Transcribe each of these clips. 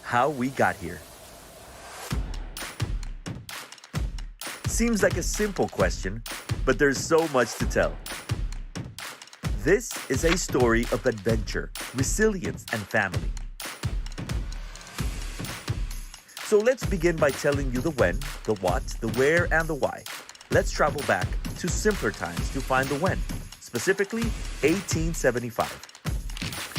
how we got here. Seems like a simple question, but there's so much to tell. This is a story of adventure, resilience, and family. So let's begin by telling you the when, the what, the where, and the why. Let's travel back to simpler times to find the when, specifically 1875.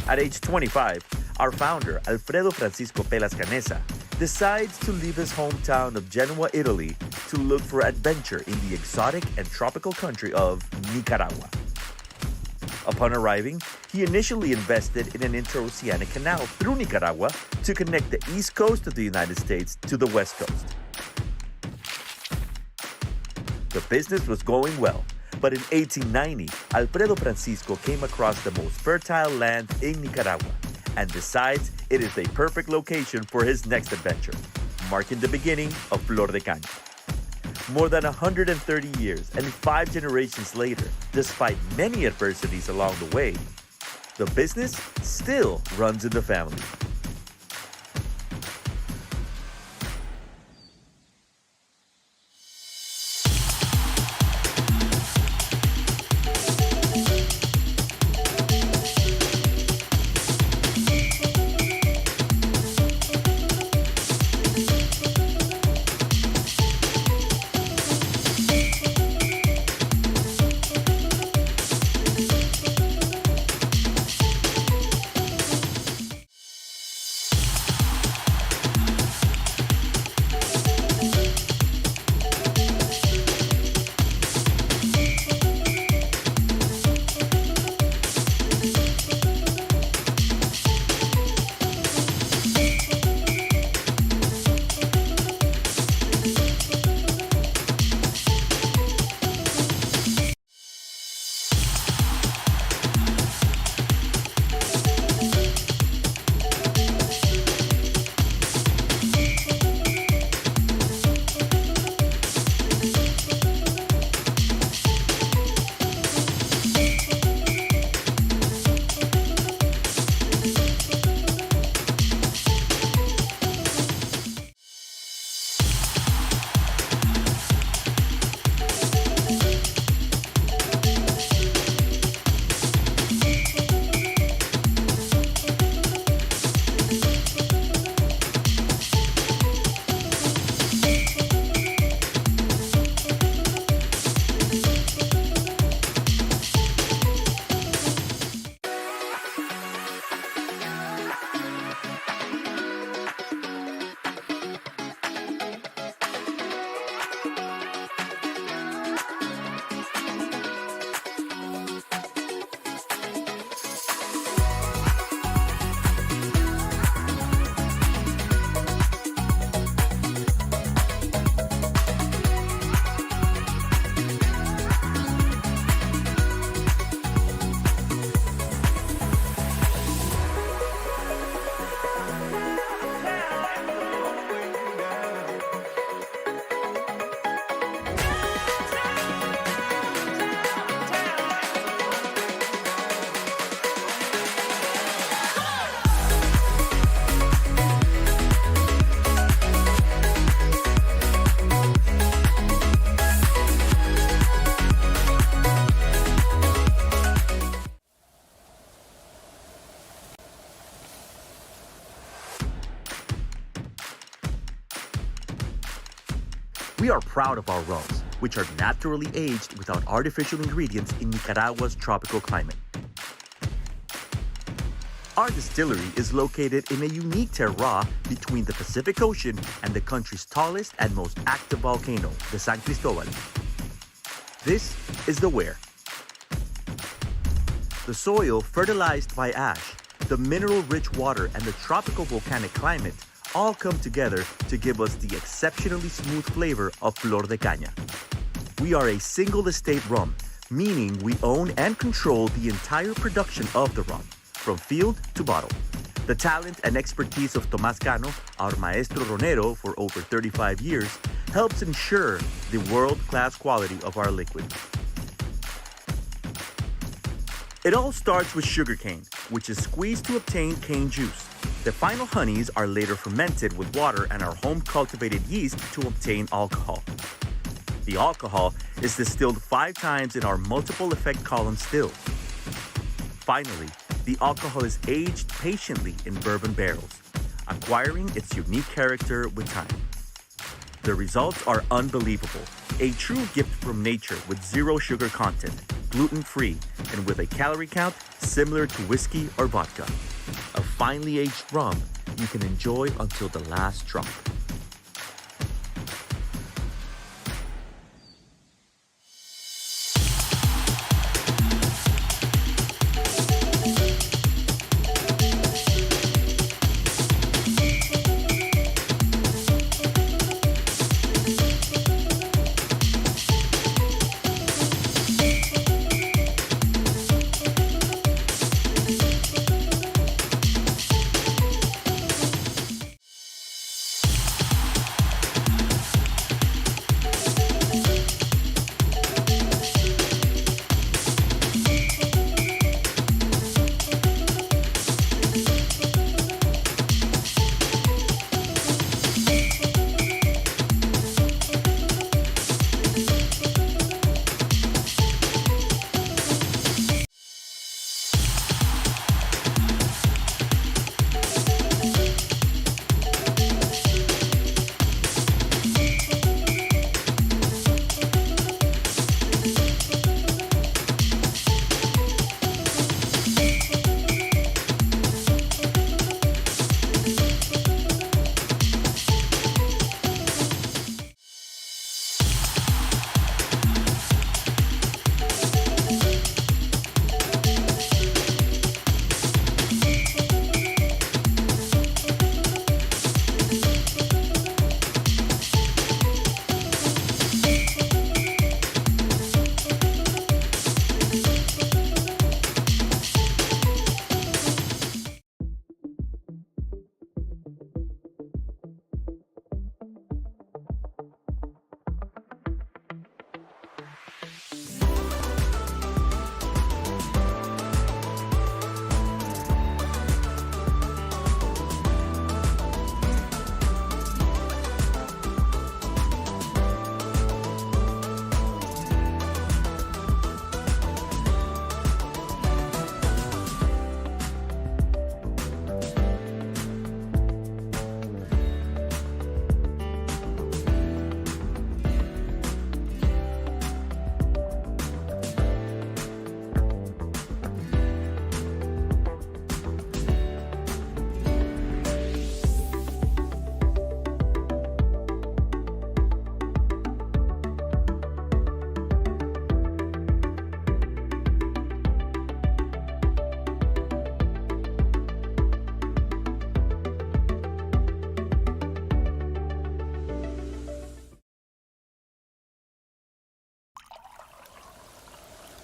At age 25, our founder, Alfredo Francisco Pelas Canesa, decides to leave his hometown of Genoa, Italy, to look for adventure in the exotic and tropical country of Nicaragua. Upon arriving, he initially invested in an interoceanic canal through Nicaragua to connect the east coast of the United States to the west coast. The business was going well, but in 1890, Alfredo Francisco came across the most fertile land in Nicaragua and decides it is a perfect location for his next adventure, marking the beginning of Flor de Caña. More than 130 years and 5 generations later, despite many adversities along the way, the business still runs in the family. We are proud of our rums, which are naturally aged without artificial ingredients in Nicaragua's tropical climate. Our distillery is located in a unique terroir between the Pacific Ocean and the country's tallest and most active volcano, the San Cristobal. This is the where. The soil fertilized by ash, the mineral-rich water, and the tropical volcanic climate all come together to give us the exceptionally smooth flavor of Flor de Caña. We are a single estate rum, meaning we own and control the entire production of the rum, from field to bottle. The talent and expertise of Tomás Cano, our maestro ronero for over 35 years, helps ensure the world-class quality of our liquid. It all starts with sugarcane, which is squeezed to obtain cane juice. The final honeys are later fermented with water and our home-cultivated yeast to obtain alcohol. The alcohol is distilled 5 times in our multiple effect column stills. Finally, the alcohol is aged patiently in bourbon barrels, acquiring its unique character with time. The results are unbelievable, a true gift from nature with 0 sugar content, gluten-free, and with a calorie count similar to whiskey or vodka. A finely aged rum you can enjoy until the last drop.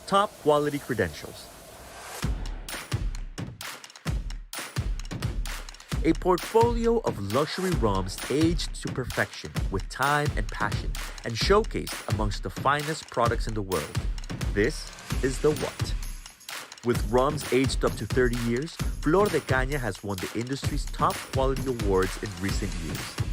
Top quality credentials. A portfolio of luxury rums aged to perfection with time and passion and showcased amongst the finest products in the world. This is the what. With rums aged up to 30 years, Flor de Caña has won the industry's top quality awards in recent years.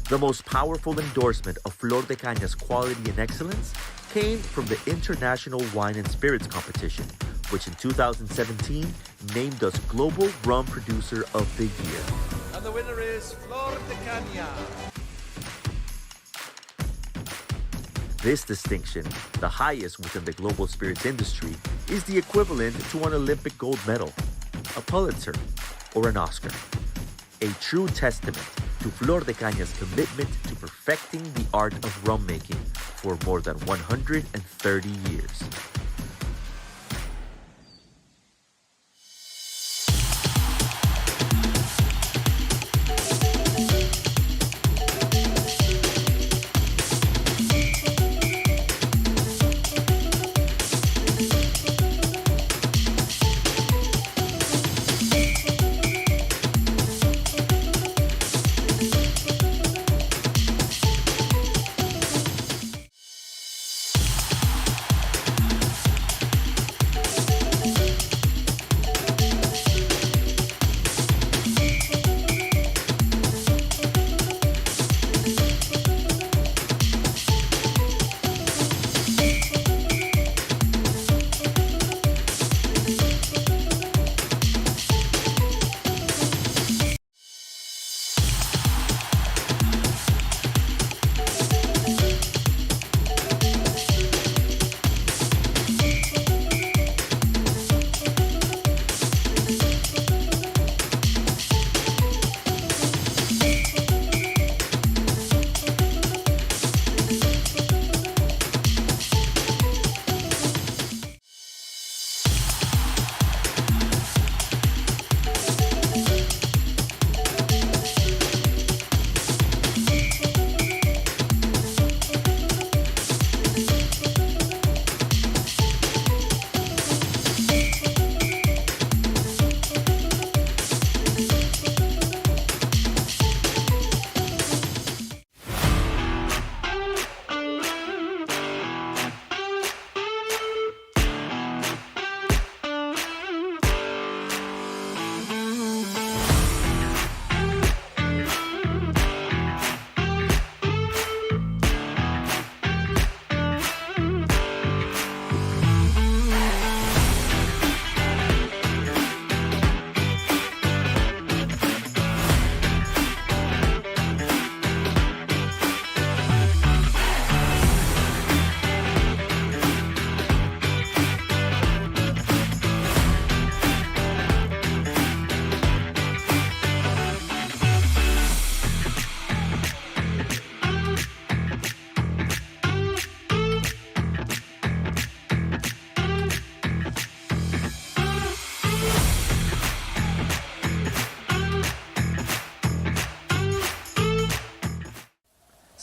The most powerful endorsement of Flor de Caña's quality and excellence came from the International Wine and Spirits Competition, which in 2017 named us Global Rum Producer of the Year. And the winner is Flor de Caña. This distinction, the highest within the global spirits industry, is the equivalent to an Olympic gold medal, a Pulitzer, or an Oscar. A true testament to Flor de Caña's commitment to perfecting the art of rum making for more than 130 years.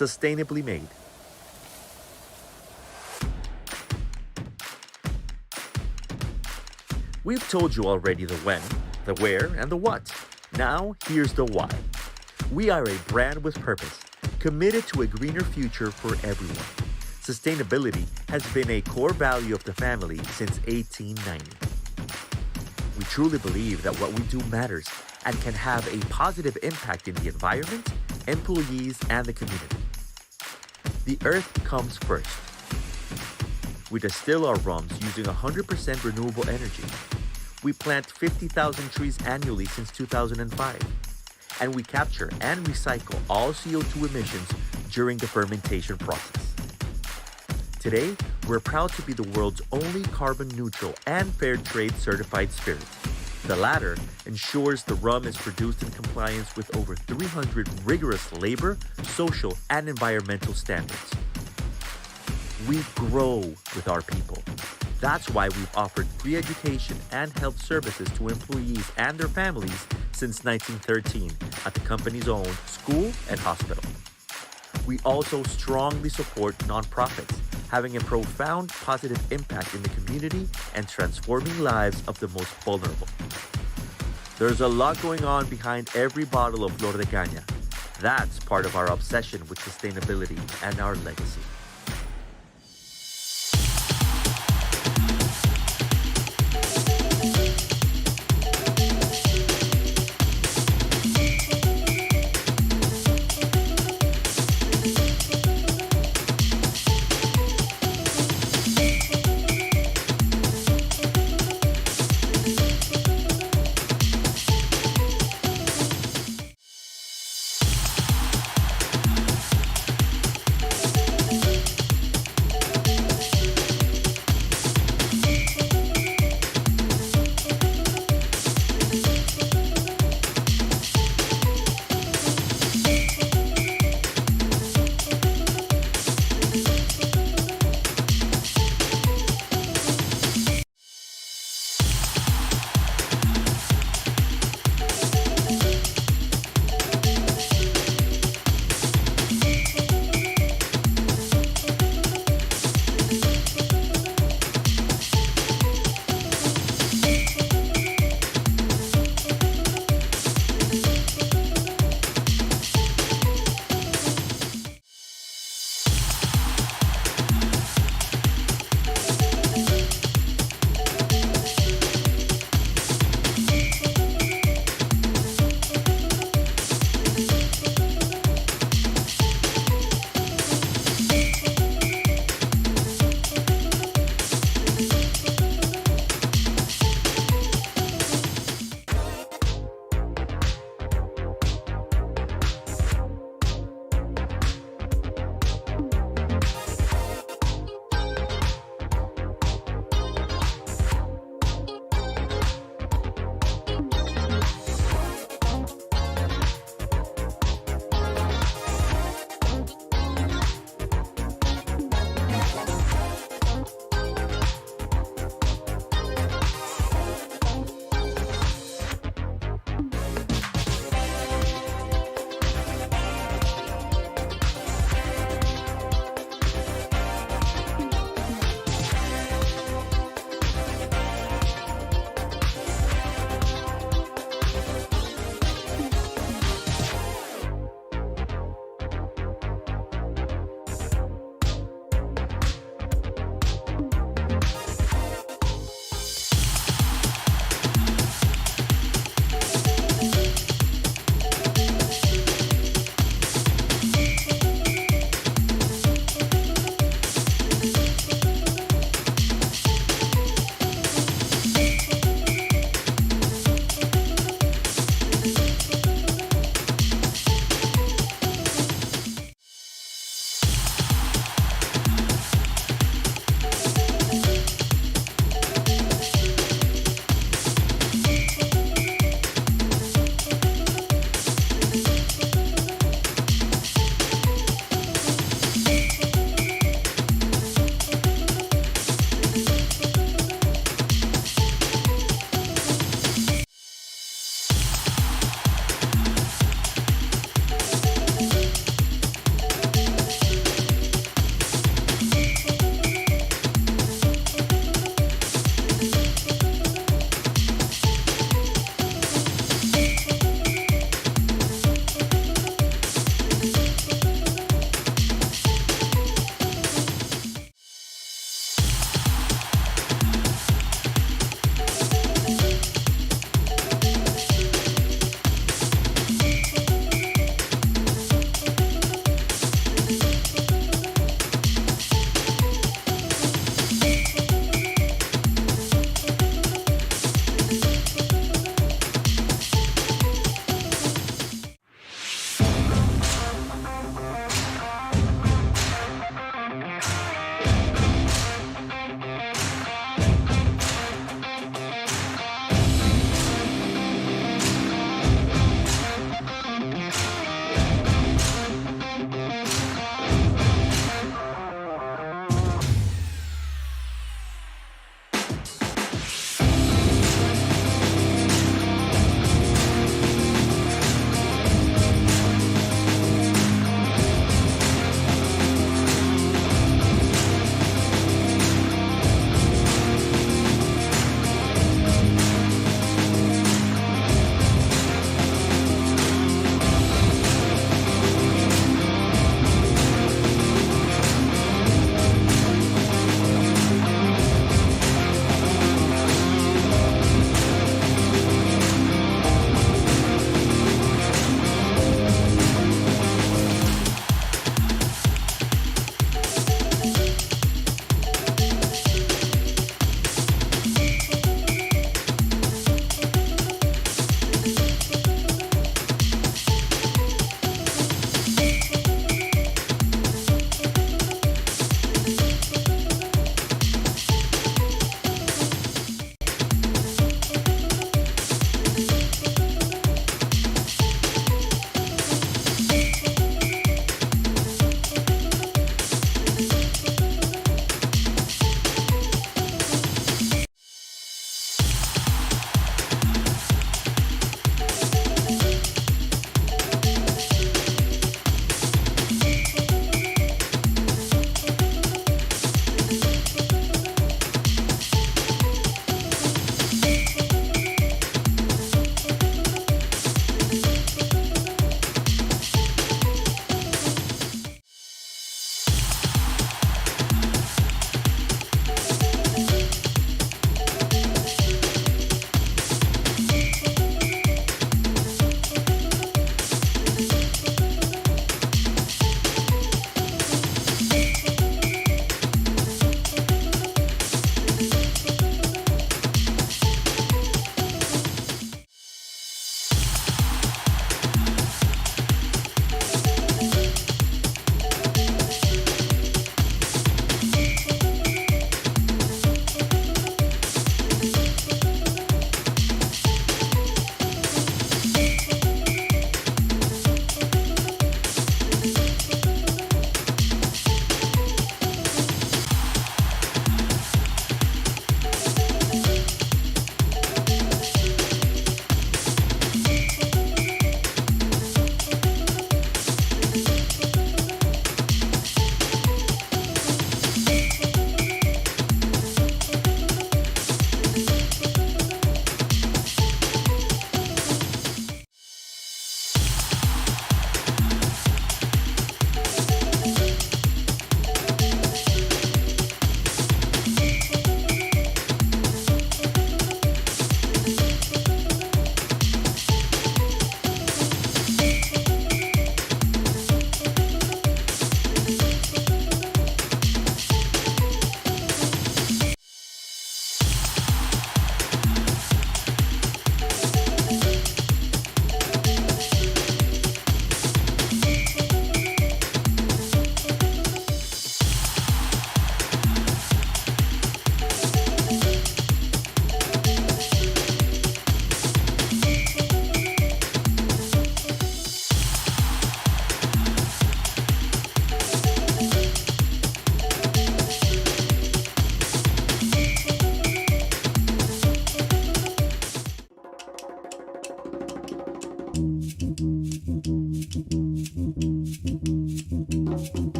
Sustainably made. We've told you already the when, the where, and the what. Now, here's the why. We are a brand with purpose, committed to a greener future for everyone. Sustainability has been a core value of the family since 1890. We truly believe that what we do matters and can have a positive impact in the environment, employees, and the community. The earth comes first. We distill our rums using 100% renewable energy. We plant 50,000 trees annually since 2005. And we capture and recycle all CO2 emissions during the fermentation process. Today, we're proud to be the world's only carbon neutral and fair trade certified spirit. The latter ensures the rum is produced in compliance with over 300 rigorous labor, social, and environmental standards. We grow with our people. That's why we've offered free education and health services to employees and their families since 1913 at the company's own school and hospital. We also strongly support nonprofits, having a profound positive impact in the community and transforming lives of the most vulnerable. There's a lot going on behind every bottle of Flor de Caña. That's part of our obsession with sustainability and our legacy.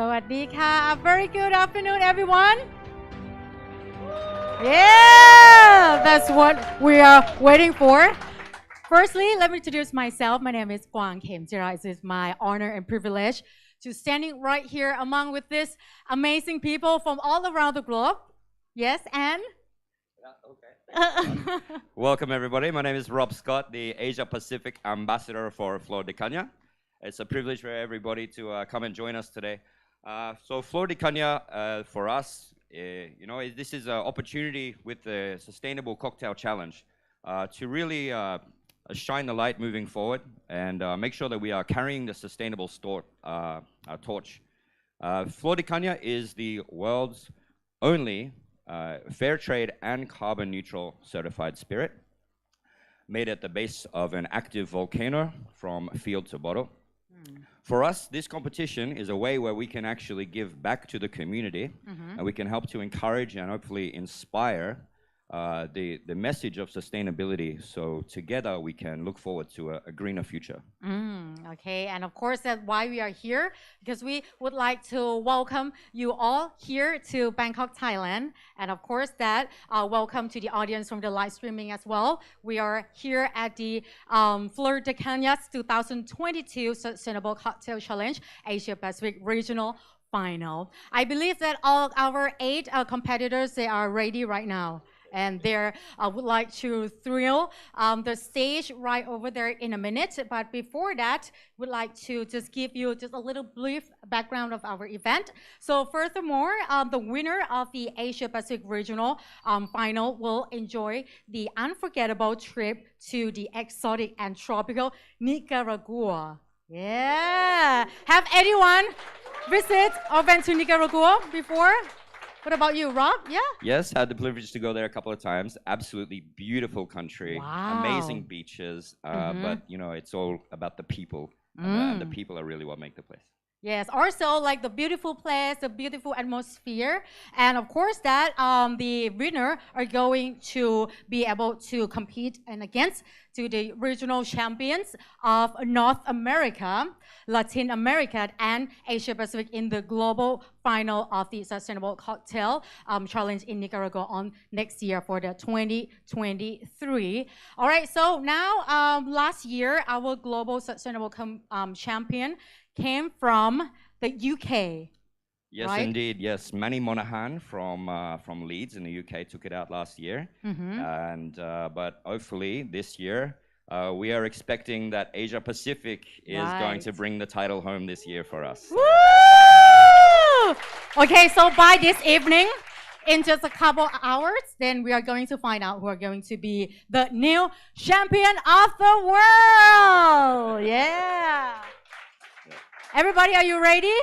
สวัสดีค่ะ A very good afternoon, everyone. Yeah, that's what we are waiting for. Firstly, let me introduce myself. My name is Gwang Khemjira. It is my honor and privilege to standing right here among with this amazing people from all around the globe. Yes, and Welcome, everybody. My name is Rob Scott, the Asia Pacific Ambassador for Flor de Caña. It's a privilege for everybody to come and join us today. So Flor de Caña, for us, this is an opportunity with the Sustainable Cocktail Challenge to really shine the light moving forward and make sure that we are carrying the sustainable torch. Flor de Caña is the world's only fair trade and carbon neutral certified spirit, made at the base of an active volcano from field to bottle. For us, this competition is a way where we can actually give back to the community, and we can help to encourage and hopefully inspire the message of sustainability. So together we can look forward to a greener future. Okay, and of course that's why we are here, because we would like to welcome you all here to Bangkok, Thailand, and of course that welcome to the audience from the live streaming as well. We are here at the Flor de Caña's 2022 Sustainable Cocktail Challenge Asia Pacific Regional Final. I believe that all our 8 competitors, they are ready right now. And they would like to thrill the stage right over there in a minute. But before that, we'd like to just give you just a little brief background of our event. So furthermore, the winner of the Asia Pacific Regional Final will enjoy the unforgettable trip to the exotic and tropical Nicaragua. Yeah. Have anyone visit or been to Nicaragua before? What about you, Rob? Yeah? Yes, had the privilege to go there a couple of times. Absolutely beautiful country, amazing beaches, but it's all about the people, and the people are really what make the place. Yes, also like the beautiful place, the beautiful atmosphere, and of course that the winner are going to be able to compete and against to the regional champions of North America, Latin America, and Asia Pacific in the global final of the Sustainable Cocktail Challenge in Nicaragua on next year for the 2023. All right, so now last year our global sustainable champion came from the UK. Yes, right? Indeed. Yes, Manny Monaghan from Leeds in the UK took it out last year, and but hopefully this year we are expecting that Asia Pacific is going to bring the title home this year for us. Woo! Okay, so by this evening, in just a couple hours, then we are going to find out who are going to be the new champion of the world. Yeah. Everybody, are you ready?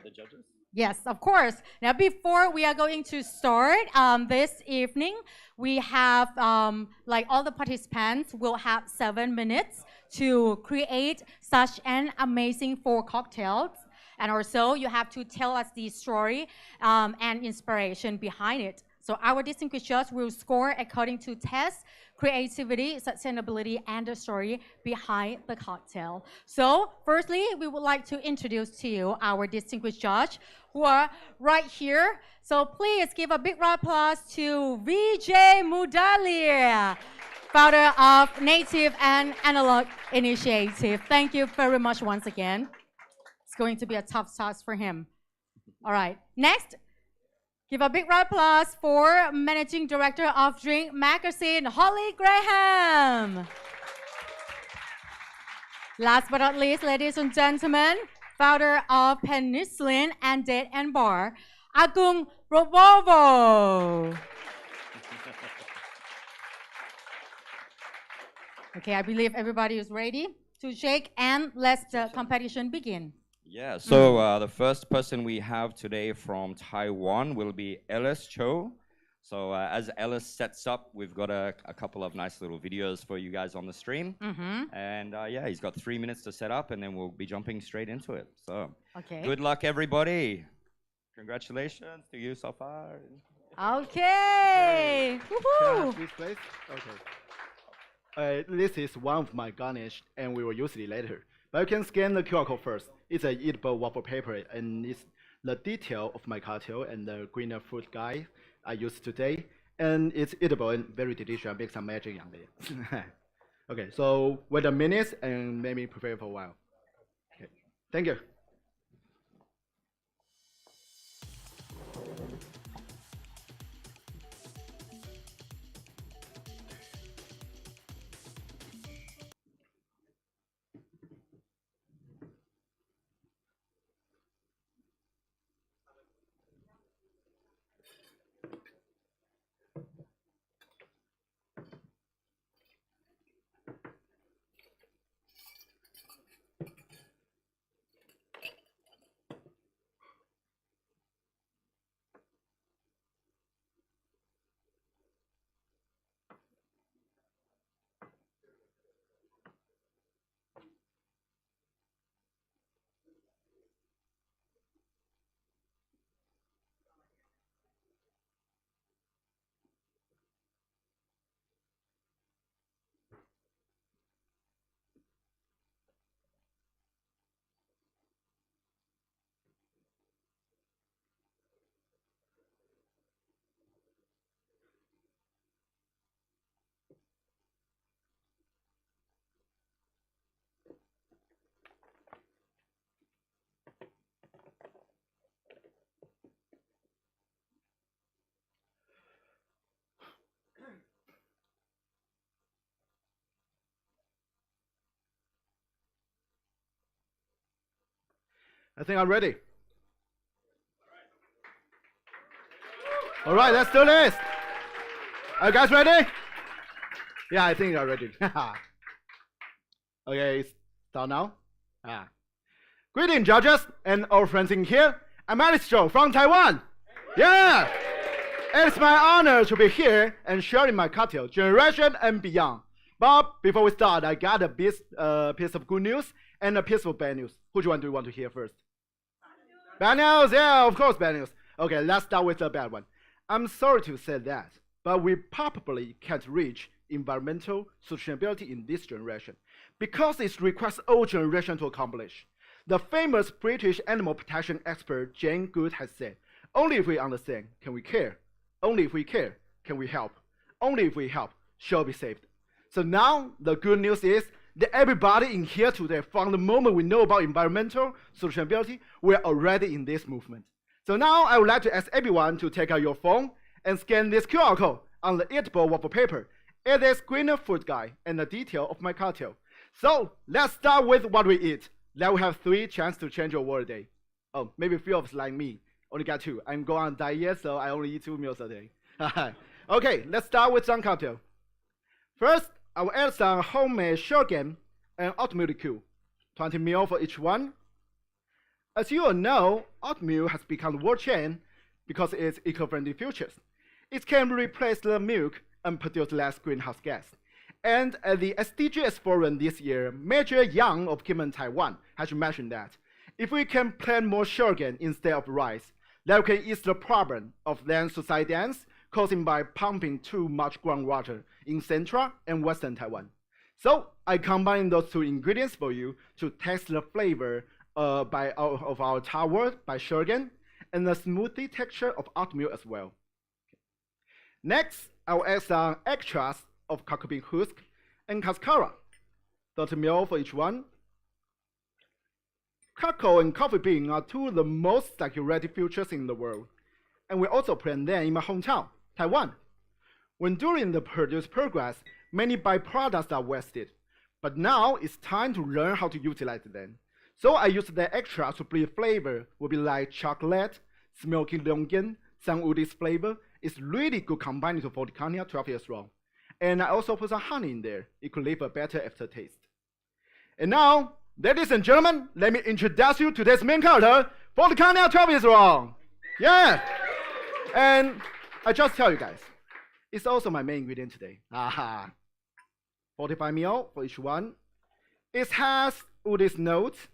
The judges? Yes, of course. Now, before we are going to start this evening, we have, like all the participants will have 7 minutes to create such an amazing 4 cocktails. And also, you have to tell us the story and inspiration behind it. So our distinguished judges will score according to tests, creativity, sustainability, and the story behind the cocktail. So firstly, we would like to introduce to you our distinguished judge who are right here. So please give a big round of applause to VJ Mudalir, founder of Native and Analog Initiative. Thank you very much once again. It's going to be a tough task for him. All right, next. Give a big round of applause for Managing Director of Drink Magazine, Holly Graham. Last but not least, ladies and gentlemen, founder of Penicillin and Date and Bar, Agung Robovo. Okay, I believe everybody is ready to shake and let the competition begin. Yeah, so the first person we have today from Taiwan will be Ellis Cho. So as Ellis sets up, we've got a couple of nice little videos for you guys on the stream. And yeah, he's got 3 minutes to set up, and then we'll be jumping straight into it. So good luck, everybody. Congratulations to you so far. Okay. Woohoo. This place? Okay. This is one of my garnish, and we will use it later. But you can scan the QR code first. It's an eatable waffle paper, and it's the detail of my cocktail and the greener fruit guy I used today. And it's eatable and very delicious. Make some magic on it. Okay, so wait a minute and maybe prepare for a while. Okay, thank you. I think I'm ready. All right, let's do this. Are you guys ready? Yeah, I think you're ready. Okay, start now. Greetings, judges and all friends in here. I'm Alistair from Taiwan. Yeah, it's my honor to be here and sharing my cocktail, Generation and Beyond. But before we start, I got a piece of good news and a piece of bad news. Which one do you want to hear first? Bad news, yeah, of course, bad news. Okay, let's start with the bad one. I'm sorry to say that, but we probably can't reach environmental sustainability in this generation because it requires all generations to accomplish. The famous British animal protection expert Jane Goode has said, only if we understand can we care. Only if we care can we help. Only if we help shall be saved. So now the good news is that everybody in here today, from the moment we know about environmental sustainability, we're already in this movement. So now I would like to ask everyone to take out your phone and scan this QR code on the eatable waffle paper. It is greener fruit guide and the detail of my cocktail. So let's start with what we eat. Now we have 3 chances to change your world a day. Oh, maybe a few of us like me only got 2. I'm going on diet, so I only eat 2 meals a day. Okay, let's start with some cocktail. First, I will add some homemade sugar and oatmeal liqueur, 20 ml for each one. As you all know, oatmeal has become the world chain because of its eco-friendly features. It can replace the milk and produce less greenhouse gas. And at the SDGs Forum this year, Major Yang of Kim Taiwan has mentioned that if we can plant more sugar instead of rice, that can ease the problem of land subsidence caused by pumping too much groundwater in central and western Taiwan. So I combine those 2 ingredients for you to taste the flavor of our tower by sugar and the smoothie texture of oatmeal as well. Next, I will add some extras of cocoa bean husk and cascara, 30 ml for each one. Cocoa and coffee bean are 2 of the most saturated features in the world, and we also plant them in my hometown, Taiwan. When during the produce progress, many byproducts are wasted, but now it's time to learn how to utilize them. So I use the extras to bring flavor, will be like chocolate, smoky longan, some woodies flavor. It's really good combined to Flor de Caña 12 years old. And I also put some honey in there. It could leave a better aftertaste. And now, ladies and gentlemen, let me introduce you to today's main character, Flor de Caña 12 years old. Yeah. And I just tell you guys, it's also my main ingredient today. 45 ml for each one. It has woodies notes,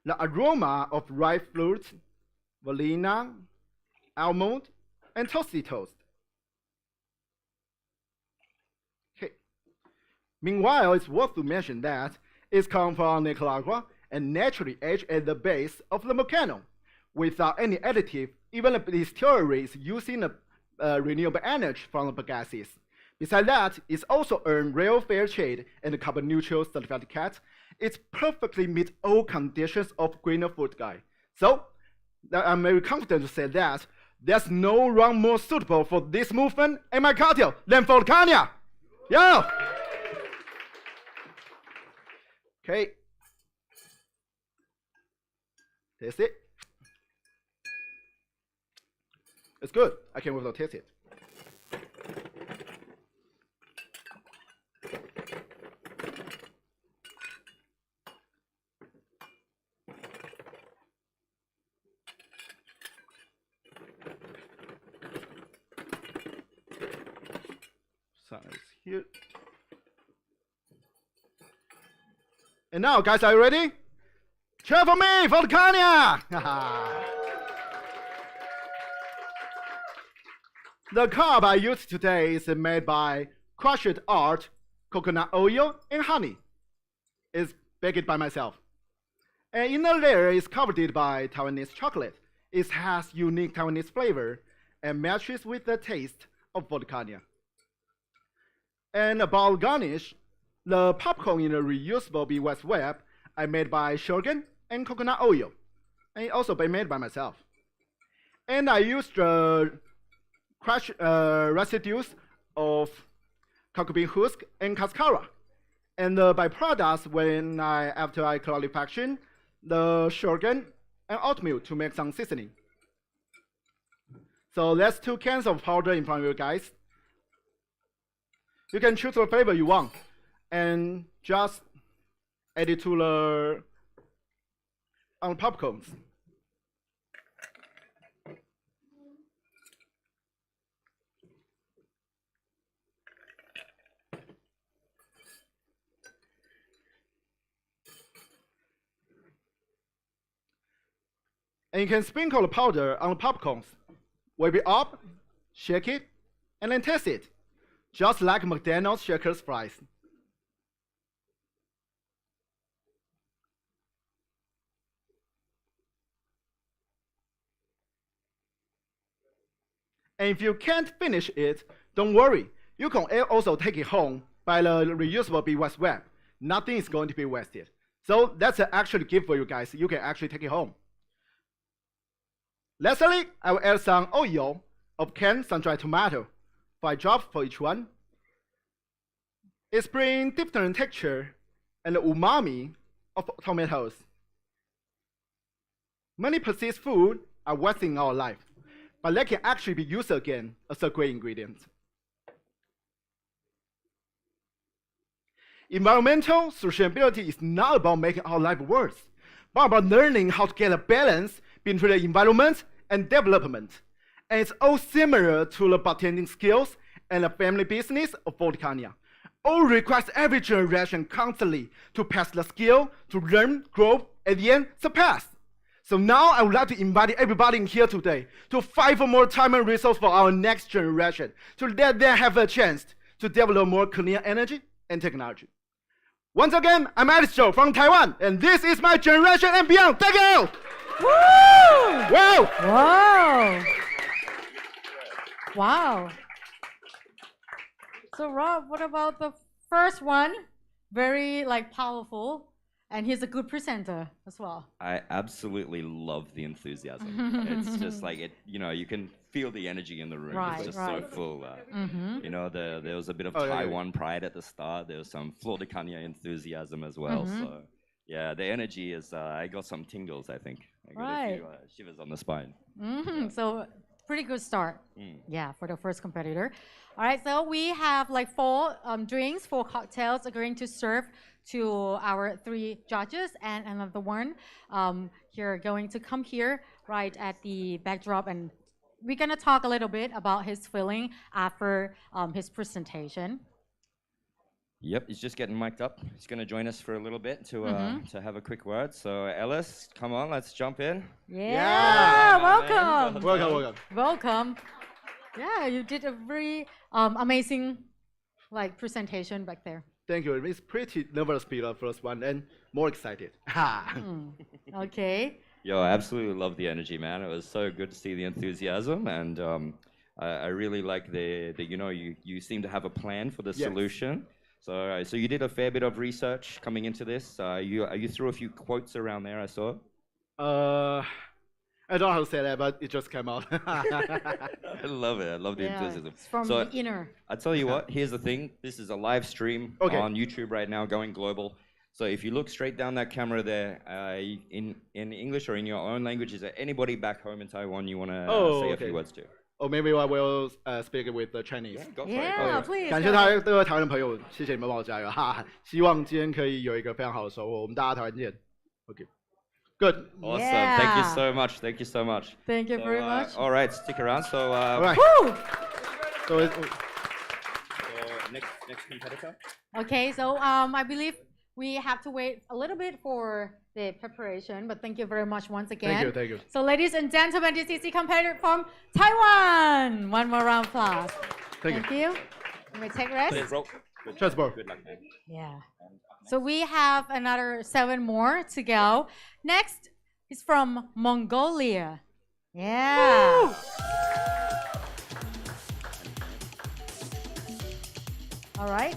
the aroma of ripe fruits, vanilla, almond, and toasty toast. Okay. Meanwhile, it's worth to mention that it comes from Nicaragua and naturally aged at the base of the volcano, without any additive. Even the distillery is using renewable energy from the gases. Besides that, it's also earned real fair trade and carbon neutral certificate. It perfectly meets all conditions of greener food guy. So, I'm very confident to say that there's no rum more suitable for this movement and my cocktail than Flor de Caña. Yo! Okay. Taste it. It's good. I can also taste it. Size here. And now, guys, are you ready? Cheer for me, Flor de Caña! The carb I used today is made by crushed art, coconut oil, and honey. It's baked by myself. And inner layer is covered by Taiwanese chocolate. It has unique Taiwanese flavor and matches with the taste of Flor de Caña. And about garnish, the popcorn in a reusable beeswax wrap I made by sugar and coconut oil, and it also been made by myself. And I used the crushed residues of cocoa bean husk and cascara. And the byproducts after I clarification the sugar and oatmeal to make some seasoning. So that's 2 cans of powder in front of you guys. You can choose the flavor you want and just add it to the popcorns. And you can sprinkle the powder on the popcorns, whip it up, shake it, and then taste it, just like McDonald's Shakers fries. And if you can't finish it, don't worry. You can also take it home by the reusable beeswax wrap. Nothing is going to be wasted. So that's an actual gift for you guys. You can actually take it home. Lastly, I will add some oil of canned sun-dried tomato, 5 drops for each one. It brings different texture and the umami of tomatoes. Many processed food are wasting in our life, but they can actually be used again as a great ingredient. Environmental sustainability is not about making our life worse, but about learning how to get a balance between the environment and development. And it's all similar to the bartending skills and the family business of Flor de Caña. All requires every generation constantly to pass the skill, to learn, grow, and then surpass. So now I would like to invite everybody in here today to fight for more time and resource for our next generation, to let them have a chance to develop more clean energy and technology. Once again, I'm Alex Zhou from Taiwan, and this is my generation and beyond. Thank you! Woo! Wow! Wow! Wow! So Rob, what about the first one? Very powerful, and he's a good presenter as well. I absolutely love the enthusiasm. It's just like it, you can feel the energy in the room. Right, it's just right. so full. There was a bit of Taiwan pride at the start. There was some Flor de Caña enthusiasm as well. So yeah, the energy is. I got some tingles. I think. I got a few shivers on the spine. So pretty good start. Yeah, for the first competitor. All right, so we have 4 drinks, 4 cocktails are going to serve to our 3 judges, and another one here going to come here right at the backdrop, and we're gonna talk a little bit about his feeling after his presentation. Yep, he's just getting mic'd up. He's going to join us for a little bit to have a quick word. So Ellis, come on, let's jump in. Yeah. Welcome. Welcome. Welcome. Yeah, you did a very amazing presentation back there. Thank you. It's pretty nervous to be the first one and more excited. Ha. Okay. Yo, I absolutely love the energy, man. It was so good to see the enthusiasm, and I really like the you seem to have a plan for the Yes. solution. So you did a fair bit of research coming into this. You threw a few quotes around there, I saw. I don't know how to say that, but it just came out. I love it. I love the Yeah, enthusiasm. it's from So the inner. I tell you what, here's the thing. This is a live stream Okay. on YouTube right now, going global. So if you look straight down that camera there, in English or in your own language, is there anybody back home in Taiwan you want to say a okay. few words to? Or maybe I will speak with the Chinese. Yeah, go for it. Yeah, Go for it. please. 感谢 go 台 ahead. 各位台湾的朋友，谢谢你们帮我加油哈！希望今天可以有一个非常好的收获，我们大家台湾见。OK，Good。 Awesome. Yeah. Thank you so much. Thank you so much. Thank you So, very much. All right, stick around. So, All right. Woo! So next competitor. Okay, so I believe we have to wait a little bit for the preparation, but thank you very much once again. thank you. So, ladies and gentlemen, this is the competitor from Taiwan. One more round of applause. Thank you. You may take rest. Please roll. Cheers, bro. Good luck, man. Yeah. So we have another 7 more to go. Next is from Mongolia. Yeah. All right.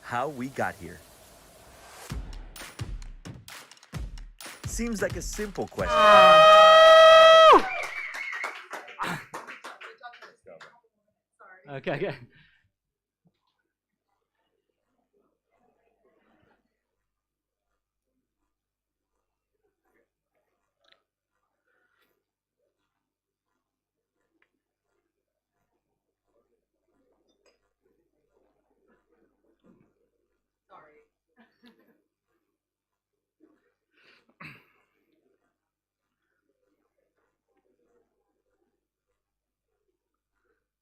How we got here. Seems like a simple question. Okay.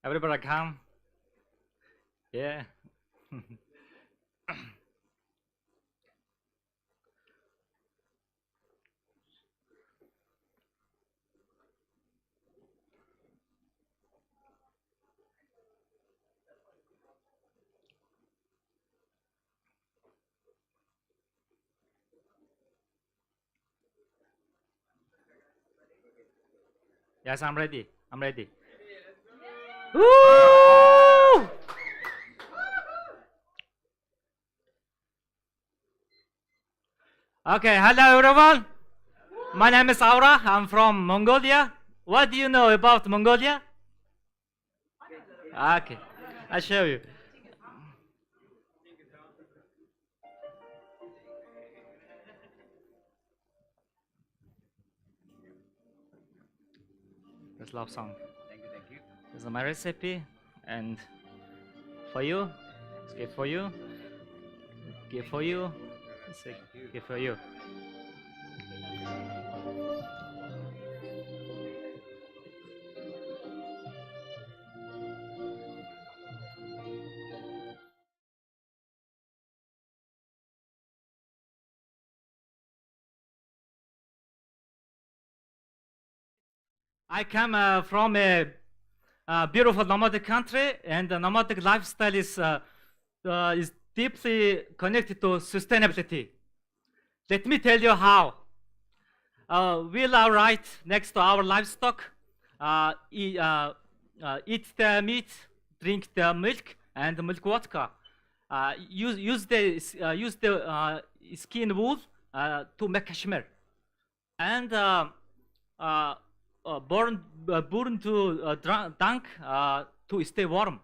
Everybody come. Yeah. Yes, I'm ready. I'm ready. Woo! Okay, hello everyone. My name is Aura. I'm from Mongolia. What do you know about Mongolia? Okay, I'll show you. This love song. Thank you. This is my recipe, and for you, it's gift for you, gift for you, it's a gift for you. I come from a beautiful nomadic country, and the nomadic lifestyle is deeply connected to sustainability. Let me tell you how. We lie right next to our livestock, eat the meat, drink the milk and the milk vodka. Use the skin wool to make cashmere, and burn to dunk to stay warm.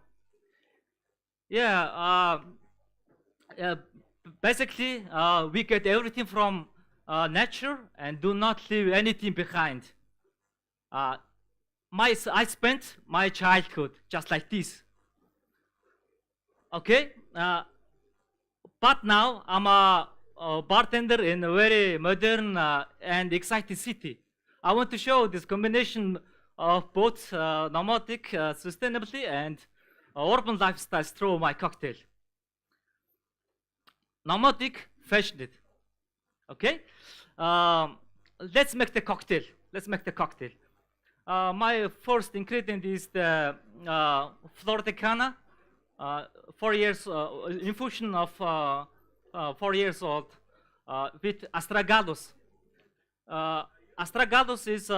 Yeah, basically we get everything from nature and do not leave anything behind. I spent my childhood just like this. Okay, but now I'm a bartender in a very modern and exciting city. I want to show this combination of both nomadic sustainability and urban lifestyles through my cocktail. Nomadic, fashioned. Okay, let's make the cocktail. Let's make the cocktail. My first ingredient is the Flor de Caña. 4 years infusion of 4 years old with astragalus. Astragalus is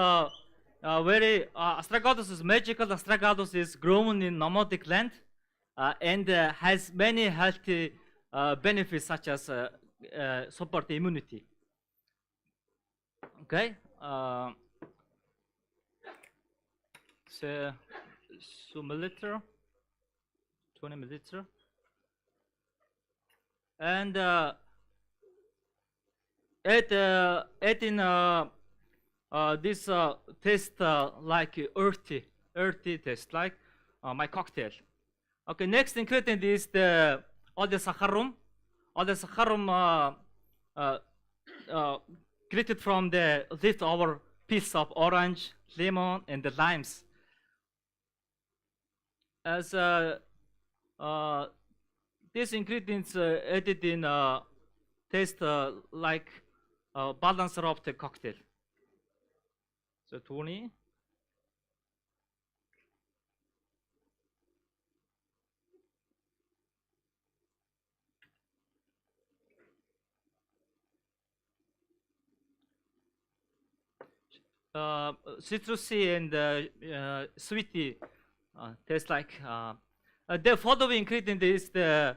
astragalus is magical. Astragalus is grown in nomadic land and has many healthy benefits such as support immunity. Okay, so milliliter, 20 milliliter, and add in this taste like earthy taste like my cocktail. Okay, next ingredient is the saccharum. Saccharum created from the leftover piece of orange, lemon, and the limes. As these ingredients added in taste like balancer of the cocktail. So 20. Citrusy and sweety taste like. The following ingredient is the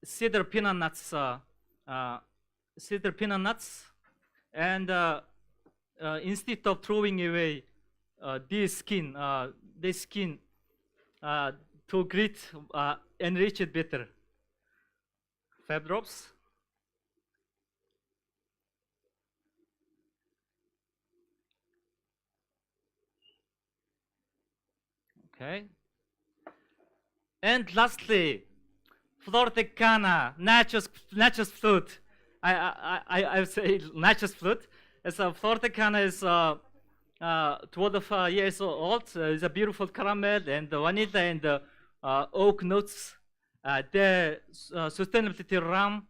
cedar peanut nuts. And instead of throwing away this skin to create enrich it better. 5 drops. Okay. And lastly, Flor de Caña, natural fruit. I would say natural fruit. As a Flor de Caña is 12 years old. It's a beautiful caramel and vanilla and oak notes. The sustainability rum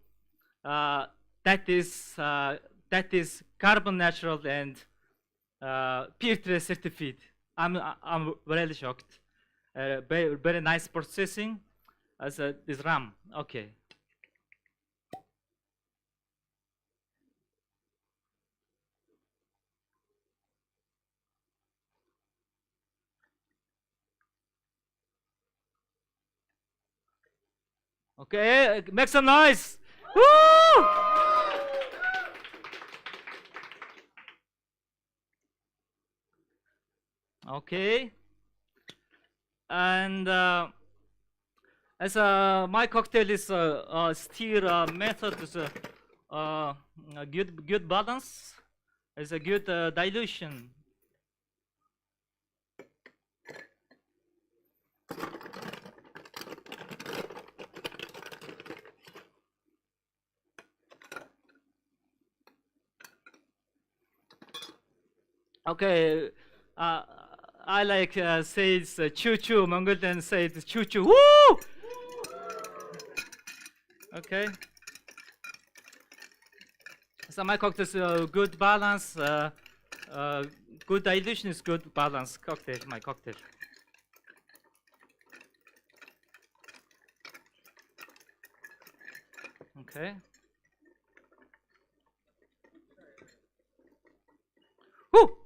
that is carbon natural and peer trade certified. I'm really shocked. Very nice processing as this rum. Okay. Okay, make some noise. Woo! Okay. And as my cocktail is stir method is a good balance. It's a good dilution. Okay, I like say it's choo choo. Mongolian say it's choo choo. Woo! Okay. So my cocktail is good balance, good dilution is good balance cocktail. My cocktail. Okay. Woo!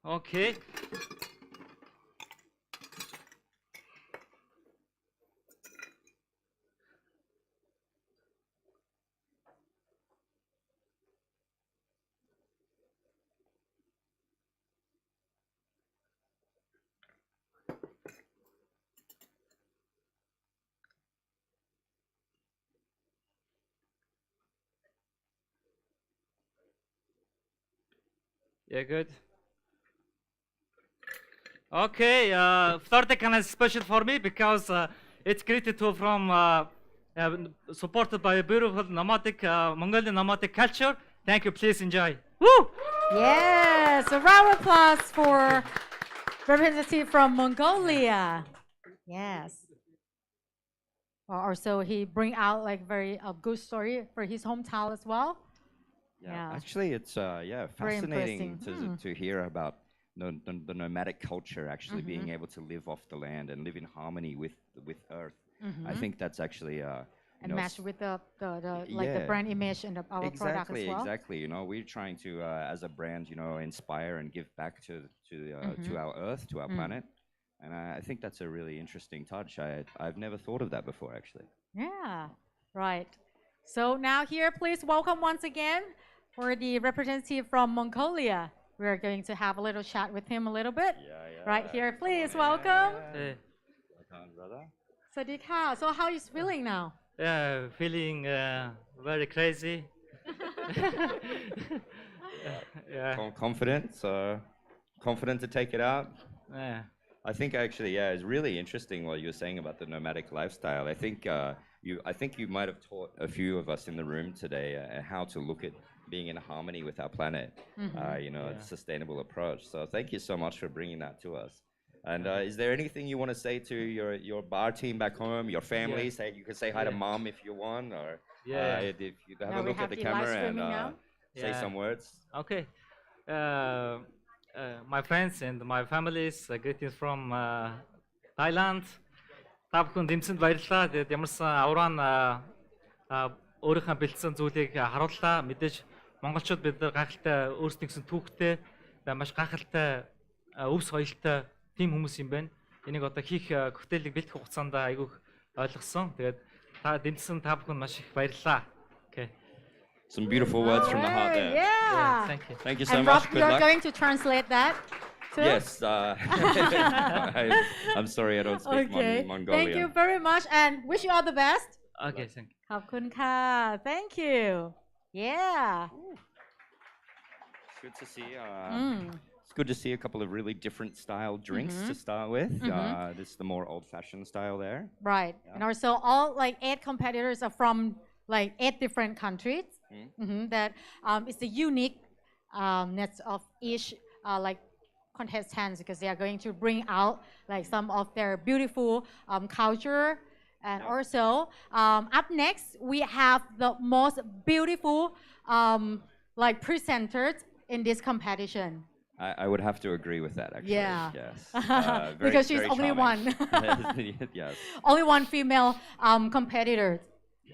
Okay. Yeah, good. Okay, Flor de Caña is special for me because it's created from supported by a beautiful nomadic Mongolian nomadic culture. Thank you. Please enjoy. Woo! Yes, a round of applause for representative from Mongolia. Yes. Also, he bring out like very good story for his hometown as well. Yeah. Actually, it's Very fascinating impressive. to hear about the nomadic culture actually being able to live off the land and live in harmony with Earth. I think that's actually And match with the like the yeah. brand image and our product as well. Exactly. You know, we're trying to as a brand, you know, inspire and give back to our Earth, to our planet. And I think that's a really interesting touch. I've never thought of that before, actually. Yeah, right. So now here, please welcome once again for the representative from Mongolia. We're going to have a little chat with him a little bit. Right here, please welcome. Welcome, brother. Sadika. So how is feeling now? Yeah, feeling very crazy. Yeah. Confident, so confident to take it out. Yeah. I think actually, yeah, it's really interesting what you were saying about the nomadic lifestyle. I think you might have taught a few of us in the room today how to look at being in harmony with our planet. You know, a sustainable approach. So thank you so much for bringing that to us. And is there anything you want to say to your bar team back home, your family? Yeah. Say you can say hi to mom if you want, or Yeah. if you have Now a we look have at the the live camera and streaming now. say Yeah. some words. Okay. My friends and my families, greetings from Thailand. Та бүхэн дэмжсэнд баярлалаа. Тэгээд ямарсан авраан өөрийнхөө бэлдсэн зүйлийг харууллаа. Мэдээж монголчууд бид нар гайхалтай өөрсдийн гэсэн түүхтэй, маш гайхалтай өв соёлтой тийм хүмүүс юм байна. Энийг одоо хийх коктейлийг бэлтгэх хугацаанд айгүйх ойлгосон. Тэгээд та дэмжсэн та бүхэнд маш их баярлалаа. Okay. Some beautiful words from the heart there. Yeah. Thank you. Thank you so And much. Rob, Good you're luck. going to translate that too? Yes. I'm sorry, I don't speak Okay. Mongolian. Thank you very much and wish you all the best. Okay, thank you. ขอบคุณค่ะ Thank you. Yeah. It's good to see. Mm. It's good to see a couple of really different style drinks to start with. This is the more old-fashioned style there. Right. And also all like 8 competitors are from like 8 different countries. That is the uniqueness of each like contestants because they are going to bring out like some of their beautiful culture. And also up next we have the most beautiful like presenters in this competition. I would have to agree with that, actually. Yeah. Yes. Because she's very only charming. one. Yes. Only one female competitor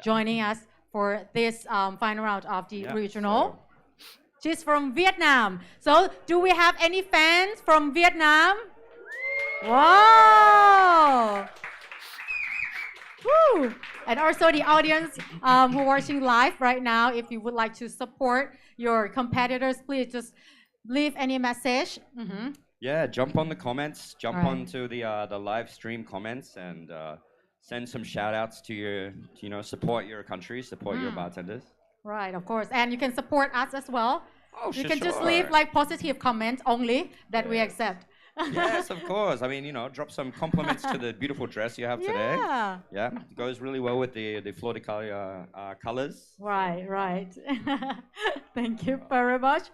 joining us for this final round of the Yeah, regional. so- She's from Vietnam. So, do we have any fans from Vietnam? Wow! Woo! And also the audience who are watching live right now, if you would like to support your competitors, please just leave any message. Yeah, jump on the comments, jump Right. onto the live stream comments, and send some shout outs to support your country, support your bartenders. Right, of course. And you can support us as well. Oh, You can just leave like positive comments only that we accept. Yes, of course. I mean, drop some compliments to the beautiful dress you have today. Yeah. Yeah, it goes really well with the Flor de Caña colors. Right, right. Thank you very much.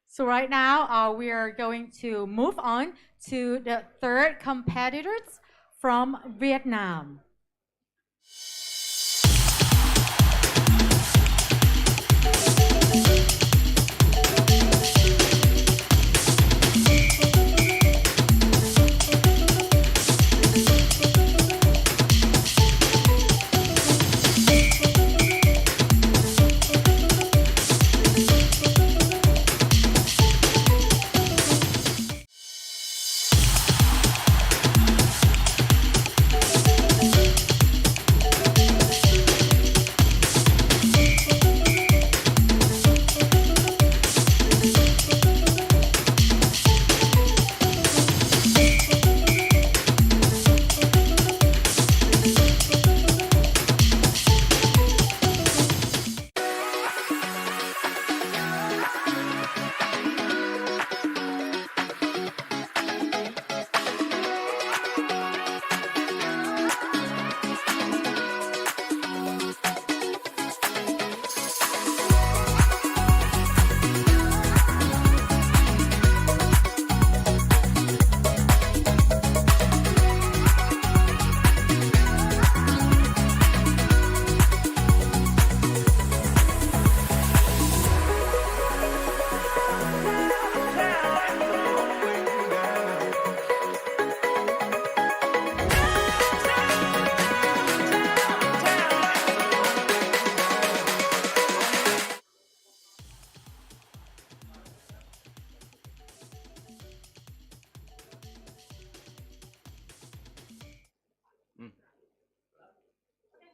So right now, we are going to move on to the third competitors from Vietnam.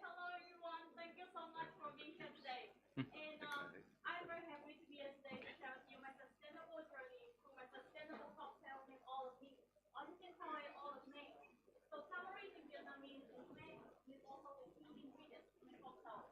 Hello everyone, thank you so much for being here today. And I'm very happy to be here today to share with you my sustainable journey through my sustainable cocktail named All of Me. Or you can call it All of Me. So tamarind in Vietnamese is made with also the key ingredients in the cocktail.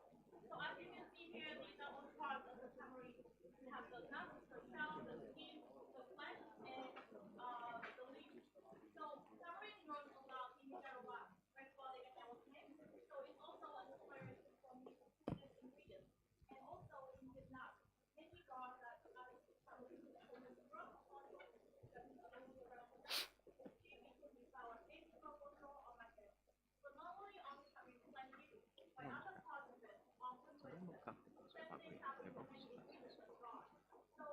So as you can see here, these are all parts of the tamarind. We have the nuts, the shell, the skin, the flesh, and the leaves. So tamarind grows a lot in Nicaragua, where Flor de Caña was made. So it's also an inspiration for me to put this ingredient. And also in Vietnam, many bars that I tamarind from the raw oil that is available around the world. It's cheap, it could be sour, it's proportional or like this. So normally on the tamarind plenty, but other parts of it often with especially tamarind with many ingredients as well. So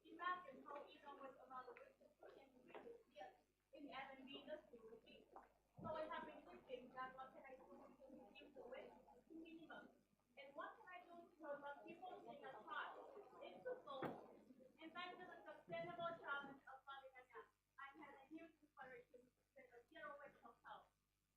imagine how even with around the richest food and ingredients, yet in the F&B industry would be. So I have been thinking that what can I do to reduce the waste to minimum? And what can I do to promote people seeing as hot? It's twofold. And thanks to the sustainable challenge of Flor de Caña, I had a huge inspiration to create a zero waste hotel.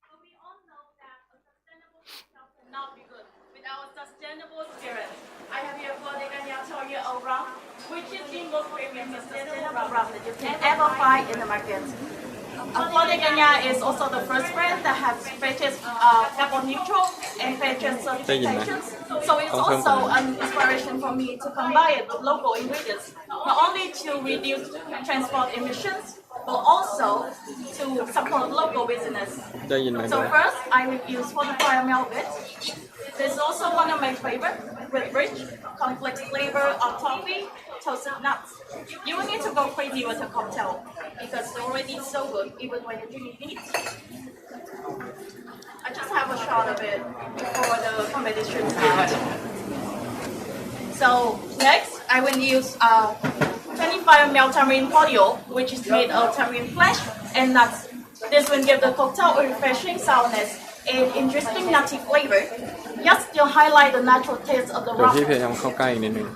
But we all know that a sustainable hotel cannot be good without a sustainable spirit. I have here Flor de Caña Toya rum, which is the most premium sustainable rum that you can ever find in the market. Flor de Caña is also the first brand that has purchased carbon neutral and purchased certifications. So it's also an inspiration for me to combine it with local ingredients, not only to reduce transport emissions, but also to support local business. So first, I will use fortified velvet. This is also one of my favorites, with rich, complex flavor of toffee, toasted nuts. You will need to go crazy with a cocktail because it's already so good, even when you drink it neat. I just have a shot of it before the competition starts. So next, I will use 25 ml tamarind polio, which is made of tamarind flesh and nuts. This will give the cocktail a refreshing sourness and interesting nutty flavor, just to highlight the natural taste of the เดี๋ยว rum. พี่พยายามเข้าใกล้อีกนิดนึง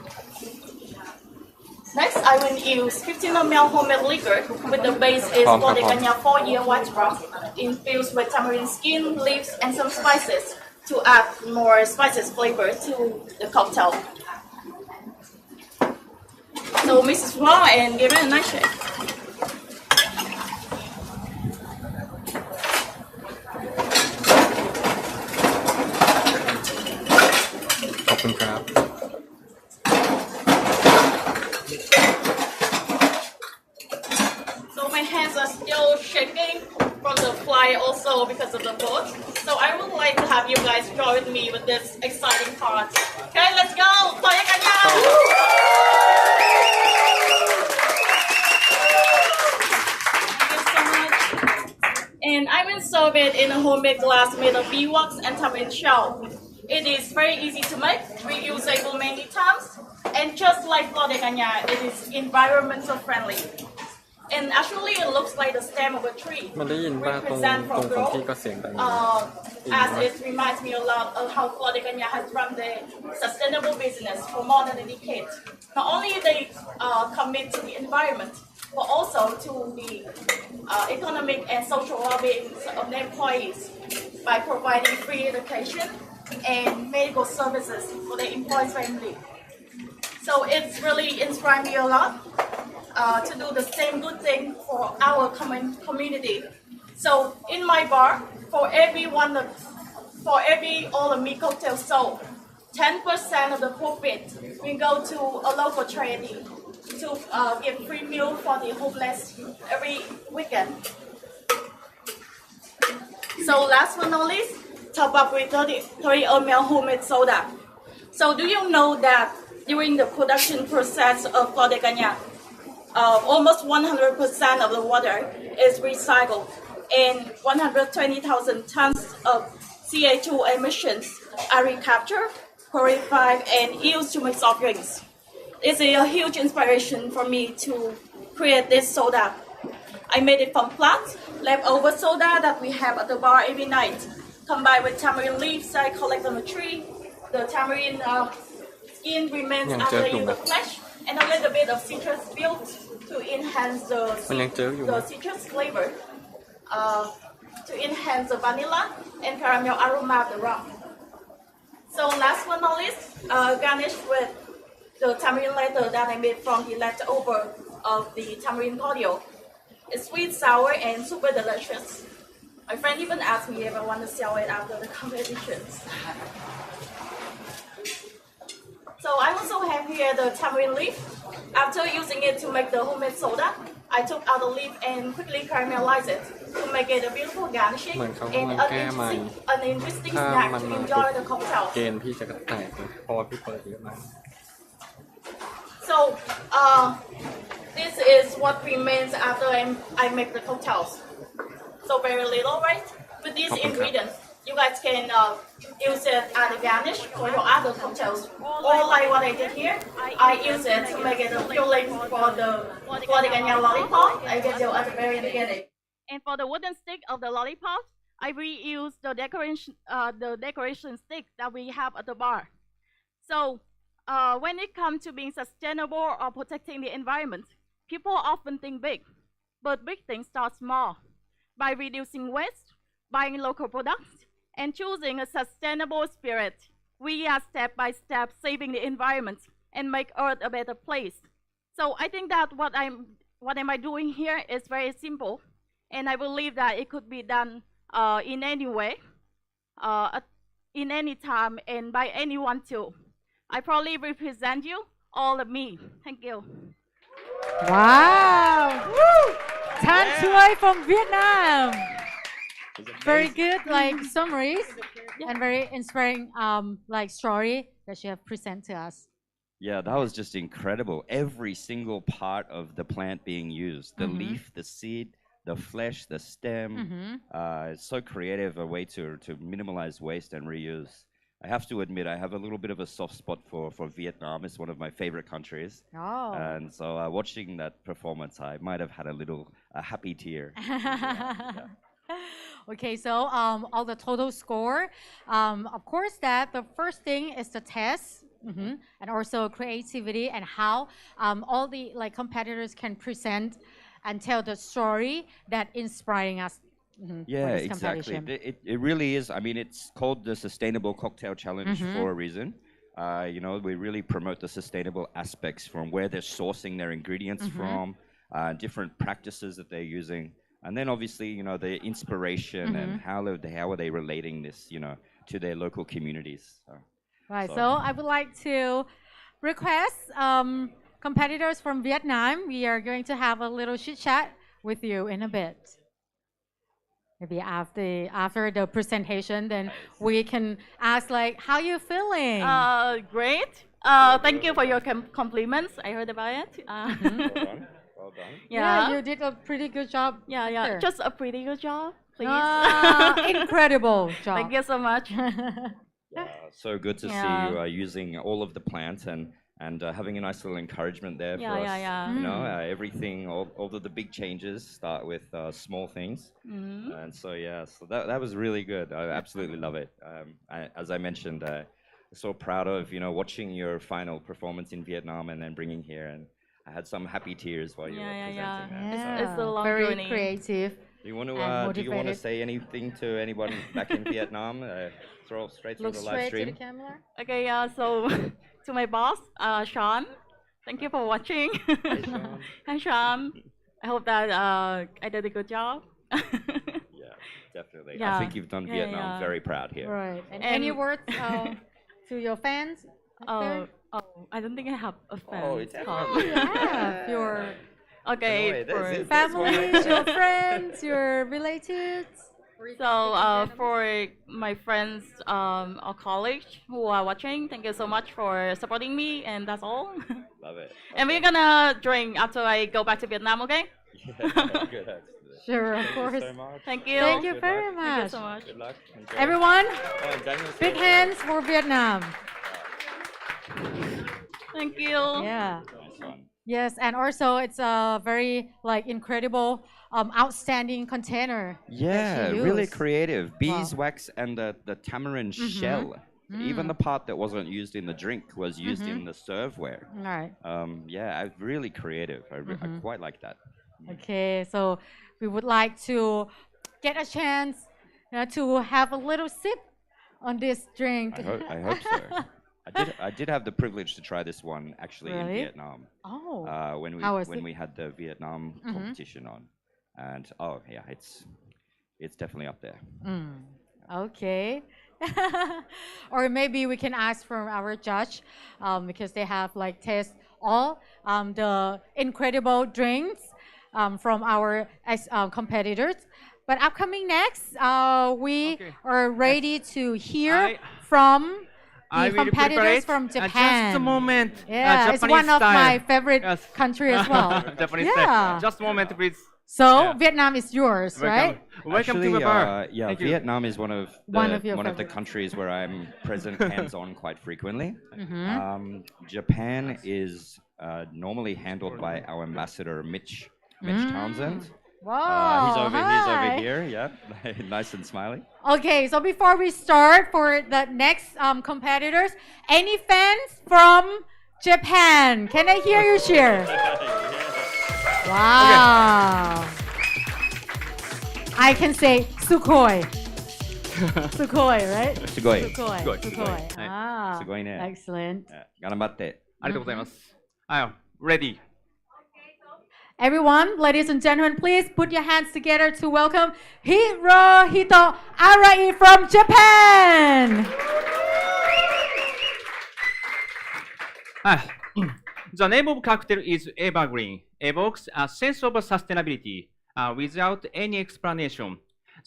Next, I will use 15 ml homemade liquor, with the base is Pom, Flor de pom, pom. Caña 4-year white rum, infused with tamarind skin, leaves, and some spices to add more spices flavor to the cocktail. So mix it well and give it a nice shake. ขอบคุณครับ So my hands are why also because of the food. So I would like to have you guys join me with this exciting part. Okay, let's go! Flor de Caña! Thank you so much. And I will serve it in a homemade glass made of beeswax and tamarind shell. It is very easy to make, reusable many times, and just like Flor de Caña, it is environmental friendly. And actually, it looks like the stem of a tree, มันได้ยินว่าตรง represent ตรง for ของ growth. พี่ก็เสียงดัง As it reminds me a lot of how Flor de Caña has run the sustainable business for more than a decade. Not only they commit to the environment, but also to the economic and social well-being of their employees by providing free education and medical services for their employees' family. So it's really inspired me a lot to do the same good thing for our common community. So in my bar, for every all of me cocktails sold, 10% of the profit will go to a local charity to give free meal for the homeless every weekend. So last but not least, top up with 30 ml homemade soda. So do you know that during the production process of Flor de Caña, almost 100% of the water is recycled, and 120,000 tons of CO2 emissions are recaptured, purified, and used to make soft drinks. It's a huge inspiration for me to create this soda. I made it from plants, leftover soda that we have at the bar every night, combined with tamarind leaves that I collect on the tree. The tamarind skin remains Yang after jerk you the luôn. flesh, and a little bit of citrus built to enhance the, Yang jerk luôn. the citrus flavor, to enhance the vanilla and caramel aroma of the rum. So last but not least, garnish with the tamarind leather that I made from the leftover of the tamarind cordial. It's sweet, sour, and super delicious. My friend even asked me if I want to sell it after the competitions. So I also have here the tamarind leaf. After using it to make the homemade soda, I took out the leaf and quickly caramelized it to make it a beautiful garnishing เหมือนเขา and กำลังแก้มัน an interesting ถ้า snack มัน to มา enjoy the cocktail. เกณฑ์พี่จะแตกเลยเพราะว่าพี่เปิดเยอะมาก So this is what remains after I make the cocktails. So very little, right? With these ingredients, you guys can use it as a garnish for your other cocktails. Or like what I did here, I use it to make it a filling for the Flor de Caña lollipop I gave you at the very beginning. And for the wooden stick of the lollipop, I reuse the decoration stick that we have at the bar. So when it comes to being sustainable or protecting the environment, people often think big, but big things start small. By reducing waste, buying local products, and choosing a sustainable spirit, we are step by step saving the environment and make Earth a better place. So I think that what am I doing here is very simple, and I believe that it could be done in any way, in any time, and by anyone too. I probably represent you, all of me. Thank you. Wow! Woo! Tan Thuy from Vietnam. Very good, like summaries and very inspiring, like story that you have presented to us. Yeah, that was just incredible. Every single part of the plant being used, the leaf, the seed, the flesh, the stem. It's so creative a way to minimize waste and reuse. I have to admit, I have a little bit of a soft spot for Vietnam. It's one of my favorite countries. Oh. And so watching that performance, I might have had a happy tear. Okay, so all the total score. Of course, that the first thing is the test, and also creativity and how all the like competitors can present and tell the story that inspiring us. Yeah, for this exactly. competition. It really is. I mean, it's called the Sustainable Cocktail Challenge for a reason. You know, we really promote the sustainable aspects from where they're sourcing their ingredients from, different practices that they're using. And then obviously, you know, the inspiration and how are they relating this, you know, to their local communities. Right, so I would like to request competitors from Vietnam, we are going to have a little chit chat with you in a bit. Maybe after the presentation, then we can ask like, how you feeling? Great. Thank you for your compliments. I heard about it. Well done. Well done. yeah, Yeah. you did a pretty good job. Yeah, yeah. Sure. Just a pretty good job, please. Incredible job. Thank you so much. Yeah, so good to see Yeah. you using all of the plants and having a nice little encouragement there Yeah, for us. yeah, yeah. You know, everything, all of the big changes start with small things. And so, yeah, so that was really good. I absolutely love it. As I mentioned, so proud of, watching your final performance in Vietnam and then bringing here. And I had some happy tears while you were Yeah, yeah, presenting that. yeah. It's a long very journey. creative. Do you want to and do you want to motivated. say anything to anyone back in Vietnam? Throw straight through Look the live straight stream. to the camera. Okay, yeah. So to my boss, Sean, thank you for watching. Sean. Hi, Sean. I hope that I did a good job. Yeah, definitely. I Yeah. think you've done Yeah, Vietnam yeah. very proud here. Right. And And- any words to your fans? out there? I don't think I have a fan. Oh, it's Oh, you have your Okay, No, it is, for, it's- families, your friends, your relatives. so for my friends or colleagues who are watching, thank you so much for supporting me, and that's all. Love it. And we're gonna drink after I go back to Vietnam, okay? Yeah, good. Sure, of Thank you course. so much. Thank you. Thank you Good very luck. Thank you much. so much. Good luck. Enjoy. Everyone, Oh, and Daniel's big here. hands for Vietnam. Thank you. Yeah. Nice one. Yes, and also it's a very like incredible, outstanding container. that Yeah, you really use. creative. Beeswax and the tamarind shell. Even the part that wasn't used in the drink was used in the serveware. All right. Yeah, really creative. I quite like that. Okay, so we would like to get a chance to have a little sip on this drink. I hope so. I did have the privilege to try this one actually in Really? Vietnam. Oh. When How was when it? we had the Vietnam competition on, and yeah, it's definitely up there. Okay. Or maybe we can ask from our judge, because they have like taste all the incredible drinks from our competitors. But upcoming next, we Okay. are ready to hear I- from I the will competitors prepare it. from Just Japan. a moment. Yeah, it's Japanese one of my style. favorite Yes. country as well. Japanese Yeah. style. Just a moment, please. So Yeah. Vietnam is yours, right? Welcome Actually, to the bar. yeah, Thank you. Vietnam is one of One of your the favorites. countries where I'm present hands-on quite frequently. Japan is normally handled by our ambassador Mitch Townsend. Wow. He's over hi. here, yeah, nice and smiley. Okay, so before we start for the next competitors, any fans from Japan? Can I hear you cheer? Wow. I can say Sukhoi. Sukhoi, right? Sugoi. Sukhoi. Sugoi. Sukhoi. Sugoi. Ah, Sugoi-ne. excellent. Ganbatte. ありがとうございます。Ready. Everyone, ladies and gentlemen, please put your hands together to welcome Hirohito Arai from Japan. The name of cocktail is Evergreen, evokes a sense of sustainability without any explanation.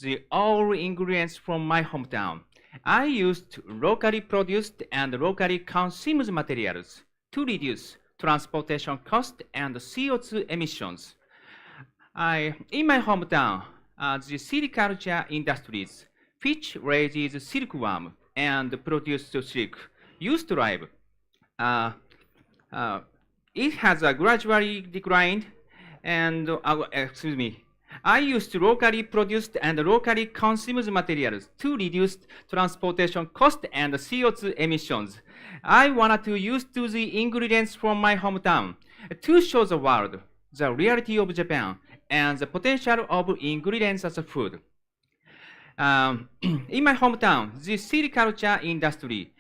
The all ingredients from my hometown. I used locally produced and locally consumed materials to reduce transportation cost and CO2 emissions. In my hometown, the silviculture industries, which raises silkworm and produce silk, used to thrive. It has gradually declined, and I used locally produced and locally consumed materials to reduce transportation cost and CO2 emissions. I wanted to use the ingredients from my hometown to show the world the reality of Japan and the potential of ingredients as a food. In my hometown, the silviculture industry,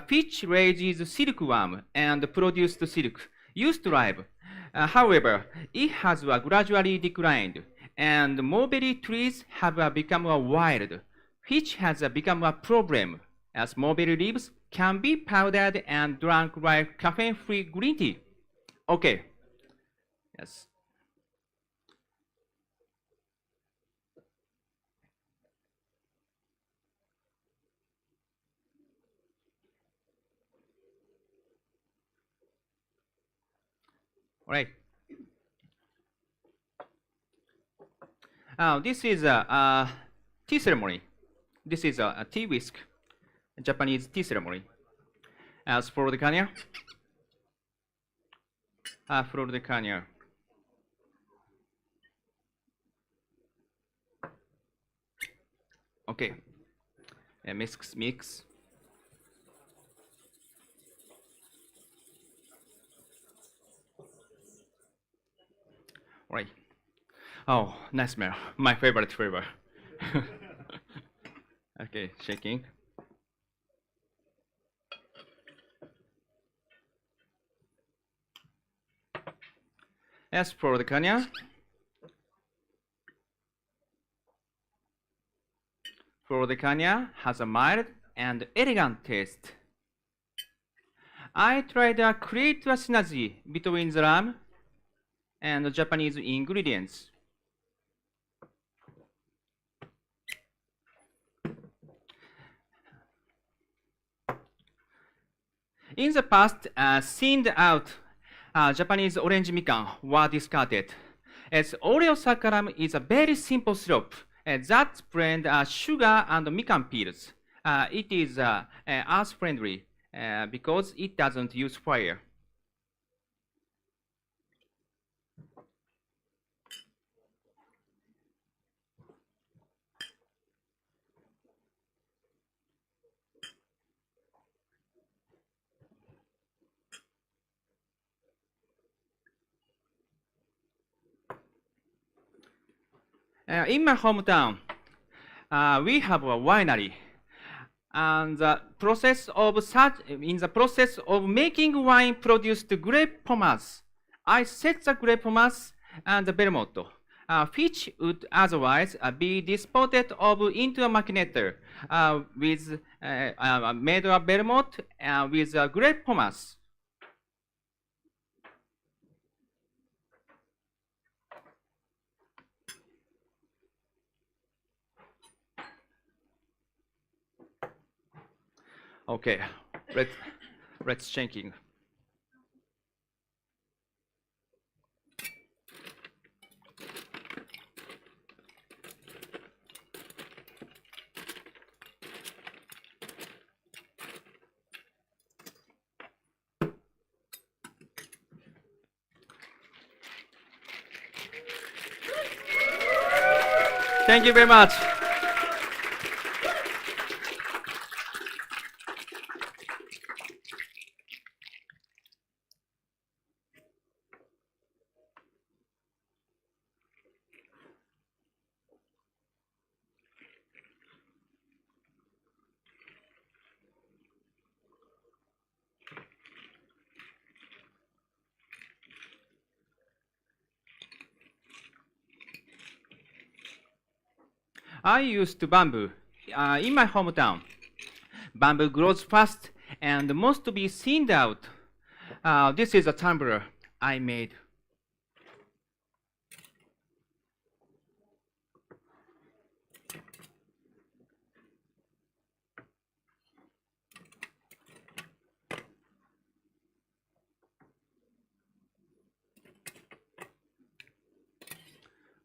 which raises silkworm and produces silk, used to thrive. However, it has gradually declined, and mulberry trees have become wild, which has become a problem, as mulberry leaves can be powdered and drunk like caffeine-free green tea. Okay. Yes. Right. This is a tea ceremony. This is a tea whisk, Japanese tea ceremony. As Flor de Caña, Flor de Caña. Okay, mix. Right. Oh, nice smell. My favorite flavor. Okay, shaking. As for the Caña, Flor de Caña has a mild and elegant taste. I tried to create a synergy between the rum and the Japanese ingredients. In the past, thinned out Japanese orange mikan were discarded, as Oreosaccharum is a very simple syrup that blends sugar and mikan peels. It is earth-friendly because it doesn't use fire. In my hometown, we have a winery, and in the process of making wine produced grape pomace, I set the grape pomace and the vermouth, which would otherwise be disposed of into a macinator with made of vermouth with grape pomace. Okay, let's shaking. Thank you very much. I used bamboo in my hometown. Bamboo grows fast and must be thinned out. This is a tumbler I made.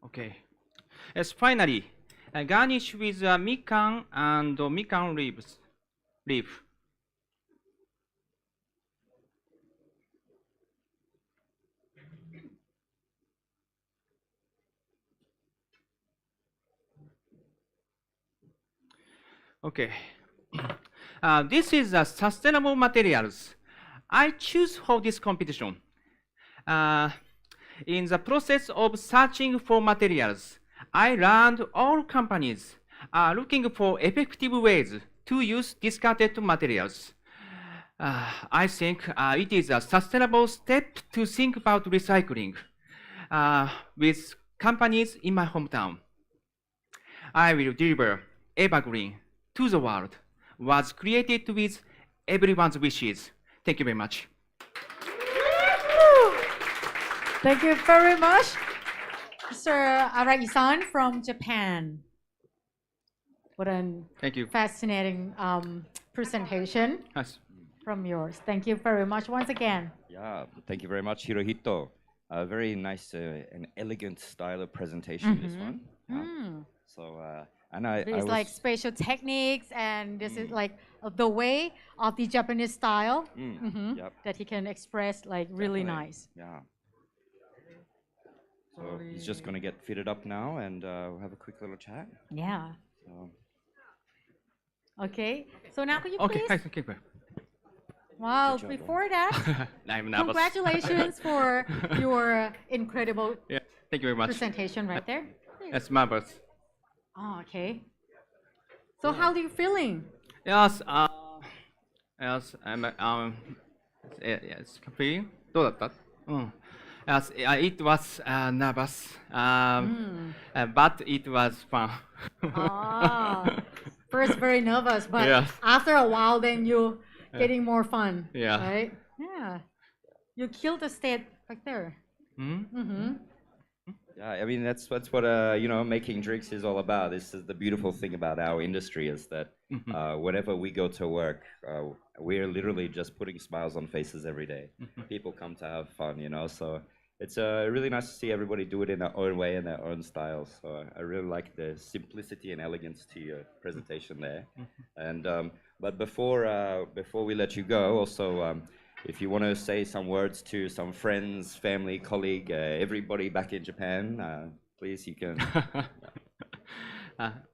Okay. As finally, garnish with mikan and mikan leaf. Okay. This is sustainable materials I choose for this competition. In the process of searching for materials, I learned all companies are looking for effective ways to use discarded materials. I think it is a sustainable step to think about recycling with companies in my hometown. I will deliver Evergreen to the world was created with everyone's wishes. Thank you very much. Thank you very much, Mr. Arai-san from Japan. What a Thank you. fascinating presentation Yes. from yours. Thank you very much once again. Yeah, thank you very much, Hirohito. a very nice and elegant style of presentation. This one. So and I There's was, like special techniques, and this is like the way of the Japanese style Yep. that he can express like really Definitely. nice. Yeah. So he's just going to get fitted up now, and we'll have a quick little chat. Yeah. So, Okay. So now could you Okay, please? okay, okay. Wow. Good job, Before that, I'm nervous. congratulations for your incredible Yeah, thank you very much. presentation right there. It's marvelous. Oh, okay. So how are you feeling? Yes, yes, yes, Kapi, どうだった？うん。Yes, it was nervous, but it was fun. Ah, first very nervous, but Yes. after a while, then you getting more fun. Yeah. Right? Yeah. You killed the state right there. yeah, I mean that's what making drinks is all about. This is the beautiful thing about our industry is that whenever we go to work, we're literally just putting smiles on faces every day. People come to have fun, so it's really nice to see everybody do it in their own way, in their own style. So I really like the simplicity and elegance to your presentation there. And but before we let you go, also if you want to say some words to some friends, family, colleague, everybody back in Japan, please you can.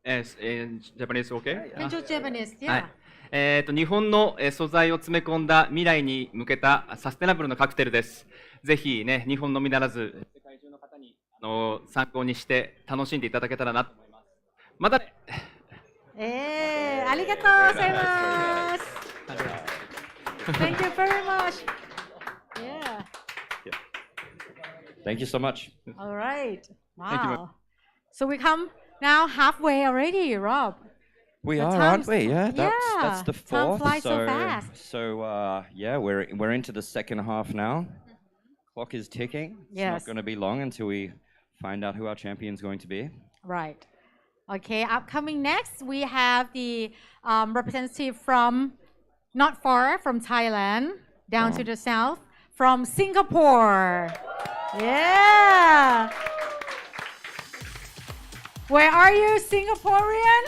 Yes, in Japanese, okay? Can you Japanese? は Yeah. い。日本の素材を詰め込んだ未来に向けたサステナブルなカクテルです。ぜひね、日本のみならず、世界中の方に参考にして楽しんでいただけたらなと思います。またね。ありがとうございます。Thank you very much. Yeah. Thank you so much. All right. Thank you. Wow. So we come now halfway already, Rob. We The are, time's- aren't we? Yeah, that's yeah, the time fourth. flies so fast. Yeah, we're into the second half now. Clock is ticking. It's Yes. not going to be long until we find out who our champion's going to be. Right. Okay, upcoming next, we have the representative from not far from Thailand, down to the south, from Singapore. Yeah. Where are you, Singaporean?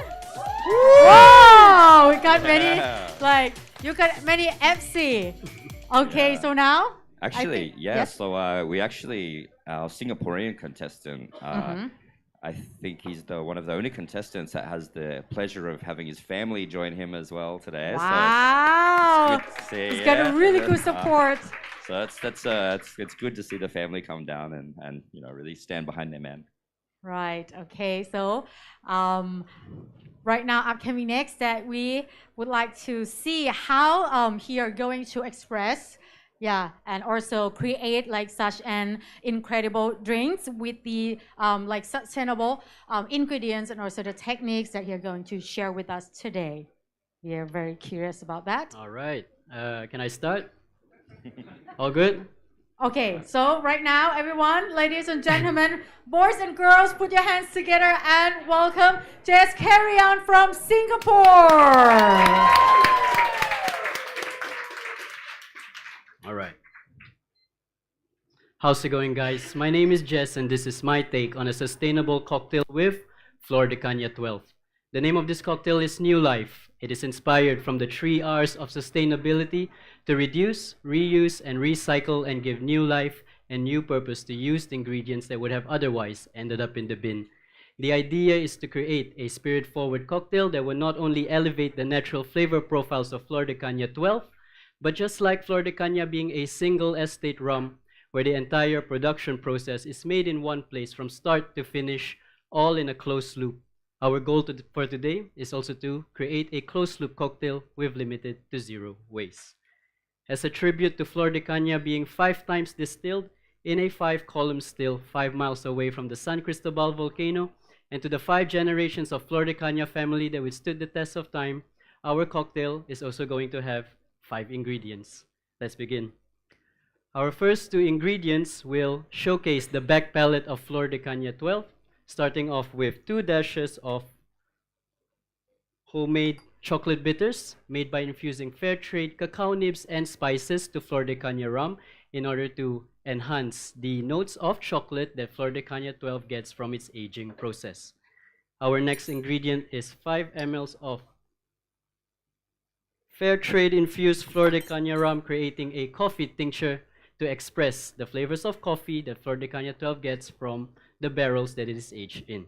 Wow, we got many, like, you got many FC. Okay, Yeah. so now? I Actually, think- yeah. yes? So our Singaporean contestant. I think he's one of the only contestants that has the pleasure of having his family join him as well today. Wow. So it's good to see. He's got a really good that's, support. So it's good to see the family come down and really stand behind their man. Right. Okay. So, right now, upcoming next, that we would like to see how he are going to express, and also create like such an incredible drinks with the like sustainable ingredients and also the techniques that you're going to share with us today. We are very curious about that. All right. Can I start? All good? Okay, so right now, everyone, ladies and gentlemen, boys and girls, put your hands together and welcome Jess Carrion from Singapore. All right. How's it going, guys? My name is Jess, and this is my take on a sustainable cocktail with Flor de Caña 12. The name of this cocktail is New Life. It is inspired from the 3 R's of sustainability to reduce, reuse, and recycle and give new life and new purpose to used ingredients that would have otherwise ended up in the bin. The idea is to create a spirit-forward cocktail that will not only elevate the natural flavor profiles of Flor de Caña 12, but just like Flor de Caña being a single estate rum, where the entire production process is made in one place from start to finish, all in a closed loop. Our goal for today is also to create a closed-loop cocktail with limited to 0 waste. As a tribute to Flor de Caña being 5 times distilled in a 5-column still 5 miles away from the San Cristobal volcano, and to the 5 generations of Flor de Caña family that withstood the test of time, our cocktail is also going to have 5 ingredients. Let's begin. Our first 2 ingredients will showcase the back palate of Flor de Caña 12, starting off with 2 dashes of homemade chocolate bitters made by infusing fair trade cacao nibs and spices to Flor de Caña rum in order to enhance the notes of chocolate that Flor de Caña 12 gets from its aging process. Our next ingredient is 5 ml of fair trade infused Flor de Caña rum, creating a coffee tincture to express the flavors of coffee that Flor de Caña 12 gets from the barrels that it is aged in.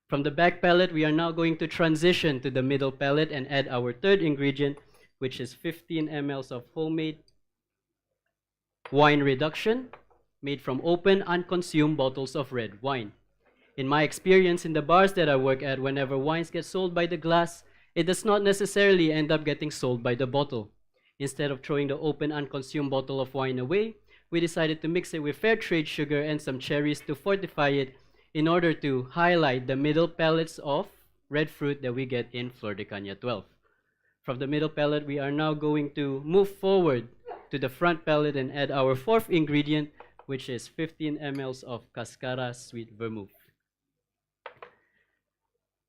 From the back palate, we are now going to transition to the middle palate and add our third ingredient, which is 15 ml of homemade wine reduction made from open, unconsumed bottles of red wine. In my experience in the bars that I work at, whenever wines get sold by the glass, it does not necessarily end up getting sold by the bottle. Instead of throwing the open, unconsumed bottle of wine away, we decided to mix it with fair trade sugar and some cherries to fortify it in order to highlight the middle palates of red fruit that we get in Flor de Caña 12. From the middle palate, we are now going to move forward to the front palate and add our fourth ingredient, which is 15 ml of Cascara sweet vermouth.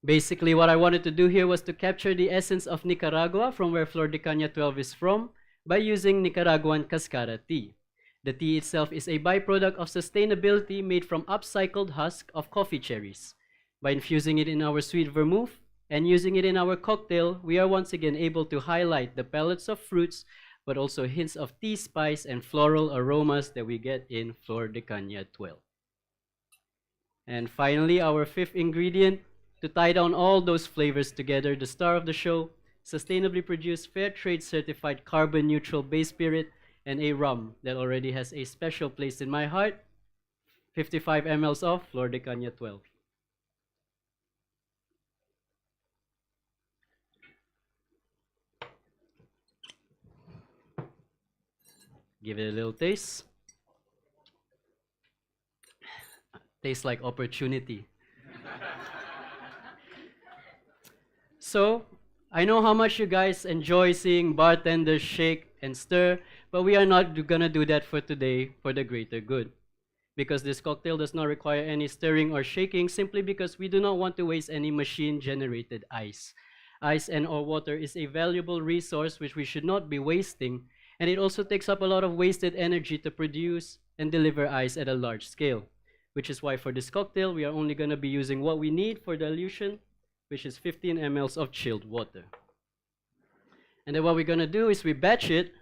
Basically, what I wanted to do here was to capture the essence of Nicaragua, from where Flor de Caña 12 is from, by using Nicaraguan Cascara tea. The tea itself is a byproduct of sustainability made from upcycled husk of coffee cherries. By infusing it in our sweet vermouth and using it in our cocktail, we are once again able to highlight the palettes of fruits, but also hints of tea spice and floral aromas that we get in Flor de Caña 12. And finally, our fifth ingredient, to tie down all those flavors together, the star of the show, sustainably produced fair trade certified carbon neutral base spirit and a rum that already has a special place in my heart, 55 ml of Flor de Caña 12. Give it a little taste. Tastes like opportunity. So, I know how much you guys enjoy seeing bartenders shake and stir, but we are not gonna do that for today for the greater good. Because this cocktail does not require any stirring or shaking, simply because we do not want to waste any machine-generated ice. Ice and or water is a valuable resource which we should not be wasting, and it also takes up a lot of wasted energy to produce and deliver ice at a large scale. Which is why for this cocktail, we are only gonna be using what we need for dilution, which is 15 ml of chilled water. And then what we're gonna do is we batch it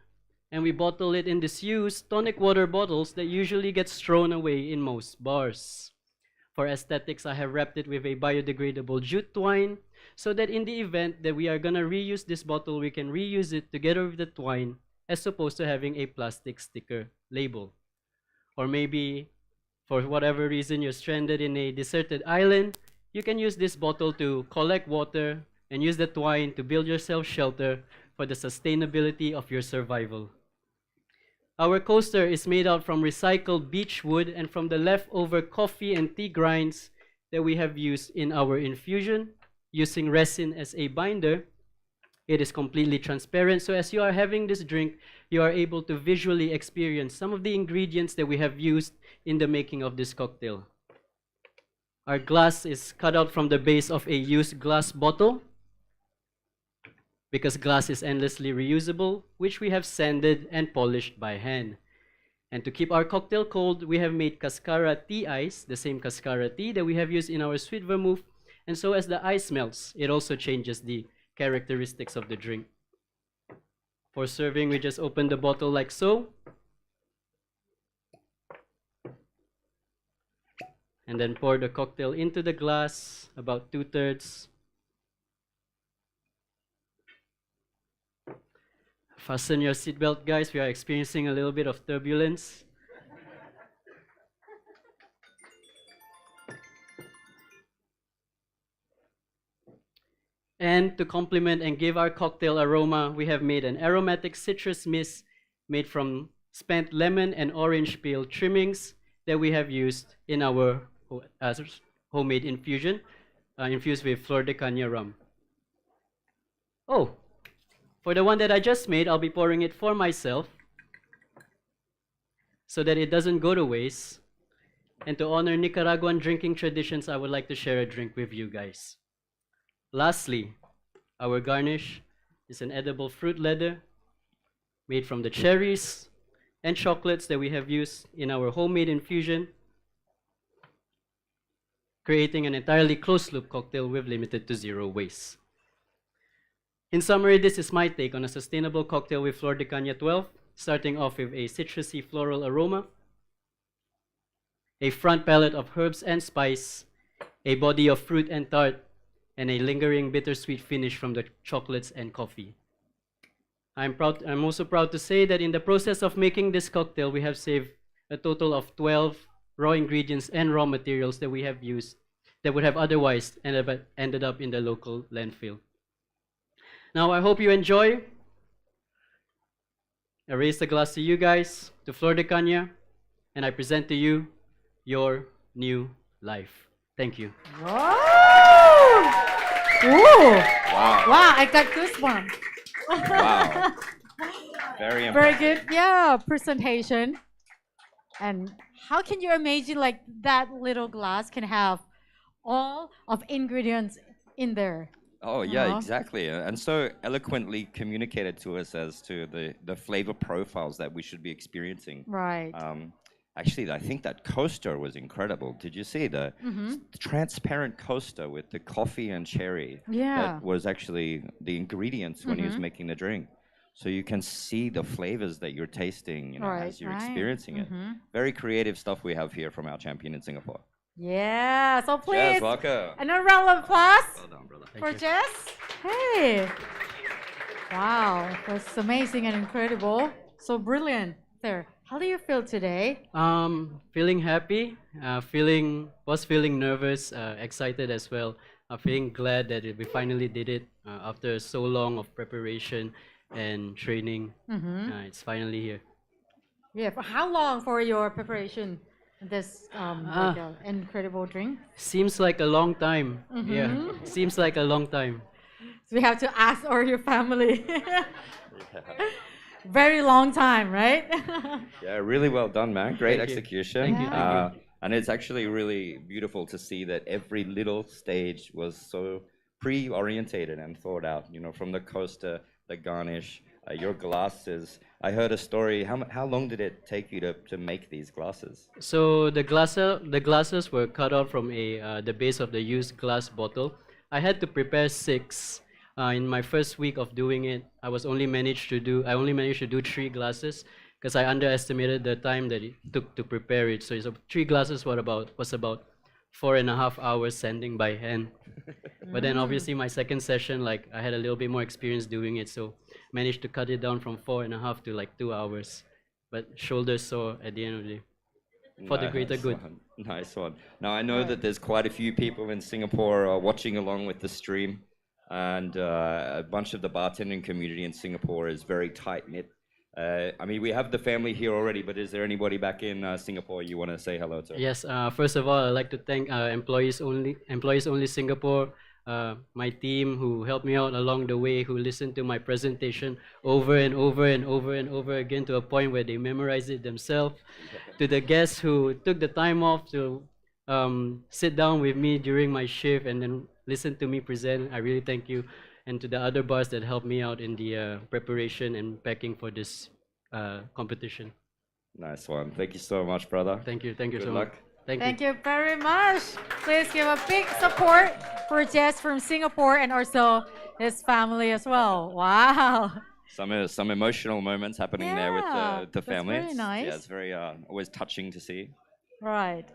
and we bottle it in disused tonic water bottles that usually gets thrown away in most bars. For aesthetics, I have wrapped it with a biodegradable jute twine so that in the event that we are gonna reuse this bottle, we can reuse it together with the twine as opposed to having a plastic sticker label. Or maybe, for whatever reason you're stranded in a deserted island, you can use this bottle to collect water and use the twine to build yourself shelter for the sustainability of your survival. Our coaster is made out from recycled beech wood and from the leftover coffee and tea grinds that we have used in our infusion, using resin as a binder. It is completely transparent, so as you are having this drink, you are able to visually experience some of the ingredients that we have used in the making of this cocktail. Our glass is cut out from the base of a used glass bottle, because glass is endlessly reusable, which we have sanded and polished by hand. And to keep our cocktail cold, we have made Cascara tea ice, the same Cascara tea that we have used in our sweet vermouth, and so as the ice melts, it also changes the characteristics of the drink. For serving, we just open the bottle like so, and then pour the cocktail into the glass, about 2/3. Fasten your seatbelt, guys. We are experiencing a little bit of turbulence. And to complement and give our cocktail aroma, we have made an aromatic citrus mist made from spent lemon and orange peel trimmings that we have used in our homemade infusion, infused with Flor de Caña rum. Oh, for the one that I just made, I'll be pouring it for myself so that it doesn't go to waste. And to honor Nicaraguan drinking traditions, I would like to share a drink with you guys. Lastly, our garnish is an edible fruit leather made from the cherries and chocolates that we have used in our homemade infusion, creating an entirely closed-loop cocktail with limited to zero waste. In summary, this is my take on a sustainable cocktail with Flor de Caña 12, starting off with a citrusy floral aroma, a front palate of herbs and spice, a body of fruit and tart, and a lingering bittersweet finish from the chocolates and coffee. I'm also proud to say that in the process of making this cocktail, we have saved a total of 12 raw ingredients and raw materials that we have used that would have otherwise ended up in the local landfill. Now, I hope you enjoy. I raise the glass to you guys, to Flor de Caña, and I present to you your new life. Thank you. Whoa! Ooh! Wow, I got goosebumps. Wow. Very impressive. Very good, yeah, presentation. And how can you imagine like that little glass can have all of ingredients in there? Oh yeah, exactly, and so eloquently communicated to us as to the flavor profiles that we should be experiencing. Right. Actually, I think that coaster was incredible. Did you see the transparent coaster with the coffee and cherry? Yeah. That was actually the ingredients when he was making the drink. So you can see the flavors that you're tasting, you know, as you're experiencing it. Very creative stuff we have here from our champion in Singapore. Yeah, so please, Jess, welcome. another round of applause Well done, brother. for Jess. Hey. Wow, that's amazing and incredible. So brilliant. There. How do you feel today? Feeling happy, was feeling nervous, excited as well. Feeling glad that we finally did it after so long of preparation and training. It's finally here. Yeah, for how long for your preparation? This like incredible drink. Seems like a long time. Yeah, seems like a long time. So we have to ask all your family. Very long time, right? Yeah, really well done, man. Great Thank you. execution. Thank you, thank you. And it's actually really beautiful to see that every little stage was so pre-orientated and thought out. You know, from the coaster, the garnish, your glasses. I heard a story. How long did it take you to make these glasses? So the glasses were cut out from the base of the used glass bottle. I had to prepare 6. In my first week of doing it, I only managed to do 3 glasses because I underestimated the time that it took to prepare it. So 3 glasses was about 4.5 hours sanding by hand. But then obviously my second session, like I had a little bit more experience doing it, so managed to cut it down from 4.5 to like 2 hours. But shoulders sore at the end of the day. For the greater good. Nice one. Now I know that there's quite a few people in Singapore watching along with the stream, and a bunch of the bartending community in Singapore is very tight-knit. I mean, we have the family here already, but is there anybody back in Singapore you want to say hello to? Yes, first of all, I'd like to thank Employees Only Singapore, my team who helped me out along the way, who listened to my presentation over and over and over and over again to a point where they memorized it themselves. To the guests who took the time off to sit down with me during my shift and then listen to me present, I really thank you. And to the other bars that helped me out in the preparation and packing for this competition. Nice one. Thank you so much, brother. Thank you Good so luck. much. Thank Thank you very much. Please give a big support for Jess from Singapore and also his family as well. Wow. Some emotional moments happening there with the family. That's very nice. Yeah, it's very always touching to see. Right.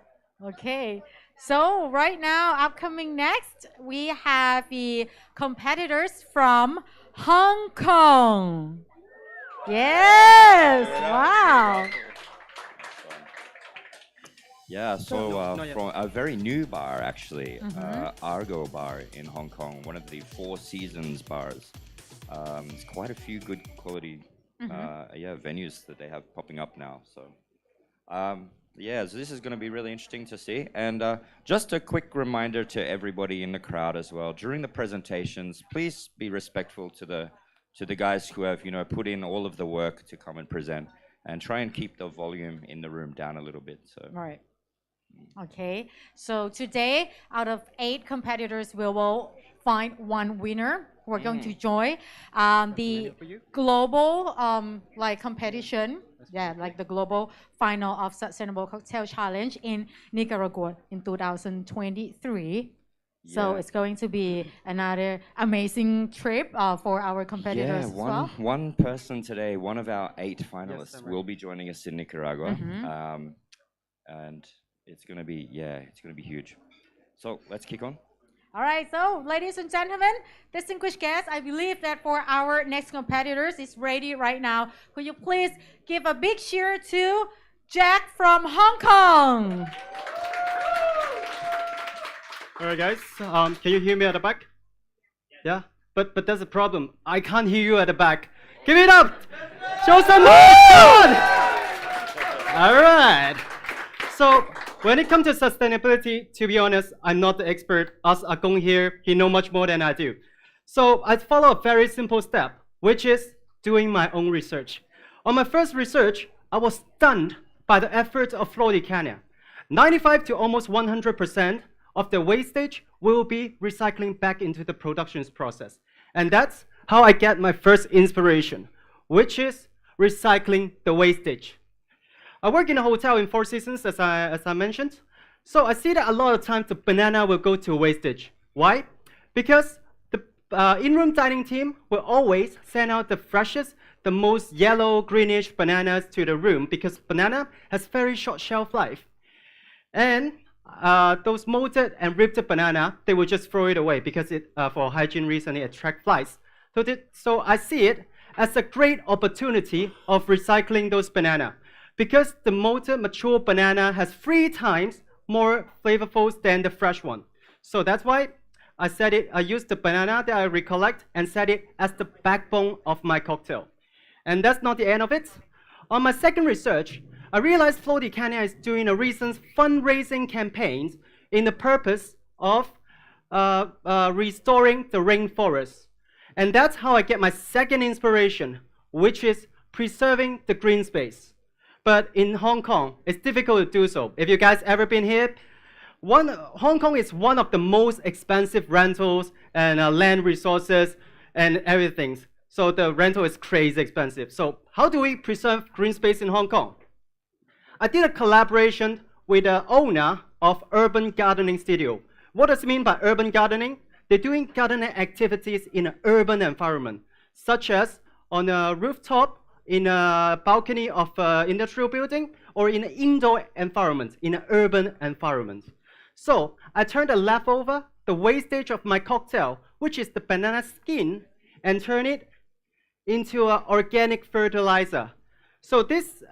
Okay. So right now, upcoming next, we have the competitors from Hong Kong. Yes. Wow. Yeah, so from a very new bar, actually, Argo Bar in Hong Kong, one of the Four Seasons bars. It's quite a few good quality venues that they have popping up now. So, so this is going to be really interesting to see. And just a quick reminder to everybody in the crowd as well. During the presentations, please be respectful to the guys who have put in all of the work to come and present, and try and keep the volume in the room down a little bit. So. Right. Okay. So today, out of 8 competitors, we will find one winner who are going to join the global like competition. Yeah, like the global final of Sustainable Cocktail Challenge in Nicaragua in 2023. So Yeah. it's going to be another amazing trip for our competitors Yeah, as well. one person today, one of our 8 finalists, will be joining us in Nicaragua, and it's gonna be huge. So let's kick on. All right, so ladies and gentlemen, distinguished guests, I believe that for our next competitors is ready right now. Could you please give a big cheer to Jack from Hong Kong? All right, guys. Can you hear me at the back? Yeah. But there's a problem. I can't hear you at the back. Give it up. Show some mood. All right. So when it comes to sustainability, to be honest, I'm not the expert. Us Agong here, he know much more than I do. So I follow a very simple step, which is doing my own research. On my first research, I was stunned by the efforts of Flor de Caña. 95 to almost 100% of the wastage will be recycling back into the productions process. And that's how I get my first inspiration, which is recycling the wastage. I work in a hotel in Four Seasons, as I mentioned. So I see that a lot of times the banana will go to wastage. Why? Because the in-room dining team will always send out the freshest, the most yellow, greenish bananas to the room because banana has very short shelf life. And those molded and ripped banana, they will just throw it away because for hygiene reason, it attracts flies. So I see it as a great opportunity of recycling those banana because the molded mature banana has 3 times more flavorfuls than the fresh one. So that's why I use the banana that I recollect and set it as the backbone of my cocktail. And that's not the end of it. On my second research, I realized Flor de Caña is doing a recent fundraising campaign in the purpose of restoring the rainforest. And that's how I get my second inspiration, which is preserving the green space. But in Hong Kong, it's difficult to do so. If you guys ever been here, Hong Kong is one of the most expensive rentals and land resources and everything. So the rental is crazy expensive. So how do we preserve green space in Hong Kong? I did a collaboration with the owner of Urban Gardening Studio. What does it mean by urban gardening? They're doing gardening activities in an urban environment, such as on a rooftop, in a balcony of an industrial building, or in an indoor environment, in an urban environment. So I turned the leftover, the wastage of my cocktail, which is the banana skin, and turn it into an organic fertilizer. So this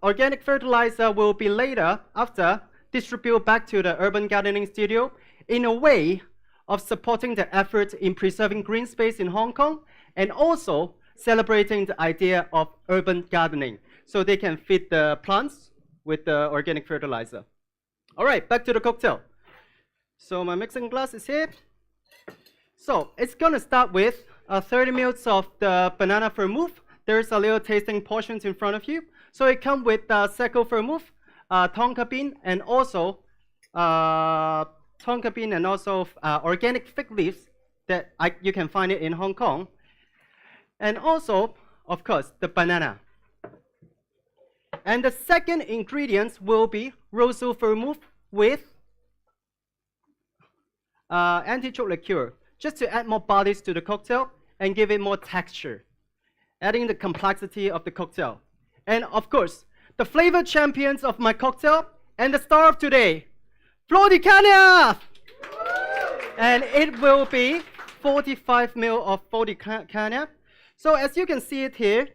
organic fertilizer will be later, after, distributed back to the Urban Gardening Studio in a way of supporting the efforts in preserving green space in Hong Kong and also celebrating the idea of urban gardening so they can feed the plants with the organic fertilizer. All right, back to the cocktail. So my mixing glass is here. So it's gonna start with 30 ml of the banana vermouth. There's a little tasting portions in front of you. So it comes with Seco vermouth, tonka bean, and also organic fig leaves that you can find it in Hong Kong. And also, of course, the banana. And the second ingredients will be rosal vermouth with anti-choke liqueur, just to add more bodies to the cocktail and give it more texture, adding the complexity of the cocktail. And of course, the flavor champions of my cocktail and the star of today, Flor de Caña! And it will be 45 ml of Flor de Caña. So as you can see it here,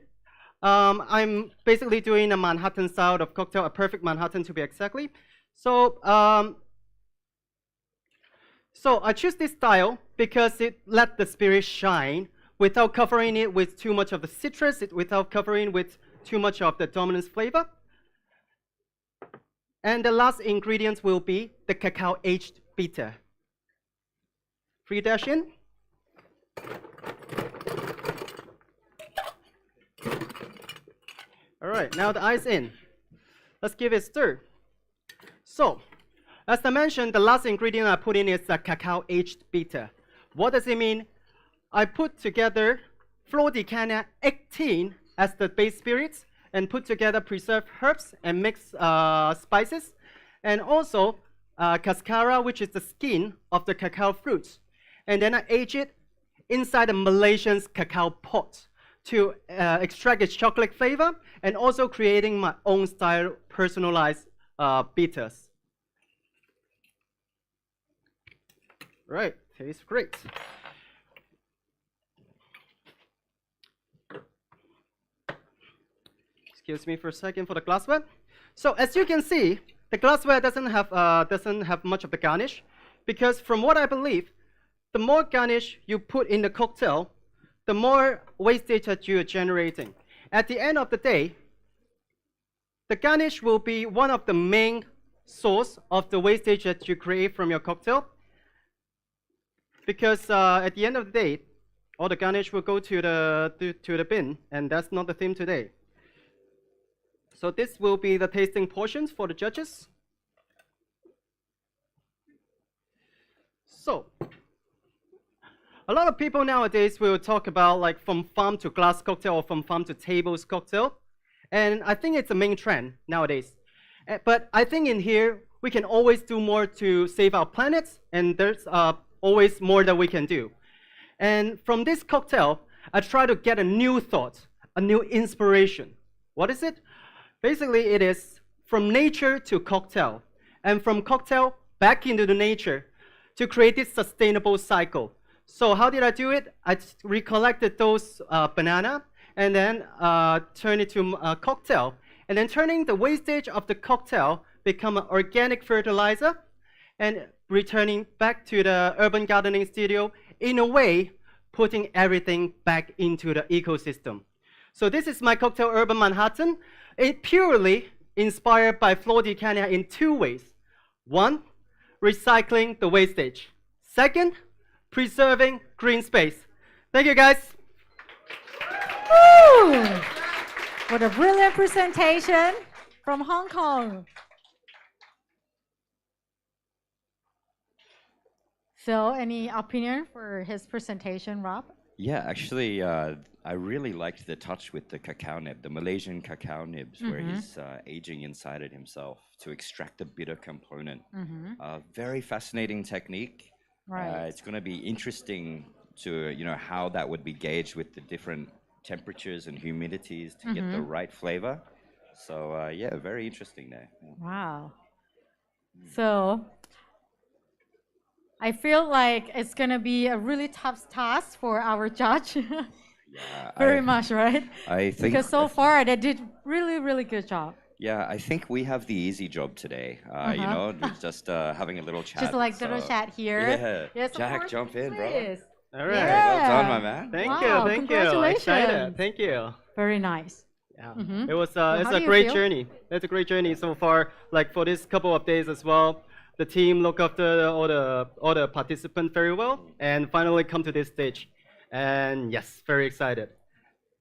I'm basically doing a Manhattan style of cocktail, a perfect Manhattan to be exactly. So I choose this style because it let the spirit shine without covering it with too much of the citrus, without covering with too much of the dominant flavor. And the last ingredient will be the cacao aged bitter. 3 dash in. All right, now the ice in. Let's give it a stir. So, as I mentioned, the last ingredient I put in is the cacao aged bitter. What does it mean? I put together Flor de Caña 18 as the base spirits and put together preserved herbs and mixed spices, and also cascara, which is the skin of the cacao fruits. And then I age it inside a Malaysian's cacao pot to extract its chocolate flavor and also creating my own style personalized bitters. Right, tastes great. Excuse me for a second for the glassware. So as you can see, the glassware doesn't have much of the garnish, because from what I believe, the more garnish you put in the cocktail, the more wastage that you are generating. At the end of the day, the garnish will be one of the main source of the wastage that you create from your cocktail, because at the end of the day, all the garnish will go to the bin, and that's not the theme today. So this will be the tasting portions for the judges. So, a lot of people nowadays will talk about like from farm to glass cocktail or from farm to tables cocktail. And I think it's a main trend nowadays. But I think in here, we can always do more to save our planet, and there's always more that we can do. And from this cocktail, I try to get a new thought, a new inspiration. What is it? Basically, it is from nature to cocktail, and from cocktail back into the nature to create this sustainable cycle. So how did I do it? I recollected those banana and then turn it to a cocktail, and then turning the wastage of the cocktail become an organic fertilizer, and returning back to the urban gardening studio, in a way, putting everything back into the ecosystem. So this is my cocktail Urban Manhattan. It purely inspired by Flor de Caña in two ways. One, recycling the wastage. Second, preserving green space. Thank you, guys. Woo! What a brilliant presentation from Hong Kong. So, any opinion for his presentation, Rob? Yeah, actually, I really liked the touch with the cacao nib, the Malaysian cacao nibs, where he's aging inside it himself to extract the bitter component. Very fascinating technique. Right. It's going to be interesting to, how that would be gauged with the different temperatures and humidities to get the right flavor. So, yeah, very interesting there. Wow. So, I feel like it's going to be a really tough task for our judge. Yeah, Very much, right? I think Because so far they did really, really good job. Yeah, I think we have the easy job today. We're just having a little chat. Just like little chat here. Yeah, Yes, of Jack, course, jump in, bro. please. All right. Yeah. Well done, my man. Thank Wow, you. Thank you. congratulations. Excited. Thank you. Very nice. Yeah. Mhm. It was So it's how a do you great feel? journey. It's a great journey so far. Like for this couple of days as well, the team look after all the participants very well, and finally come to this stage. And yes, very excited.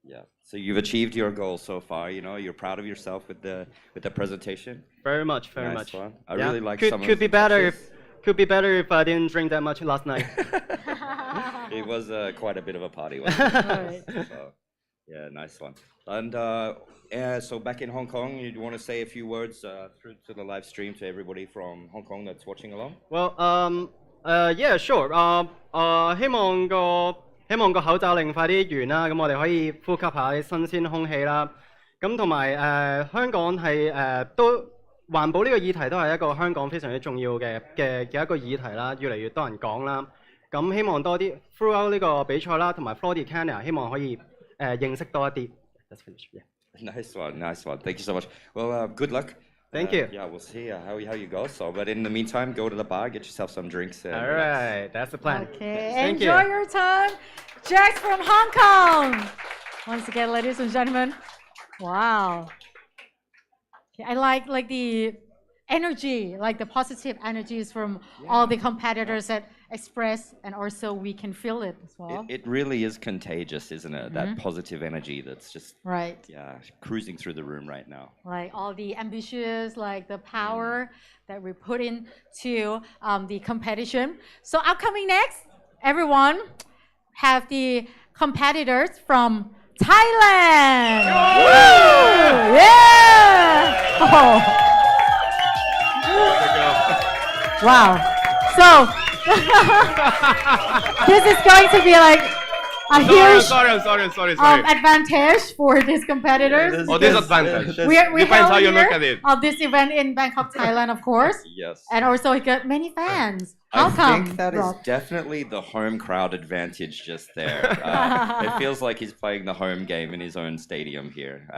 Yeah. So you've achieved your goal so far. You're proud of yourself with the presentation. Very much, very Nice much. one. I Yeah. really like could, some of could the be better touches. could be better if I didn't drink that much last night. It was quite a bit of a party, wasn't Right. it? So, yeah, nice one. And so back in Hong Kong, you want to say a few words through to the live stream to everybody from Hong Kong that's watching along? Well, yeah, sure. 希望個口罩令快啲完啦，咁我哋可以呼吸下啲新鮮空氣啦。咁同埋香港係都環保呢個議題都係一個香港非常之重要嘅一個議題啦，越嚟越多人講啦。咁希望多啲 throughout 呢個比賽啦，同埋 Flor de Caña 希望可以認識多一啲。That's finished. Yeah. Nice one, nice one. Thank you so much. Well, good luck. Thank you. Yeah, we'll see how you go. So, but in the meantime, go to the bar, get yourself some drinks. And All relax. right, that's the plan. Okay, Thank enjoy you. your time. Jax from Hong Kong. Once again, ladies and gentlemen. Wow. Okay, I like the energy, like the positive energies from all the competitors that express, and also we can feel it as well. It really is contagious, isn't it? That positive energy that's just Right. cruising through the room right now. Like all the ambitious, like the power that we put into the competition. So upcoming next, everyone have the competitors from Thailand. Woo! Yeah! Oh. Wow. So this is going to be like a huge Sorry. advantage for these competitors. Oh, disadvantage. We Depends how you held look here at it. this event in Bangkok, Thailand, of course, Yes. and also it got many fans. How I come? think that is Rob? definitely the home crowd advantage just there. It feels like he's playing the home game in his own stadium here.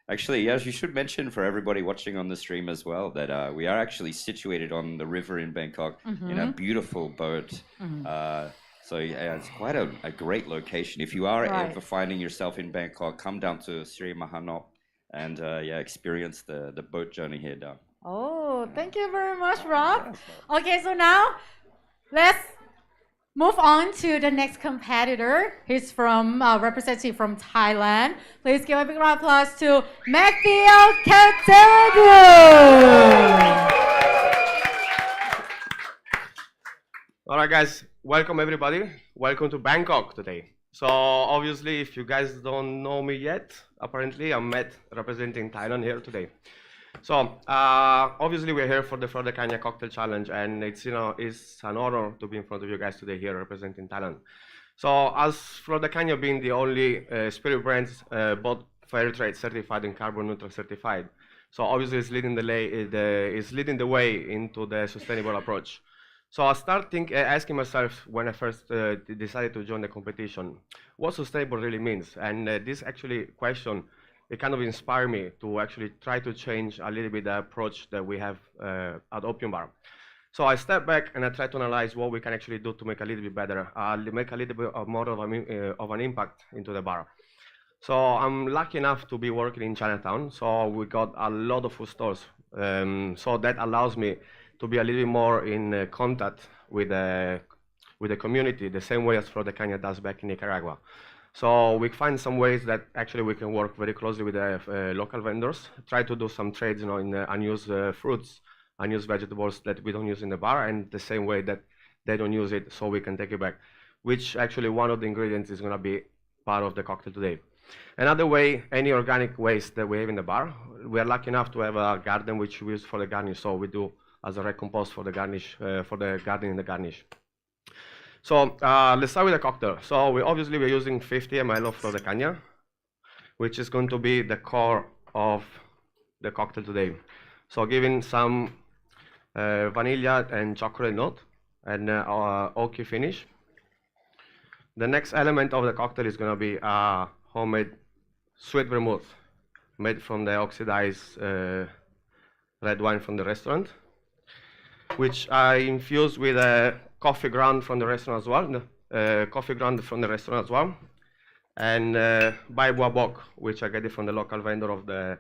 Actually, yes, you should mention for everybody watching on the stream as well that we are actually situated on the river in Bangkok in a beautiful boat. So yeah, it's quite a great location. If you are Right. ever finding yourself in Bangkok, come down to Sri Mahanop and experience the boat journey here down. Oh, thank you very much, Rob. Okay, so now let's move on to the next competitor. He's from representative from Thailand. Please give a big round of applause to Matthew Kateradu. All right, guys, welcome everybody. Welcome to Bangkok today. So obviously, if you guys don't know me yet, apparently I'm Matt representing Thailand here today. So obviously we're here for the Flor de Caña Cocktail Challenge, and it's an honor to be in front of you guys today here representing Thailand. So as Flor de Caña being the only spirit brand both fair trade certified and carbon neutral certified, so obviously it's leading the way into the sustainable approach. So I started asking myself when I first decided to join the competition, what sustainable really means, and this actually question, it kind of inspired me to actually try to change a little bit the approach that we have at Opium Bar. So I stepped back and I tried to analyze what we can actually do to make a little bit better, make a little bit more of an impact into the bar. So I'm lucky enough to be working in Chinatown, so we got a lot of food stores. So that allows me to be a little bit more in contact with the community, the same way as Flor de Caña does back in Nicaragua. So we find some ways that actually we can work very closely with the local vendors, try to do some trades, in unused fruits, unused vegetables that we don't use in the bar, and the same way that they don't use it, so we can take it back, which actually one of the ingredients is going to be part of the cocktail today. Another way, any organic waste that we have in the bar, we are lucky enough to have a garden which we use for the garnish, so we do as a recompost for the garnish, for the garden in the garnish. So let's start with the cocktail. So we're using 50 ml of Flor de Caña, which is going to be the core of the cocktail today. So giving some vanilla and chocolate note and oaky finish. The next element of the cocktail is going to be homemade sweet vermouth made from the oxidized red wine from the restaurant, which I infuse with a coffee ground from the restaurant as well, and Bai Bua Bok, which I get it from the local vendor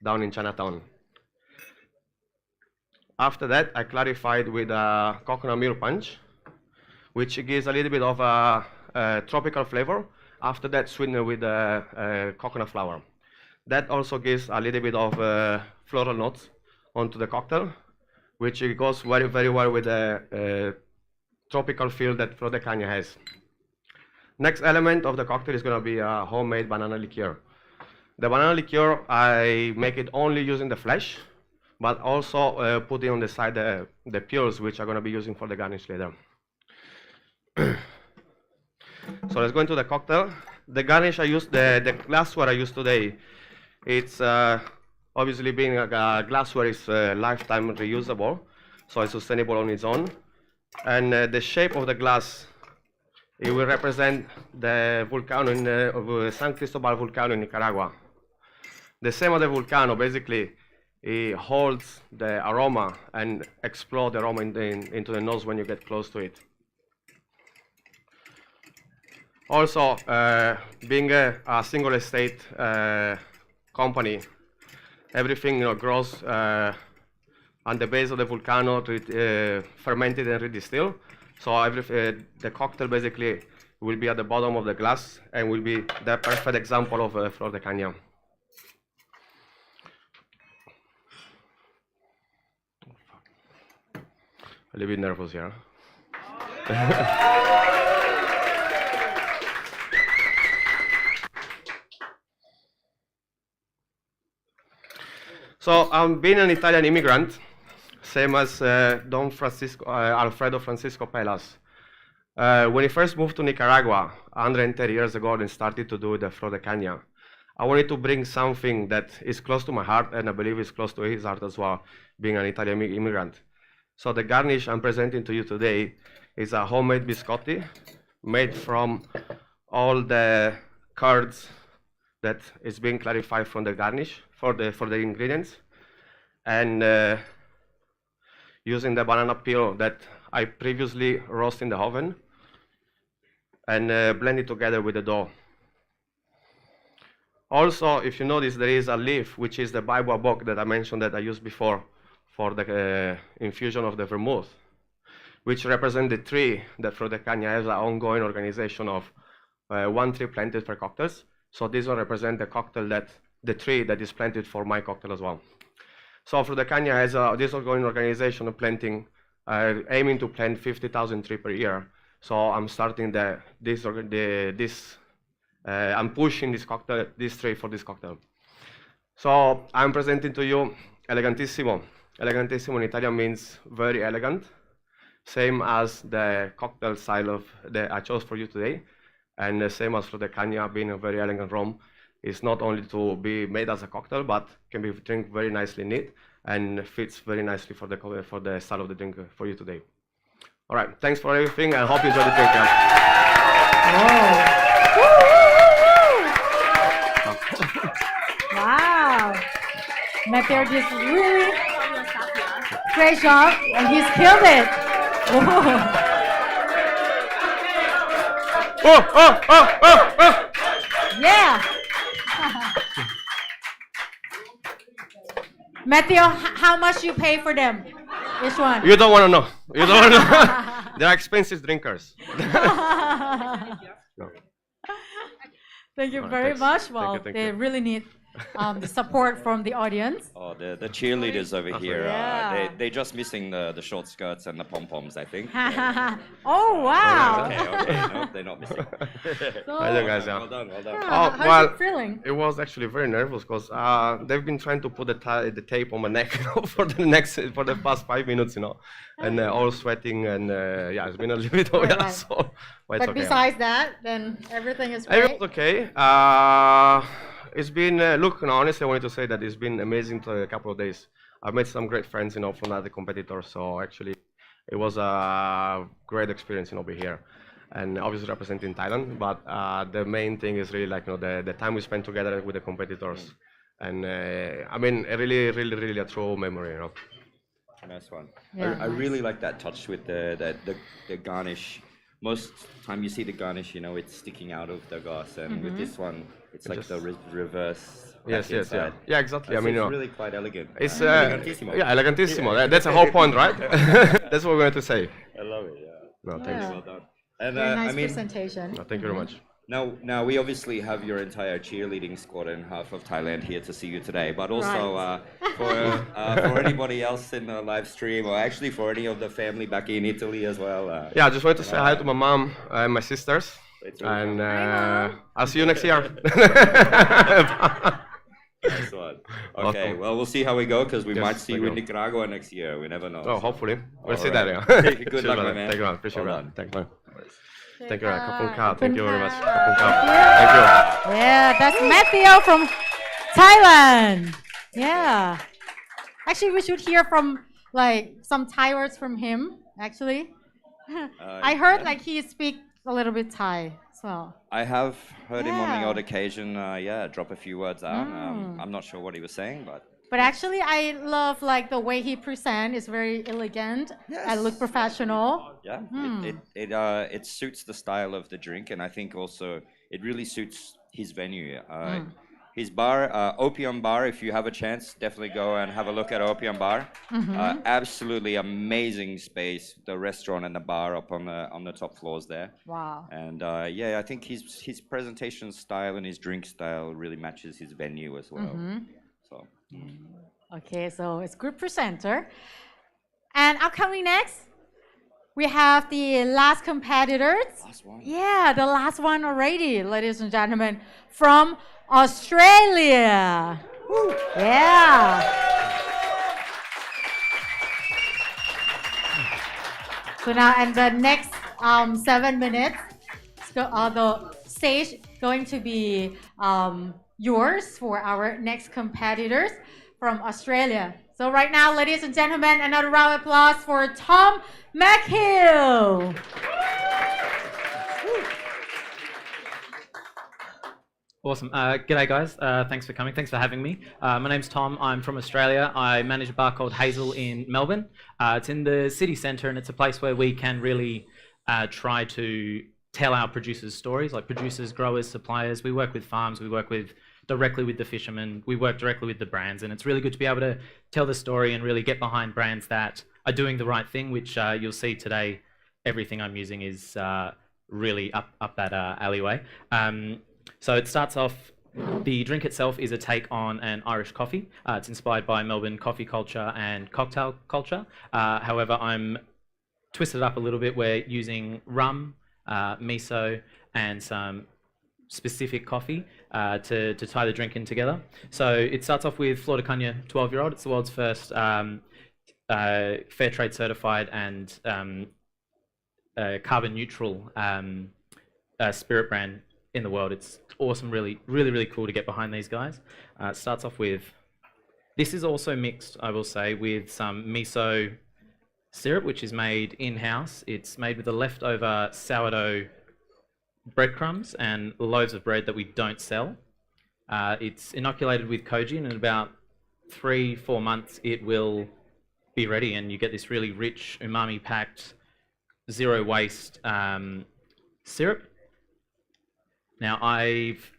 down in Chinatown. After that, I clarified with a coconut milk punch, which gives a little bit of a tropical flavor. After that, sweetened with coconut flour. That also gives a little bit of floral notes onto the cocktail, which goes very, very well with the tropical feel that Flor de Caña has. Next element of the cocktail is going to be a homemade banana liqueur. The banana liqueur, I make it only using the flesh, but also putting on the side the peels, which I'm going to be using for the garnish later. So let's go into the cocktail. The garnish I use, the glassware I use today, it's obviously being a glassware is lifetime reusable, so it's sustainable on its own. And the shape of the glass, it will represent the volcano in San Cristobal volcano in Nicaragua. The same of the volcano, basically, it holds the aroma and explodes the aroma into the nose when you get close to it. Also, being a single estate company, everything grows on the base of the volcano, fermented and redistilled. So the cocktail basically will be at the bottom of the glass and will be the perfect example of Flor de Caña. A little bit nervous here. So I'm being an Italian immigrant, same as Don Francisco, Alfredo Francisco Pelas. When he first moved to Nicaragua 130 years ago and started to do the Flor de Caña, I wanted to bring something that is close to my heart, and I believe is close to his heart as well, being an Italian immigrant. So the garnish I'm presenting to you today is a homemade biscotti made from all the curds that is being clarified from the garnish for the ingredients, and using the banana peel that I previously roast in the oven and blend it together with the dough. Also, if you notice, there is a leaf, which is the baobab bark that I mentioned that I used before for the infusion of the vermouth, which represent the tree that Flor de Caña has an ongoing organization of 1 tree planted per cocktails. So this one represents the cocktail the tree that is planted for my cocktail as well. So Flor de Caña has this ongoing organization of planting, aiming to plant 50,000 trees per year. So I'm starting I'm pushing this tree for this cocktail. So I'm presenting to you elegantissimo. Elegantissimo in Italian means very elegant, same as the cocktail style that I chose for you today, and the same as Flor de Caña being a very elegant rum. It's not only to be made as a cocktail, but can be drink very nicely neat and fits very nicely for the style of the drink for you today. All right, thanks for everything. I hope you enjoy the drink. Wow. Matteo just really great job, and he's killed it. Yeah. Matteo, how much you pay for them? Which one? You don't want to know. You don't want to know. They're expensive drinkers. No. Thank you All right, very thanks. much. Well, Thank they you. really need the support from the audience. Oh, the cheerleaders over here, Yeah. they're just missing the short skirts and the pom-poms, I think. Oh, wow. Okay, no, they're not missing. How you doing, guys? Yeah. Well done, well done. Ah, Oh, how's well, it feeling? it was actually very nervous because they've been trying to put the tape on my neck for the past 5 minutes, and all sweating, and yeah, it's been a little bit of Right. so, but it's But okay. besides that, then everything is great. Everyone's okay. It's been, look, no, honestly, I wanted to say that it's been amazing to a couple of days. I've met some great friends, from other competitors, so actually it was a great experience, over here. And obviously representing Thailand, but the main thing is really like, the time we spent together with the competitors. And I mean, a really a true memory, Nice one. Yeah, I really like that touch with the garnish. Most time you see the garnish, it's sticking out of the glass, and with this one, it's like the reverse. Yes, back inside. yeah, exactly. I mean, it's really quite elegant. it's Elegantissimo. yeah, elegantissimo. That's the whole point, right? That's what we're going to say. I love it. Yeah. No, thanks. Yeah. Well done. And Very nice I mean, presentation. No, thank you very much. now we obviously have your entire cheerleading squad and half of Thailand here to see you today, but also for anybody else in the live stream, or actually for any of the family back in Italy as well. Yeah, I just wanted to say hi to my mom and my sisters, and I'll see you next year. Nice one. Okay, Awesome. well, we'll see how we go, because we Yes, might see thank you in you. Nicaragua next year. We never know. Oh, hopefully. We'll All see right. that, yeah. Good Cheers, luck, brother. my man. Thank you, man. Appreciate Well it. done. Thanks, man. Thank you, Kapun Kapun ka. Ka. Thank you very much. Kapun Kapun ka. Ka. Thank you. Yeah, that's Matteo from Thailand. Yeah. Actually, we should hear from some Thai words from him, actually. I heard he speaks a little bit Thai as well. I have heard him on the Yeah. odd occasion, drop a few words out. I'm not sure what he was saying, but But actually, I love the way he presents. It's very elegant and look professional. yeah, it suits the style of the drink, and I think also it really suits his venue. His bar, Opium Bar, if you have a chance, definitely go and have a look at Opium Bar. Absolutely amazing space, the restaurant and the bar up on the top floors there. Wow. And I think his presentation style and his drink style really matches his venue as well. So. Okay, so it's good presenter. And upcoming next, we have the last competitors. Last one. Yeah, the last one already, ladies and gentlemen, from Australia. Yeah. So now, in the next 7 minutes, the stage going to be yours for our next competitors from Australia. So right now, ladies and gentlemen, another round of applause for Tom McHill. Awesome. G'day, guys. Thanks for coming. Thanks for having me. My name's Tom. I'm from Australia. I manage a bar called Hazel in Melbourne. It's in the city centre, and it's a place where we can really try to tell our producers' stories, like producers, growers, suppliers. We work with farms. We work directly with the fishermen. We work directly with the brands, and it's really good to be able to tell the story and really get behind brands that are doing the right thing, which you'll see today. Everything I'm using is really up that alleyway. So it starts off, the drink itself is a take on an Irish coffee. It's inspired by Melbourne coffee culture and cocktail culture. However, I'm twisted up a little bit. We're using rum, miso, and some specific coffee to tie the drink in together. So it starts off with Flor de Caña 12-year-old. It's the world's first fair trade certified and carbon neutral spirit brand in the world. It's awesome, really cool to get behind these guys. It starts off with, this is also mixed, I will say, with some miso syrup, which is made in-house. It's made with the leftover sourdough breadcrumbs and loaves of bread that we don't sell. It's inoculated with koji, and in about 3-4 months it will be ready, and you get this really rich, umami-packed, zero-waste syrup. Now, I've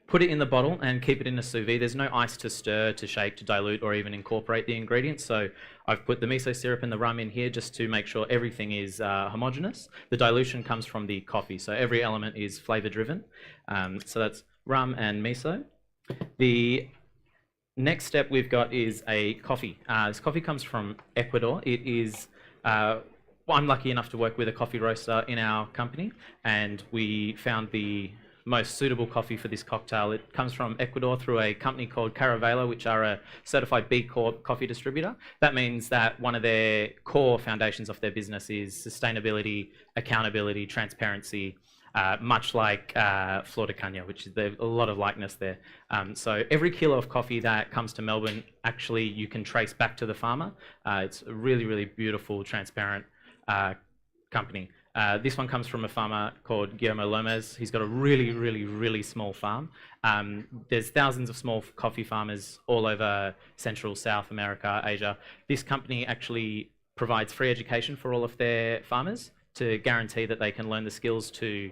put it in the bottle and keep it in a sous vide. There's no ice to stir, to shake, to dilute, or even incorporate the ingredients. So I've put the miso syrup and the rum in here just to make sure everything is homogeneous. The dilution comes from the coffee, so every element is flavor driven. So that's rum and miso. The next step we've got is a coffee. This coffee comes from Ecuador. It is I'm lucky enough to work with a coffee roaster in our company, and we found the most suitable coffee for this cocktail. It comes from Ecuador through a company called Caravela, which are a certified B Corp coffee distributor. That means that one of their core foundations of their business is sustainability, accountability, transparency, much like Flor de Caña, which is a lot of likeness there. So every kilo of coffee that comes to Melbourne, actually you can trace back to the farmer. It's a really beautiful, transparent company. This one comes from a farmer called Guillermo Lomez. He's got a really small farm. There's thousands of small coffee farmers all over Central, South America, Asia. This company actually provides free education for all of their farmers to guarantee that they can learn the skills to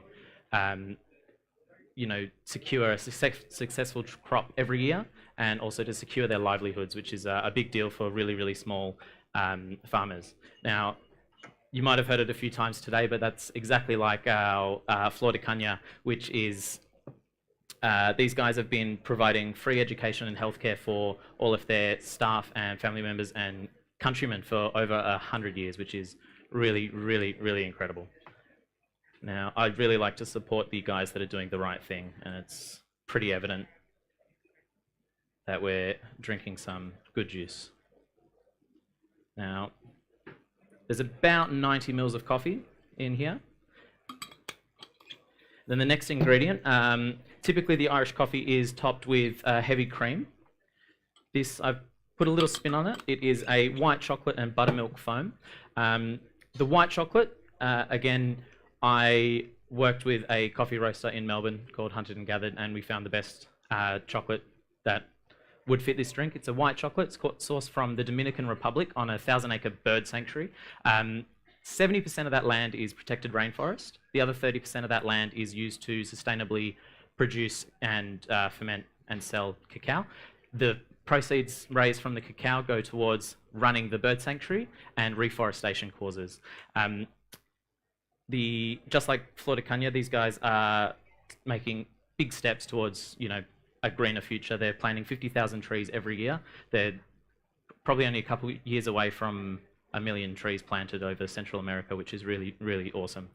secure a successful crop every year, and also to secure their livelihoods, which is a big deal for really small farmers. Now, you might have heard it a few times today, but that's exactly like our Flor de Caña, which is these guys have been providing free education and healthcare for all of their staff and family members and countrymen for over 100 years, which is really incredible. Now, I'd really like to support the guys that are doing the right thing, and it's pretty evident that we're drinking some good juice. Now, there's about 90 mils of coffee in here. Then the next ingredient, typically the Irish coffee is topped with heavy cream. This, I've put a little spin on it. It is a white chocolate and buttermilk foam. The white chocolate, again, I worked with a coffee roaster in Melbourne called Hunted and Gathered, and we found the best chocolate that would fit this drink. It's a white chocolate. It's sourced from the Dominican Republic on a 1,000-acre bird sanctuary. 70% of that land is protected rainforest. The other 30% of that land is used to sustainably produce and ferment and sell cacao. The proceeds raised from the cacao go towards running the bird sanctuary and reforestation causes. Just like Flor de Caña, these guys are making big steps towards, a greener future. They're planting 50,000 trees every year. They're probably only a couple of years away from 1 million trees planted over Central America, which is really awesome.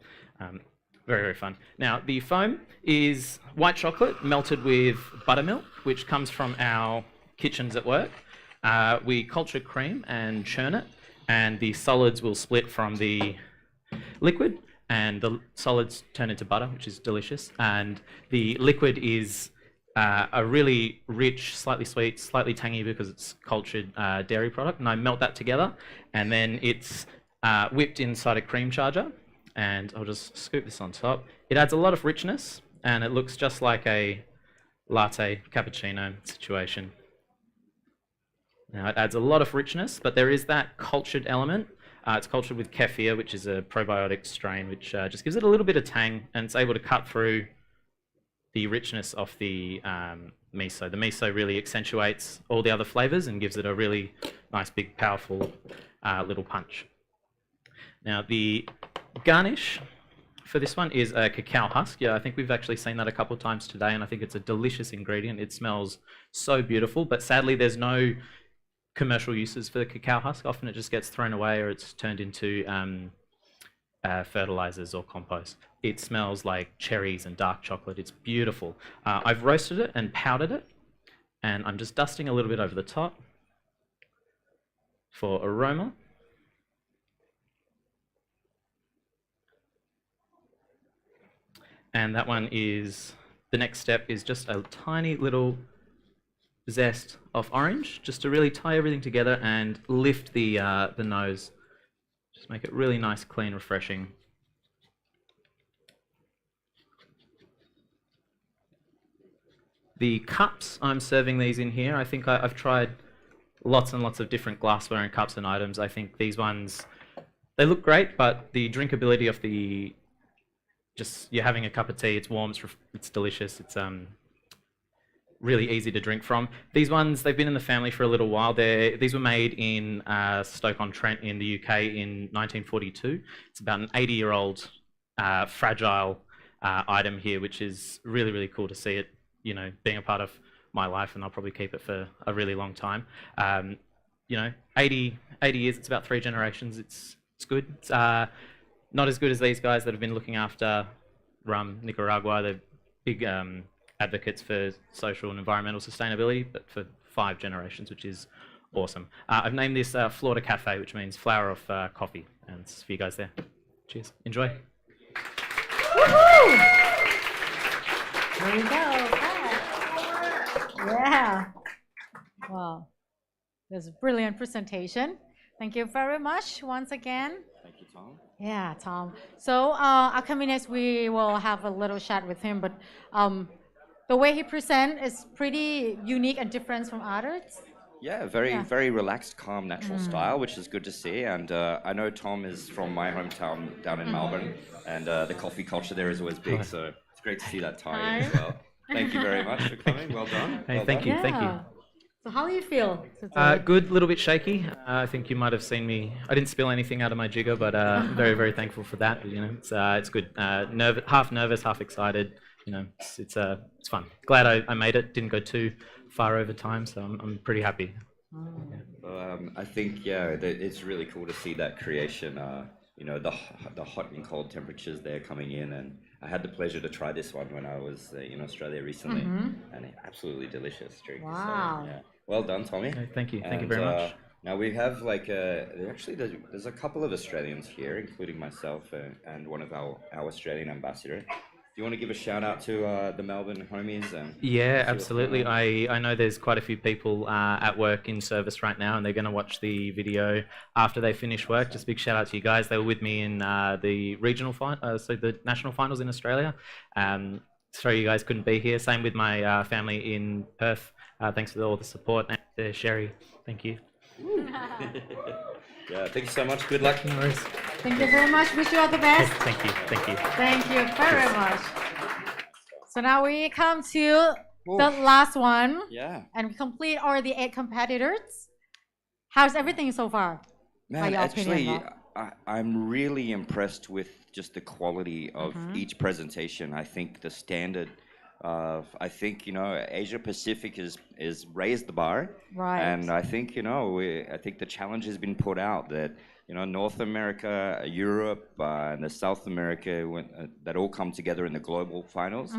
Very fun. Now, the foam is white chocolate melted with buttermilk, which comes from our kitchens at work. We culture cream and churn it, and the solids will split from the liquid, and the solids turn into butter, which is delicious. And the liquid is a really rich, slightly sweet, slightly tangy because it's cultured dairy product. And I melt that together, and then it's whipped inside a cream charger. And I'll just scoop this on top. It adds a lot of richness, and it looks just like a latte cappuccino situation. Now it adds a lot of richness, but there is that cultured element. It's cultured with kefir, which is a probiotic strain, which just gives it a little bit of tang, and it's able to cut through the richness of the miso. The miso really accentuates all the other flavors and gives it a really nice, big, powerful little punch. Now the garnish for this one is a cacao husk. Yeah, I think we've actually seen that a couple of times today, and I think it's a delicious ingredient. It smells so beautiful, but sadly there's no commercial uses for the cacao husk. Often it just gets thrown away or it's turned into fertilizers or compost. It smells like cherries and dark chocolate. It's beautiful. I've roasted it and powdered it, and I'm just dusting a little bit over the top for aroma. And that one is, the next step is just a tiny little zest of orange, just to really tie everything together and lift the nose. Just make it really nice, clean, refreshing. The cups I'm serving these in here, I think I've tried lots and lots of different glassware and cups and items. I think these ones, they look great, but the drinkability of the, just you're having a cup of tea, it's warm, it's delicious, it's really easy to drink from. These ones, they've been in the family for a little while. These were made in Stoke-on-Trent in the UK in 1942. It's about an 80-year-old fragile item here, which is really, really cool to see it, you know, being a part of my life, and I'll probably keep it for a really long time. You know, 80 years, it's about 3 generations. It's good. It's not as good as these guys that have been looking after rum, Nicaragua. They're big advocates for social and environmental sustainability, but for 5 generations, which is awesome. I've named this Flor de Cafe, which means flower of coffee, and it's for you guys there. Cheers. Enjoy. Woohoo! There you go. Yeah. Wow. That's a brilliant presentation. Thank you very much once again. Thank you, Tom. Yeah, Tom. So after minutes, we will have a little chat with him, but the way he presents is pretty unique and different from others. Yeah, very relaxed, calm, natural style, which is good to see. And I know Tom is from my hometown down in Melbourne, and the coffee culture there is always big, so it's great to see that tie in as well. Thank you very much for coming. Well done. Hey, well thank done. you, thank you. So how do you feel? Good, a little bit shaky. I think you might have seen me. I didn't spill anything out of my jigger, but very, very thankful for that. You know, it's good. Half nervous, half excited. You know, it's fun. Glad I made it. Didn't go too far over time, so I'm pretty happy. I think it's really cool to see that creation. You know, the hot and cold temperatures there coming in, and I had the pleasure to try this one when I was in Australia recently, and absolutely delicious drink. Wow. So, yeah. Well done, Tommy. Thank you. Thank you very much. Now we have there's a couple of Australians here, including myself and one of our Australian ambassador. Do you want to give a shout out to the Melbourne homies? Yeah, absolutely. I know there's quite a few people at work in service right now, and they're going to watch the video after they finish work. Just a big shout out to you guys. They were with me in the regional so the national finals in Australia. Sorry you guys couldn't be here. Same with my family in Perth. Thanks for all the support. And Sherry, thank you. Yeah, thank you so much. Good luck. No worries. Thank you very much. Wish you all the best. Thank you. Thank you. Thank you very much. So now we come to the last one. Yeah. And we complete all the 8 competitors. How's everything so far? Man, actually, I'm really impressed with just the quality of each presentation. I think the standard I think, you know, Asia Pacific is raised the bar. Right. And I think, you know, I think the challenge has been put out that, you know, North America, Europe, and the South America, that all come together in the global finals,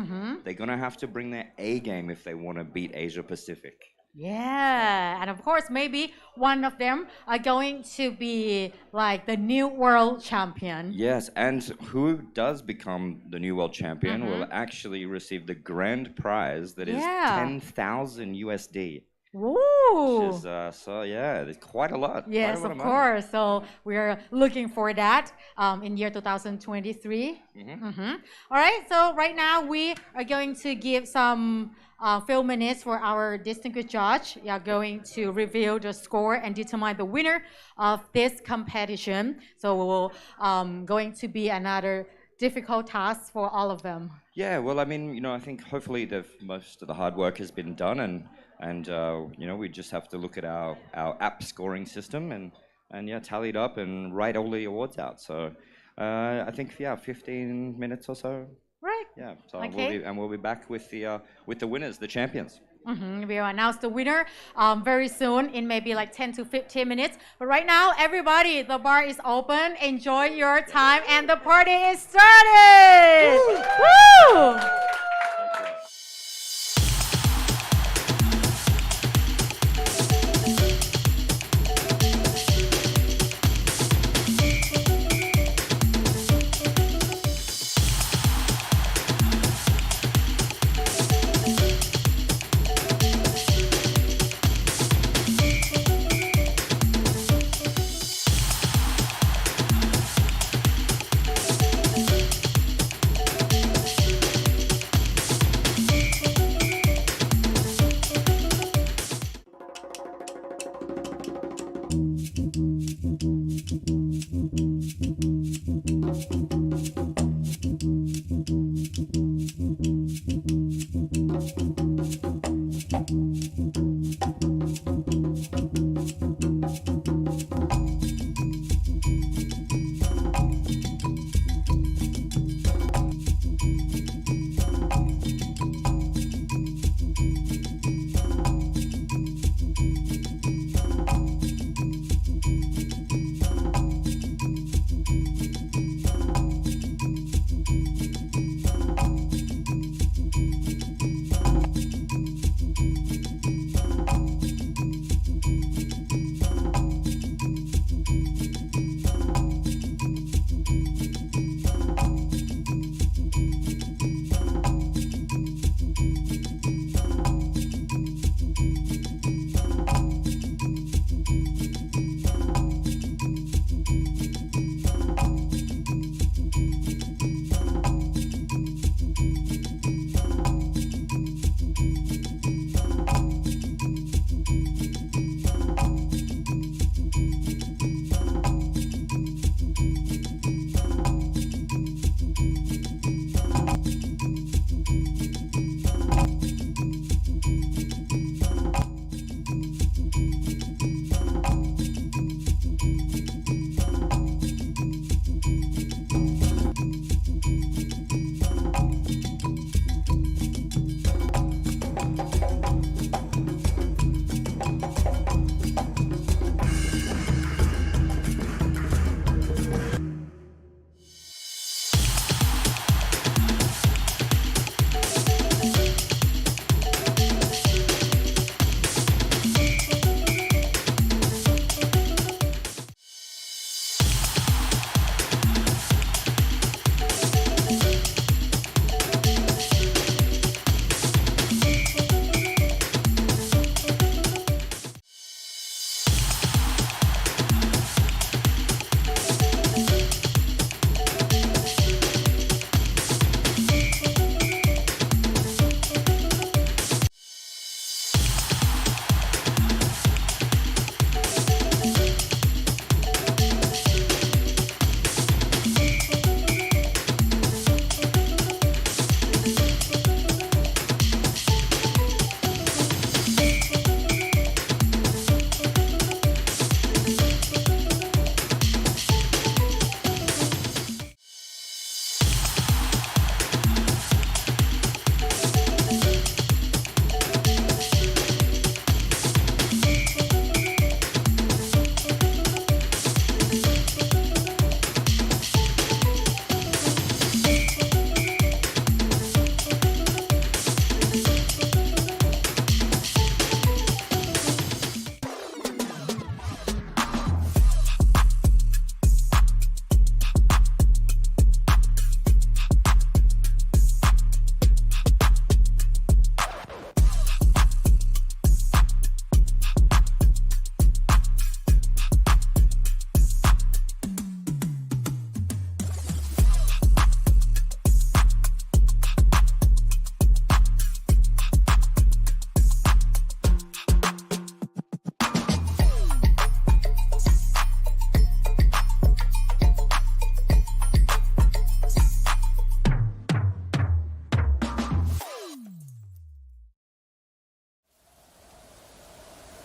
they're going to have to bring their A game if they want to beat Asia Pacific. Yeah, and of course, maybe one of them are going to be like the new world champion. Yes, and who does become the new world champion will Mhm. actually receive the grand prize that is Yeah. 10,000 USD. Ooh. Which is, so yeah, it's quite a lot. quite a Yes, lot of money. course. So we're looking for that in year 2023. All right. So right now we are going to give some few minutes for our distinguished judge. We are going to reveal the score and determine the winner of this competition. So we'll going to be another difficult task for all of them. Yeah, well, I mean, I think hopefully most of the hard work has been done, and we just have to look at our app scoring system and yeah, tally it up and write all the awards out. So I think 15 minutes or so. Right. Yeah. So Okay. we'll be back with the winners, the champions. We will announce the winner very soon in maybe like 10 to 15 minutes. But right now, everybody, the bar is open. Enjoy your time and the party is started. Woo!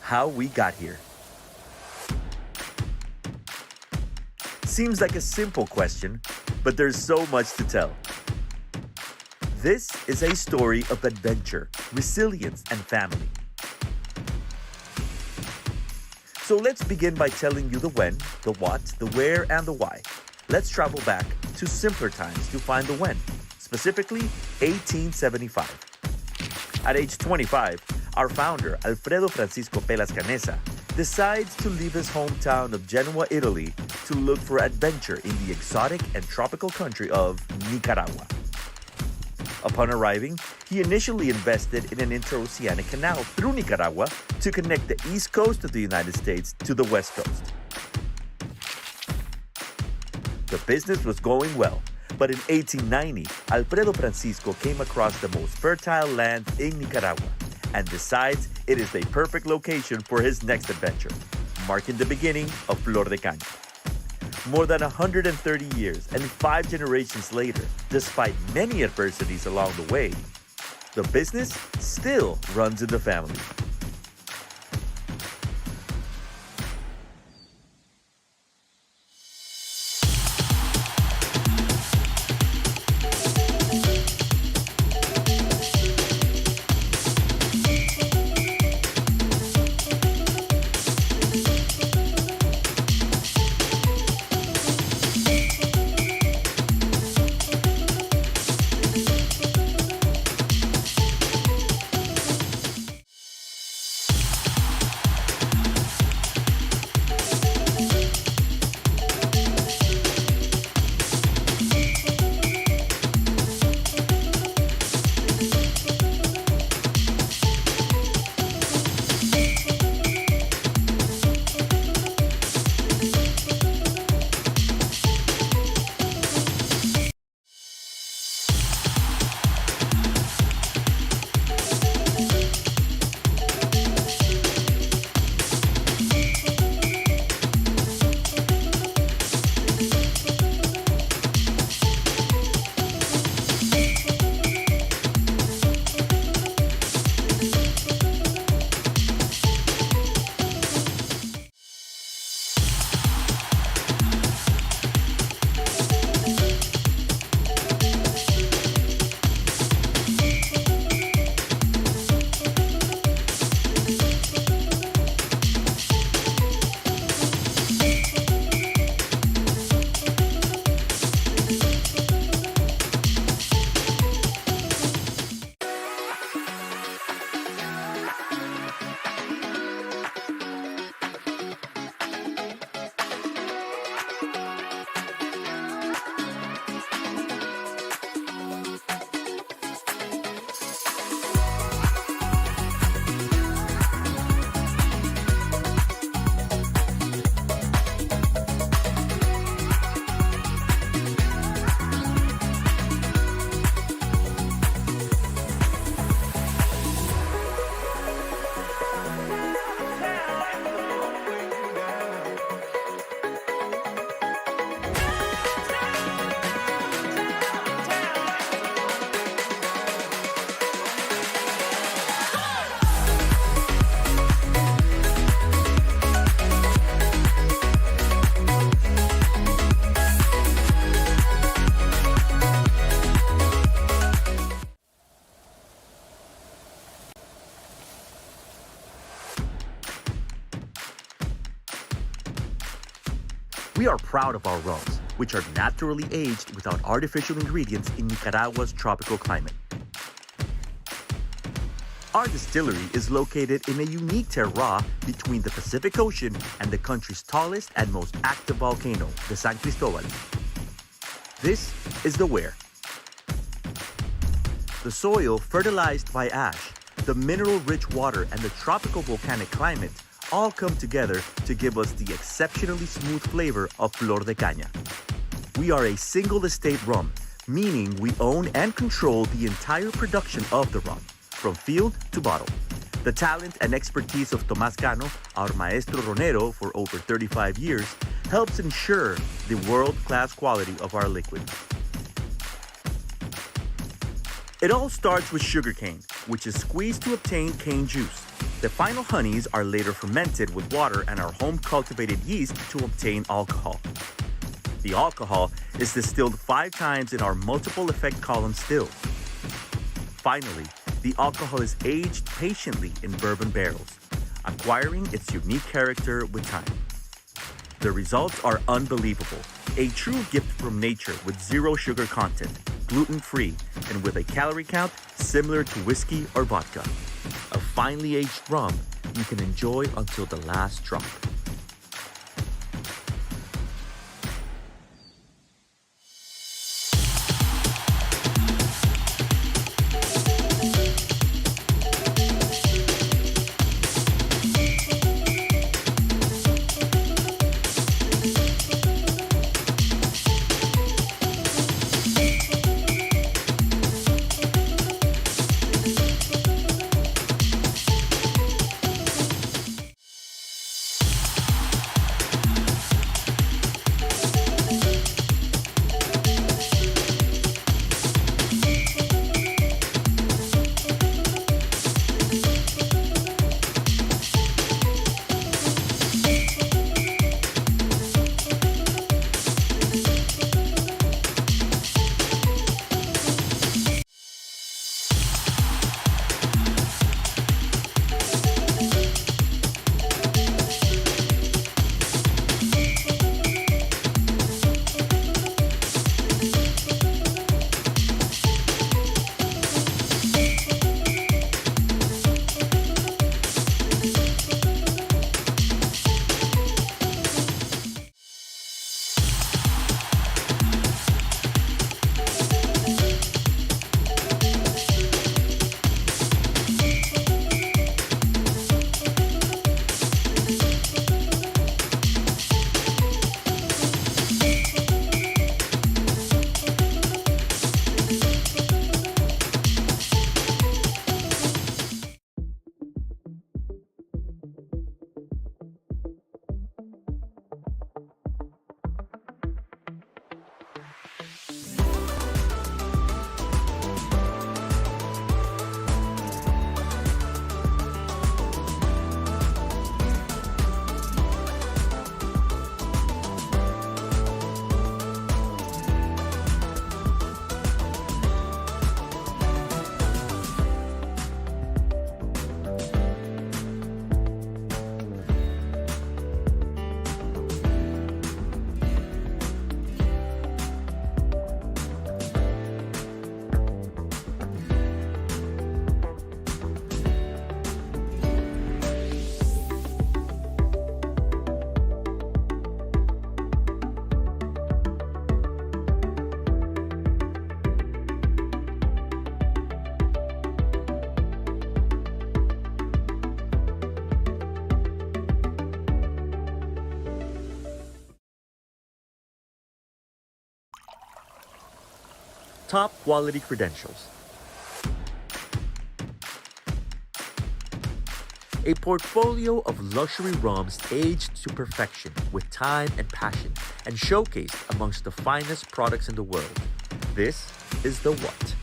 how we got here. Seems like a simple question, but there's so much to tell. This is a story of adventure, resilience, and family. So let's begin by telling you the when, the what, the where, and the why. Let's travel back to simpler times to find the when, specifically 1875. At age 25, our founder, Alfredo Francisco Pelas Canesa, decides to leave his hometown of Genoa, Italy, to look for adventure in the exotic and tropical country of Nicaragua. Upon arriving, he initially invested in an interoceanic canal through Nicaragua to connect the east coast of the United States to the west coast. The business was going well, but in 1890, Alfredo Francisco came across the most fertile land in Nicaragua and decides it is the perfect location for his next adventure, marking the beginning of Flor de Caña. More than 130 years and 5 generations later, despite many adversities along the way, the business still runs in the family. We are proud of our rums, which are naturally aged without artificial ingredients in Nicaragua's tropical climate. Our distillery is located in a unique terroir between the Pacific Ocean and the country's tallest and most active volcano, the San Cristobal. This is the where. The soil fertilized by ash, the mineral-rich water, and the tropical volcanic climate all come together to give us the exceptionally smooth flavor of Flor de Caña. We are a single estate rum, meaning we own and control the entire production of the rum, from field to bottle. The talent and expertise of Tomás Cano, our maestro ronero for over 35 years, helps ensure the world-class quality of our liquid. It all starts with sugarcane, which is squeezed to obtain cane juice. The final honeys are later fermented with water and our home cultivated yeast to obtain alcohol. The alcohol is distilled 5 times in our multiple effect column stills. Finally, the alcohol is aged patiently in bourbon barrels, acquiring its unique character with time. The results are unbelievable. A true gift from nature with 0 sugar content, gluten-free, and with a calorie count similar to whiskey or vodka. A finely aged rum you can enjoy until the last drop. Top quality credentials. A portfolio of luxury rums aged to perfection with time and passion and showcased amongst the finest products in the world. This is the what.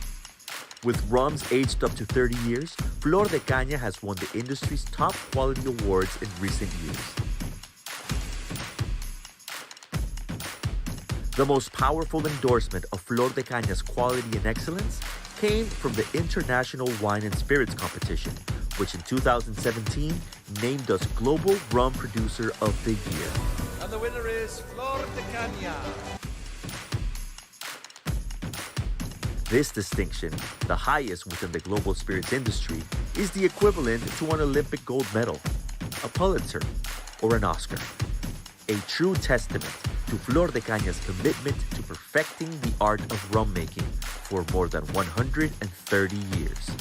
With rums aged up to 30 years, Flor de Caña has won the industry's top quality awards in recent years. The most powerful endorsement of Flor de Caña's quality and excellence came from the International Wine and Spirits Competition, which in 2017 named us Global Rum Producer of the Year. And the winner is Flor de Caña. This distinction, the highest within the global spirits industry, is the equivalent to an Olympic gold medal, a Pulitzer, or an Oscar. A true testament to Flor de Caña's commitment to perfecting the art of rum making for more than 130 years.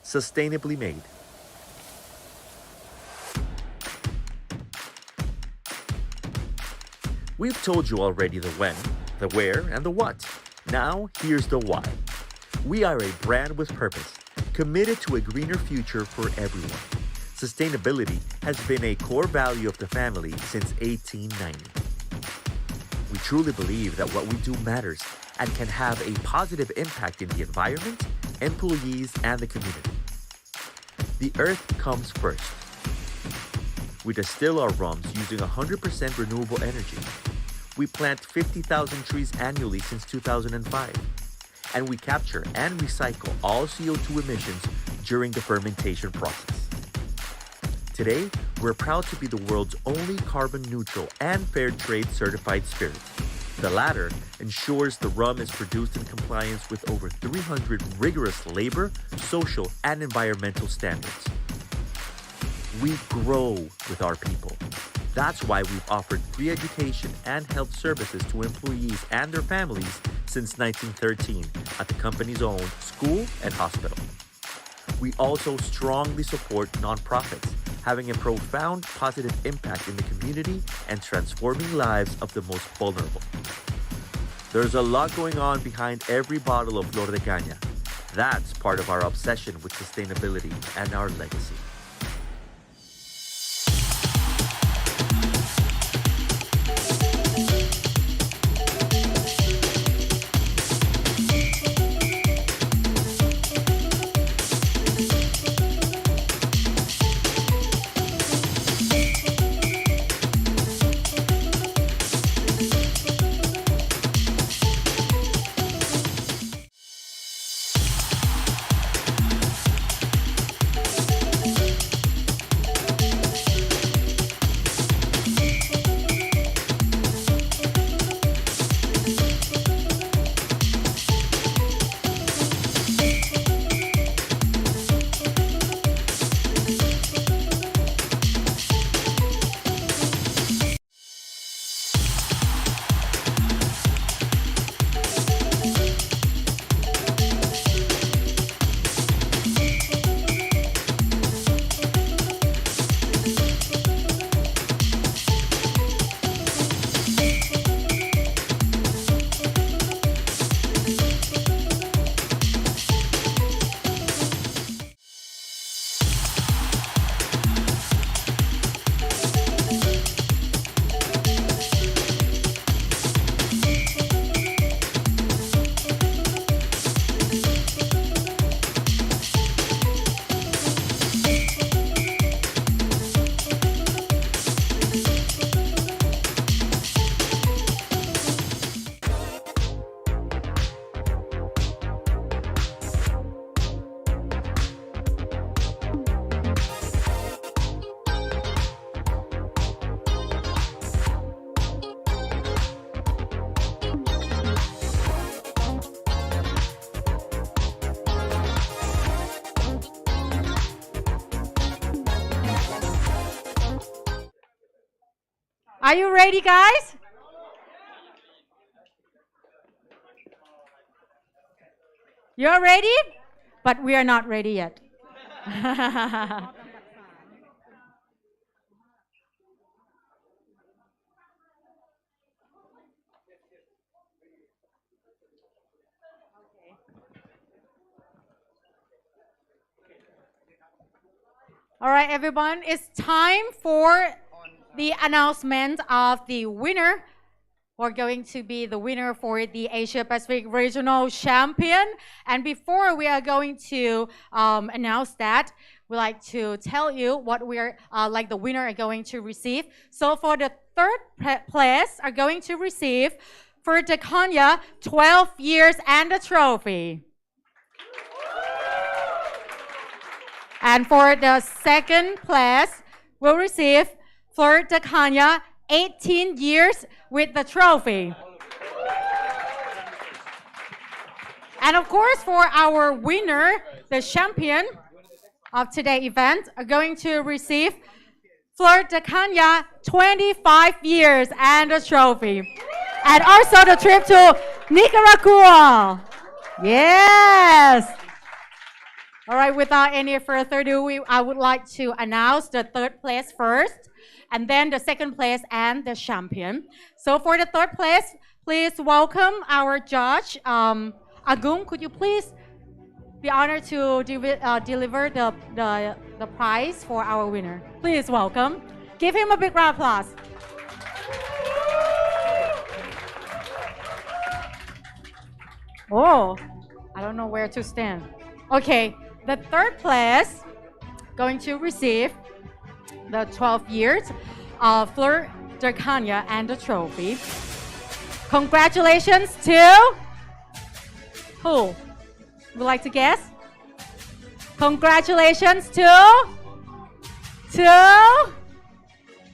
sustainably made. We've told you already the when, the where, and the what. Now, here's the why. We are a brand with purpose, committed to a greener future for everyone. Sustainability has been a core value of the family since 1890. We truly believe that what we do matters and can have a positive impact in the environment, employees, and the community. The earth comes first. We distill our rums using 100% renewable energy. We plant 50,000 trees annually since 2005. And we capture and recycle all CO2 emissions during the fermentation process. Today, we're proud to be the world's only carbon neutral and fair trade certified spirit. The latter ensures the rum is produced in compliance with over 300 rigorous labor, social, and environmental standards. We grow with our people. That's why we've offered free education and health services to employees and their families since 1913 at the company's own school and hospital. We also strongly support nonprofits, having a profound positive impact in the community and transforming lives of the most vulnerable. There's a lot going on behind every bottle of Flor de Caña. That's part of our obsession with sustainability and our legacy. Are you ready, guys? You're ready? But we are not ready yet. All right, everyone, it's time for the announcement of the winner. We're going to be the winner for the Asia Pacific Regional Champion. And before we are going to announce that, we'd like to tell you what we're the winner are going to receive. So for the third place are going to receive Flor de Caña 12 years and a trophy. And for the second place, we'll receive Flor de Caña 18 years with the trophy. And of course, for our winner, the champion of today's event, are going to receive Flor de Caña 25 years and a trophy. And also the trip to Nicaragua. Yes. All right, without any further ado, I would like to announce the third place first, and then the second place and the champion. So for the third place, please welcome our judge, Agum. Could you please be honored to deliver the prize for our winner? Please welcome. Give him a big round of applause. Oh, I don't know where to stand. Okay, the third place going to receive the 12 years of Flor de Caña and the trophy. Congratulations to who? Would like to guess? Congratulations to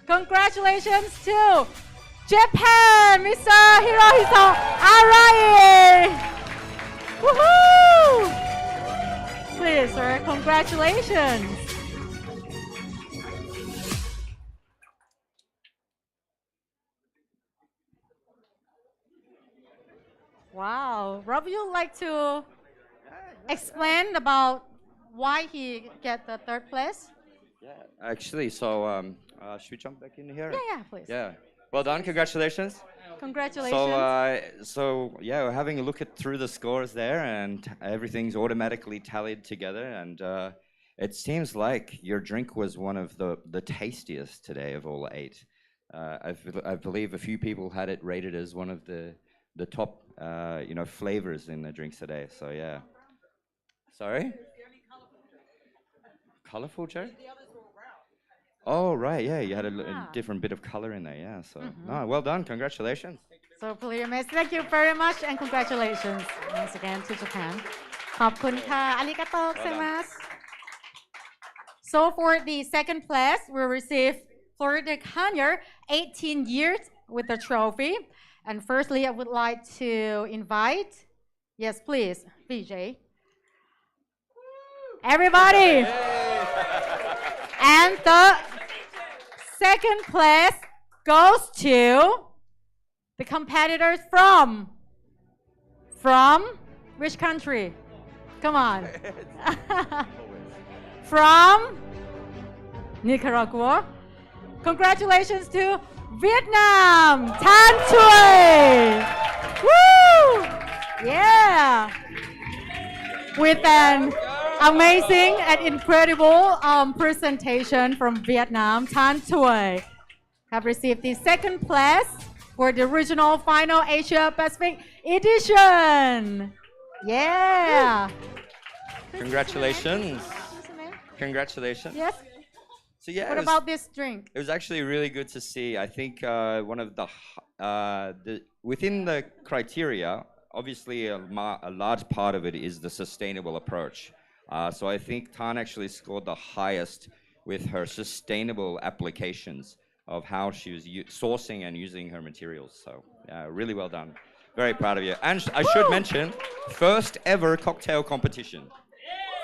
congratulations to Japan, Mr. Hirohito Arai. Woohoo! Please, sir, congratulations. Wow, Rob, you like to explain about why he get the third place? Yeah, actually, so should we jump back in here? Yeah, please. Yeah. Well done, congratulations. Congratulations. So yeah, we're having a look through the scores there, and everything's automatically tallied together. And it seems like your drink was one of the tastiest today of all 8. I believe a few people had it rated as one of the top flavors in the drinks today. So yeah. Sorry. Colorful, Joe? Oh, right, yeah, you had a different bit of color in there, yeah. So, no, well done, congratulations. So please, thank you very much and congratulations once again to Japan. ขอบคุณค่ะ arigato gozaimasu. So for the second place, we received Flor de Caña, 18 years with the trophy. And firstly, I would like to invite, yes, please, VJ. Everybody. And the second place goes to the competitors from which country? Come on. From Nicaragua. Congratulations to Vietnam, Tan Thuy. Woo! Yeah. With an amazing and incredible presentation from Vietnam, Tan Thuy have received the second place for the regional final Asia Pacific edition. Yeah. Congratulations. Congratulations. Yes. So yeah. What about this drink? It was actually really good to see. I think one of the within the criteria, obviously a large part of it is the sustainable approach. So I think Tan actually scored the highest with her sustainable applications of how she was sourcing and using her materials. So yeah, really well done. Very proud of you. And I should mention, first ever cocktail competition.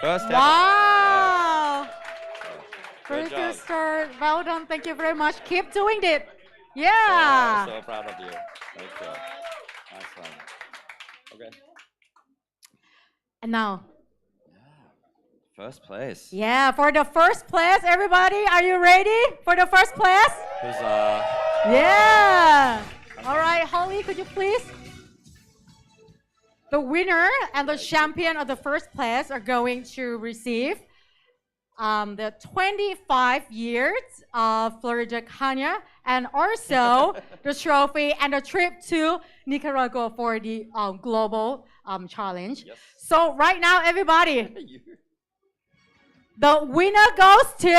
First ever. Wow. Good Very job. good start. Well done. Thank you very much. Keep doing it. Yeah. So proud of you. Thank you. Nice one. Okay. And now. First place. Yeah, for the first place, everybody, are you ready for the first place? Huzzah. Yeah. All right, Holly, could you please? The winner and the champion of the first place are going to receive the 25 years of Flor de Caña and also the trophy and a trip to Nicaragua for the global challenge. Yes. So right now, everybody, the winner goes to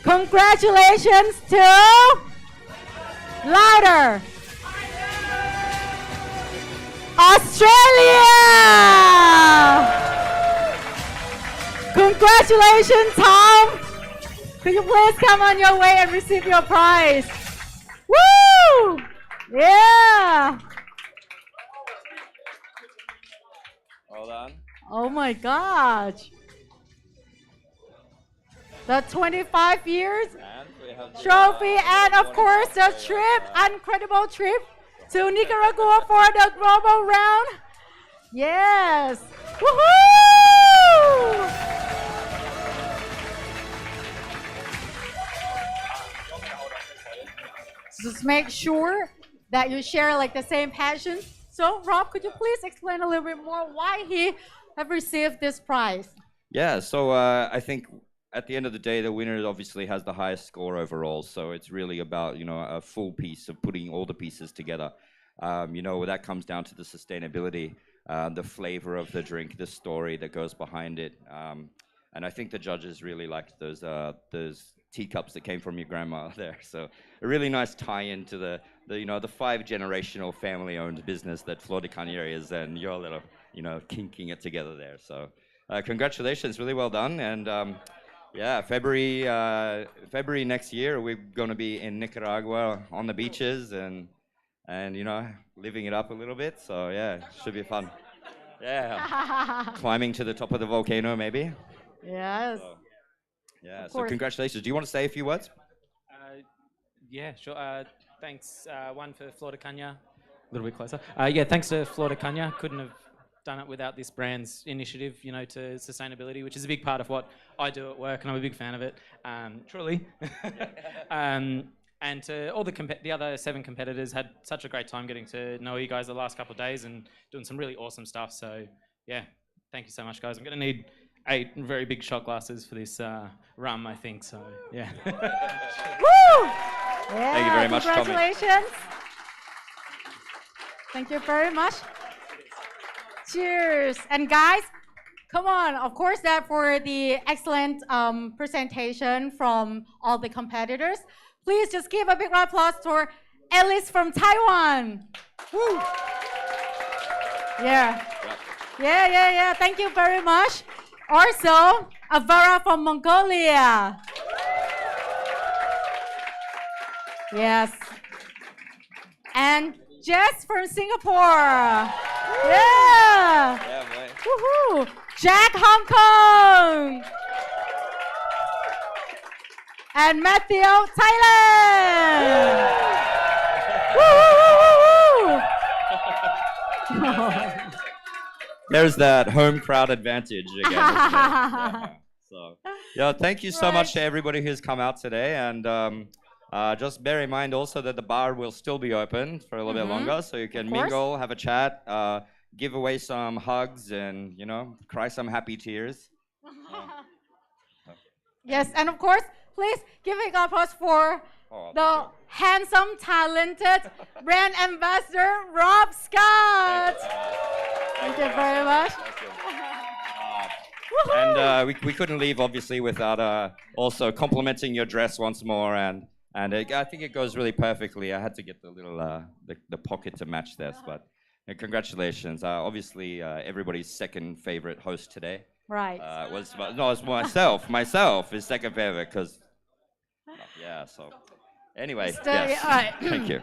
congratulations to louder Australia. Congratulations, Tom. Could you please come on your way and receive your prize? Woo! Yeah. Hold on. Oh my gosh. the 25 years trophy, and of course the trip, incredible trip to Nicaragua for the global round. Yes. Woohoo! Just make sure that you share like the same passion. So Rob, could you please explain a little bit more why he have received this prize? Yeah, so I think at the end of the day, the winner obviously has the highest score overall. So it's really about, a full piece of putting all the pieces together. That comes down to the sustainability, the flavor of the drink, the story that goes behind it. And I think the judges really liked those teacups that came from your grandma there. So a really nice tie-in to the 5-generational family-owned business that Flor de Caña is, and you're little, kinking it together there. So congratulations, really well done. And February next year, we're going to be in Nicaragua on the beaches and living it up a little bit. So yeah, should be fun. Yeah, climbing to the top of the volcano maybe. Yes. So congratulations. Do you want to say a few words? Yeah, sure. Thanks, one for Flor de Caña. A little bit closer. Thanks to Flor de Caña. Couldn't have done it without this brand's initiative, to sustainability, which is a big part of what I do at work, and I'm a big fan of it, truly. And to all the other 7 competitors, had such a great time getting to know you guys the last couple of days and doing some really awesome stuff. So yeah, thank you so much, guys. I'm going to need 8 very big shot glasses for this rum, I think. So yeah. Woo! Yeah, thank you very much, Tommy. Congratulations. Thank you very much. Cheers. And guys, come on. Of course, that for the excellent presentation from all the competitors. Please just give a big round of applause to Alice from Taiwan. Woo. Yeah. Thank you very much. Also, Avara from Mongolia. Yes. And Jess from Singapore. Yeah. Woohoo. Jack, Hong Kong. And Matthew, Thailand. Woo! There's that home crowd advantage again. Thank you so much to everybody who's come out today. And just bear in mind also that the bar will still be open for a little bit longer. So you can mingle, have a chat, give away some hugs, and, cry some happy tears. Yes, and of course, please give a applause for the handsome, talented brand ambassador, Rob Scott. Thank you very much. And we couldn't leave, obviously, without also complimenting your dress once more. And I think it goes really perfectly. I had to get the little the pocket to match this, but congratulations. Obviously, everybody's second favorite host today. Right. It's myself. Myself is second favorite because, so anyway, yes. Right. Thank you.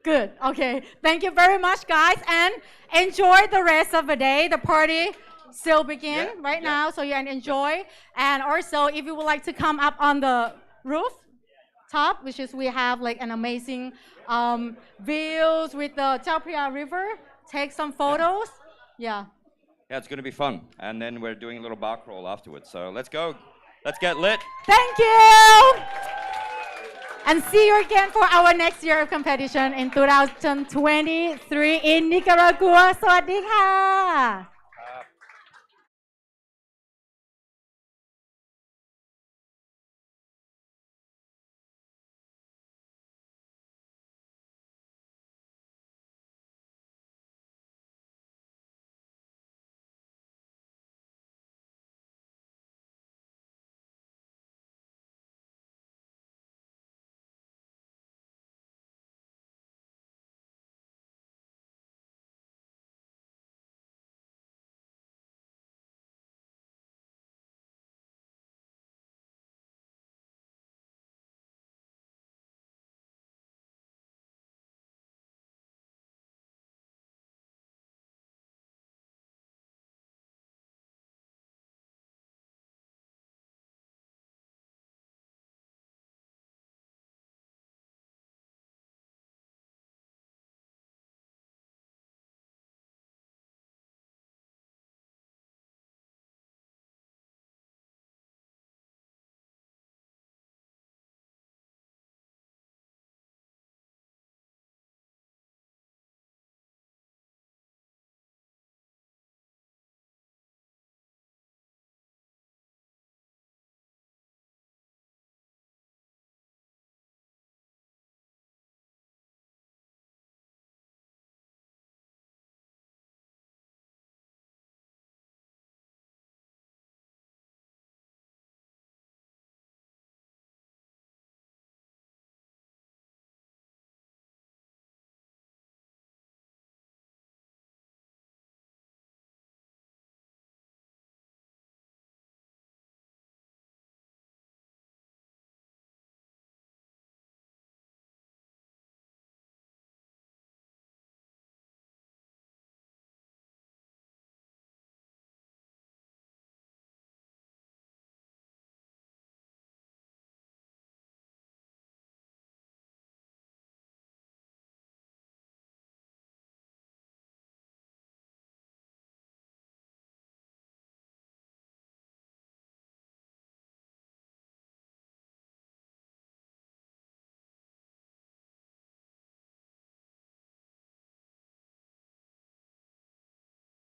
Good. Okay. Thank you very much, guys, and enjoy the rest of the day. The party still begin now, so you can enjoy. And also, if you would like to come up on the roof top, which is we have like an amazing views with the Chao Phraya River. Take some photos. Yeah, it's going to be fun. And then we're doing a little bar crawl afterwards. So let's go. Let's get lit. Thank you. And see you again for our next year of competition in 2023 in Nicaragua. สวัสดีค่ะ